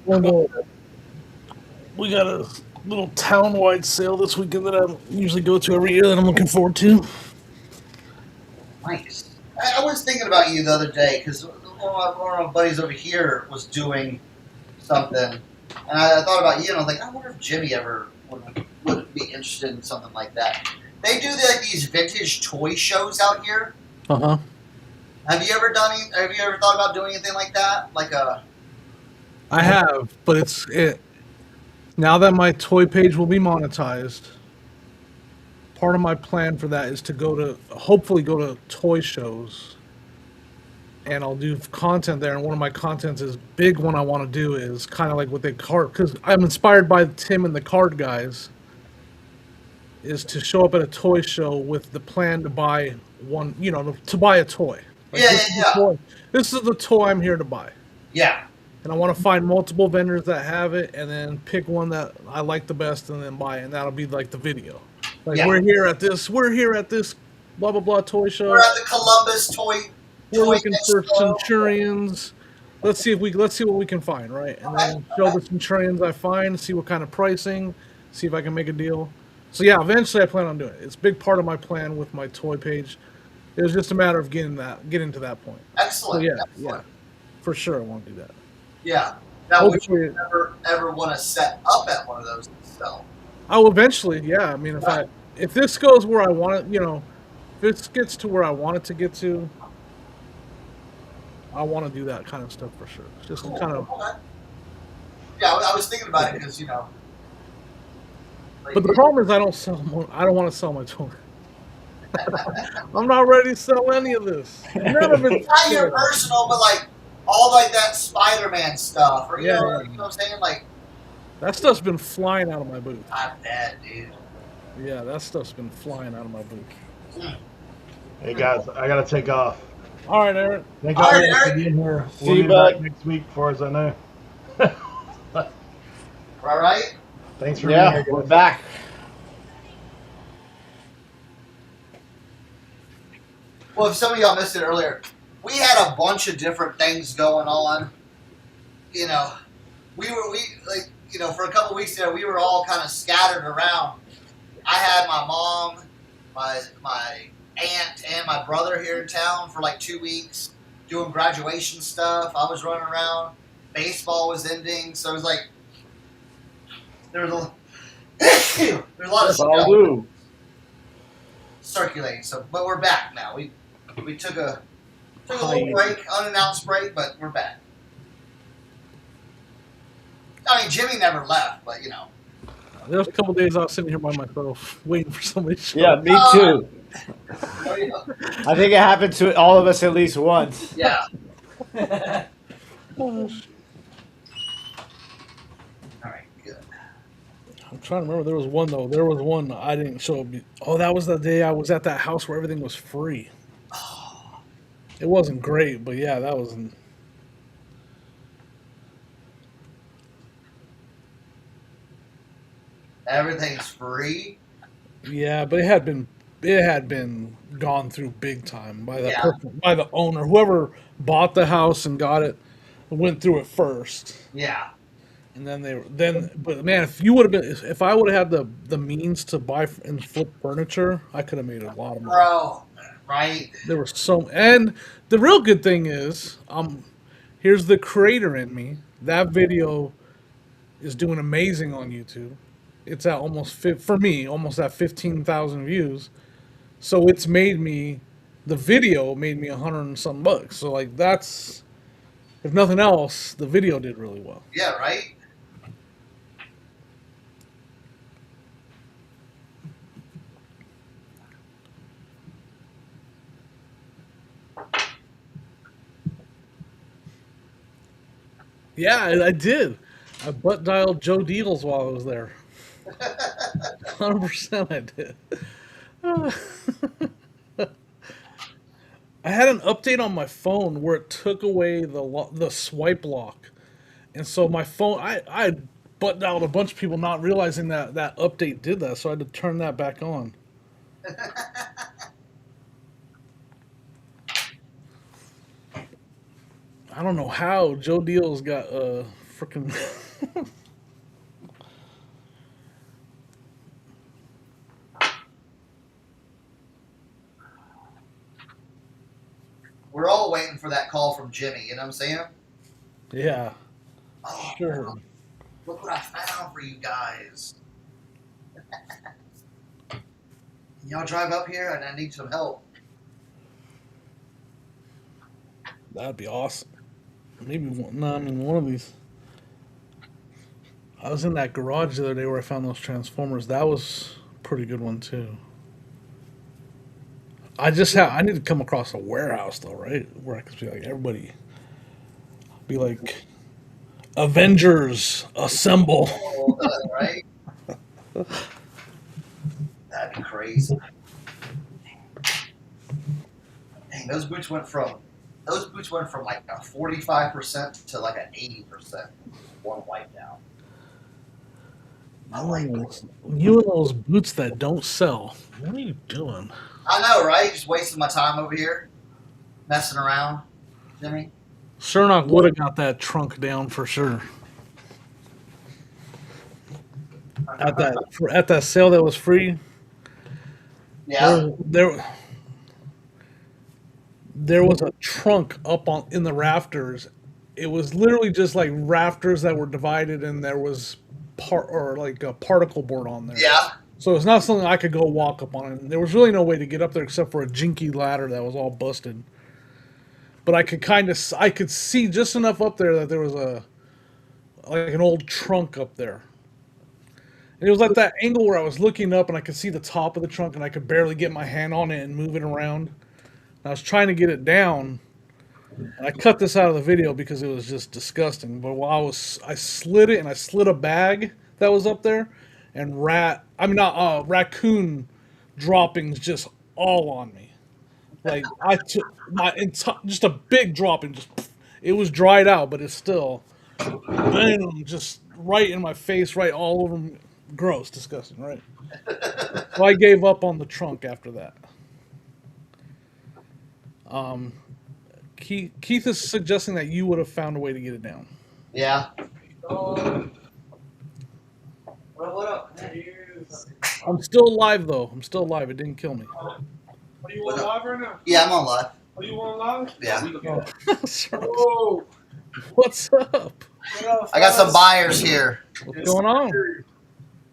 we got a little town-wide sale this weekend that I usually go to every year that I'm looking forward to. Nice. I was thinking about you the other day because one of my buddies over here was doing something, and I thought about you, and I was like, I wonder if Jimmy ever would be interested in something like that. They do these vintage toy shows out here. Uh-huh. Have you ever thought about doing anything like that? I have, but it's now that my toy page will be monetized. Part of my plan for that is to hopefully go to toy shows, and I'll do content there. And one of my contents is big one I want to do is kind of like what they card, because I'm inspired by Tim and the card guys. is to show up at a toy show with the plan to buy one, to buy a toy. Like, Yeah, this is the toy. This is the toy I'm here to buy. yeah, And I want to find multiple vendors that have it, and then pick one that I like the best, and then buy it. And that'll be like the video. Like, yeah. we're here at this blah blah blah toy show. We're at the Columbus We're toy looking for expo. Centurions. Let's see what we can find, right? And then show the Centurions I find, see what kind of pricing, see if I can make a deal. So yeah, eventually I plan on doing it. It's a big part of my plan with my toy page. It was just a matter of getting to that point. Excellent. So Excellent. yeah, for sure I won't do that. Yeah. Now, would Hopefully, you ever want to set up at one of those to sell? I will eventually. Yeah, I mean, if this goes where I want it, if this gets to where I want it to get to, I want to do that kind of stuff for sure. Just Cool. kind of. Okay. Yeah, I was thinking about it because But the problem is I don't want to sell my toy. I'm not ready to sell any of this. None of it's not your personal, but like all like that Spider-Man stuff, or you Yeah, know, yeah. you know what I'm saying? Like, That stuff's been flying out of my booth. I bet, dude. Yeah, that stuff's been flying out of my booth. Hey guys, I gotta take off. All right, Eric. Thank All you right, for Eric. being here. See We'll you, be bud. back next week, as far as I know. All right. Thanks for being Yeah, here, we're guys. back. Well, if some of y'all missed it earlier, we had a bunch of different things going on. You know, for a couple weeks there, we were all kind of scattered around. I had my mom, my aunt, and my brother here in town for like 2 weeks doing graduation stuff. I was running around. Baseball was ending, so it was like there was a lot of stuff Salud. circulating. So, but we're back now. We took a little break, unannounced break, but we're back. I mean, Jimmy never left, but There was a couple days I was sitting here by myself, waiting for somebody to show Yeah, up. me too. Oh, yeah. I think it happened to all of us at least once. Yeah. Oh, All right, good. I'm trying to remember. There was one though. There was one I didn't show up. Oh, that was the day I was at that house where everything was free. It wasn't great, but yeah, that was. Everything's free. Yeah, but it had been gone through big time by the Yeah. person, by the owner, whoever bought the house and got it, went through it first, Yeah. and but man, if I would have had the means to buy and flip furniture, I could have made a lot of money. Bro, right? There was and the real good thing is, here's the creator in me. That video is doing amazing on YouTube. It's at almost at 15,000 views. So it's the video made me 100 and some bucks. So like that's, if nothing else, the video did really well. Yeah, right? Yeah, I did. I butt dialed Joe Deals while I was there. 100% I did. I had an update on my phone where it took away the swipe lock, and so my phone I butt dialed a bunch of people not realizing that update did that, so I had to turn that back on. I don't know how Joe Deals got freaking. We're all waiting for that call from Jimmy, you know what I'm saying? Yeah, Oh, sure. look what I found for you guys. Can y'all drive up here? And I need some help. That'd be awesome. Maybe one. No, I mean one of these. I was in that garage the other day where I found those transformers. That was a pretty good one too. I need to come across a warehouse though, right? Where I could be like everybody, be like, Avengers assemble. Right? That crazy. Dang, those boots went from like a 45% to like an 80% one wipe down. I like those. You and those boots that don't sell. What are you doing? I know, right? Just wasting my time over here, messing around, Jimmy. Cernoch would have got that trunk down for sure. At that sale that was free, Yeah, there was a trunk up in the rafters. It was literally just like rafters that were divided, and there was like a particle board on there. yeah. So it's not something I could go walk up on. And there was really no way to get up there except for a jinky ladder that was all busted. But I could see just enough up there that there was like an old trunk up there. And it was like that angle where I was looking up and I could see the top of the trunk and I could barely get my hand on it and move it around. And I was trying to get it down. And I cut this out of the video because it was just disgusting. But while I slid it, and I slid a bag that was up there, and raccoon droppings just all on me. Like I took just a big dropping, it was dried out, but it's still, boom, just right in my face, right all over me. Gross, disgusting, right? So I gave up on the trunk after that. Keith is suggesting that you would have found a way to get it down. Yeah. What up? I'm still alive, though. I'm still alive. It didn't kill me. Are you on live right now? Yeah, I'm on live. Are you on live? Yeah. Whoa. What's up? What up, I got some fellas? buyers here. What's going on?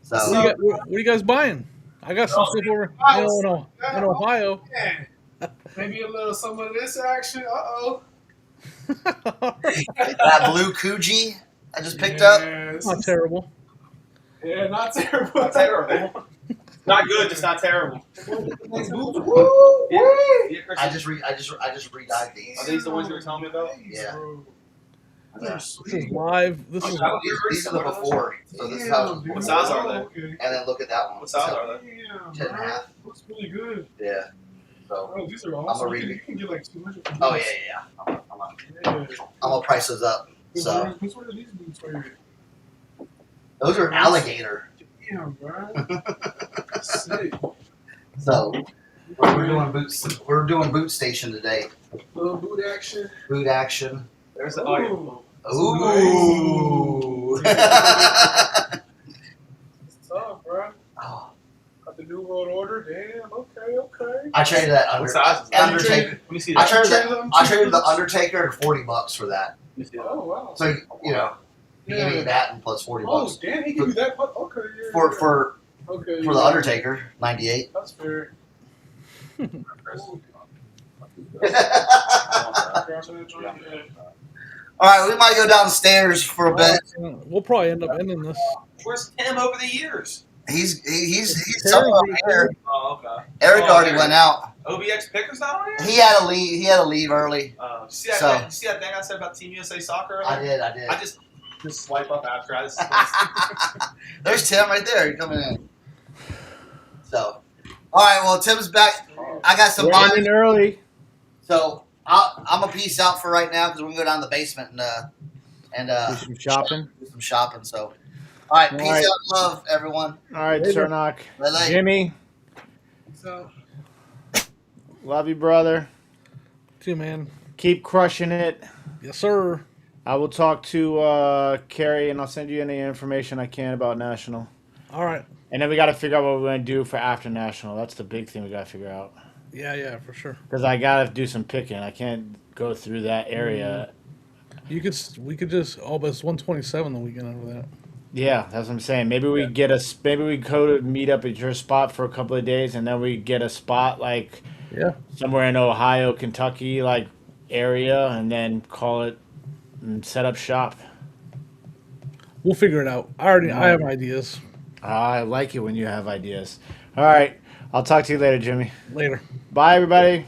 So What are you guys buying? I got some stuff over in Ohio. Yeah. Maybe a little some of this action. Uh-oh. that blue Coogee I just picked up. Not terrible. Yeah, not terrible. Not terrible. Not good, just not terrible. Woo! Yeah, Chris, I just re-dyed these. are these the ones you were telling me about? Yeah. This is live. This is These are the before. So this is how. What size are they? Okay. And then look at that one. What size are they? Damn, 10 and a half. looks really good. Yeah. So. Oh, these are awesome. read You it. can get like 200. Oh yeah. I'm gonna price those up. So Which one are these boots right here? those are alligator. Damn, bro. Sick. So we're doing boots. We're doing boot station today. Little boot action. Boot action. There's the Ooh. Ooh. It's tough, bro. Oh, Got the New World Order. Damn. Okay. I traded that What size is that? Undertaker. Let me see I that. traded the Undertaker for $40 for that. Let me see that. Oh wow. So you know, you give me Yeah. that and plus $40 Oh damn, he gave you that. Okay. Yeah, for okay. the Undertaker 98. That's fair. All right, we might go downstairs for a bit. We'll probably end up ending this. Where's Tim over the years? He's somewhere over here. Oh, okay. Eric Oh, already Eric. went out. Obxpicker's not on here? He had to leave. He had to leave early. See that, So- see that thing I said about Team USA Soccer? I earlier? did. I just swipe up after. I just There's Tim right there. He's coming in. So, all right. Well, Tim's back. I got some We're buyers. ending early. So I'm a peace out for right now because we're gonna go down the basement and Do some shopping. do some shopping. So, all right. All Peace right. out, love, everyone. All right, Later. Cernoch. Bye-bye. Jimmy, So. love you, brother. Too, man. Keep crushing it. Yes, sir. I will talk to Carrie, and I'll send you any information I can about National. All right. And then we got to figure out what we're going to do for after National. That's the big thing we got to figure out. Yeah, for sure. Because I got to do some picking. I can't go through that area. We could just. Oh, but it's 127 the weekend over that. Yeah, that's what I'm saying. Maybe we go to meet up at your spot for a couple of days, and then we get a spot like Yeah. somewhere in Ohio, Kentucky, like area, and then call it and set up shop. We'll figure it out. I have ideas. I like it when you have ideas. All right, I'll talk to you later, Jimmy. Later. Bye, everybody.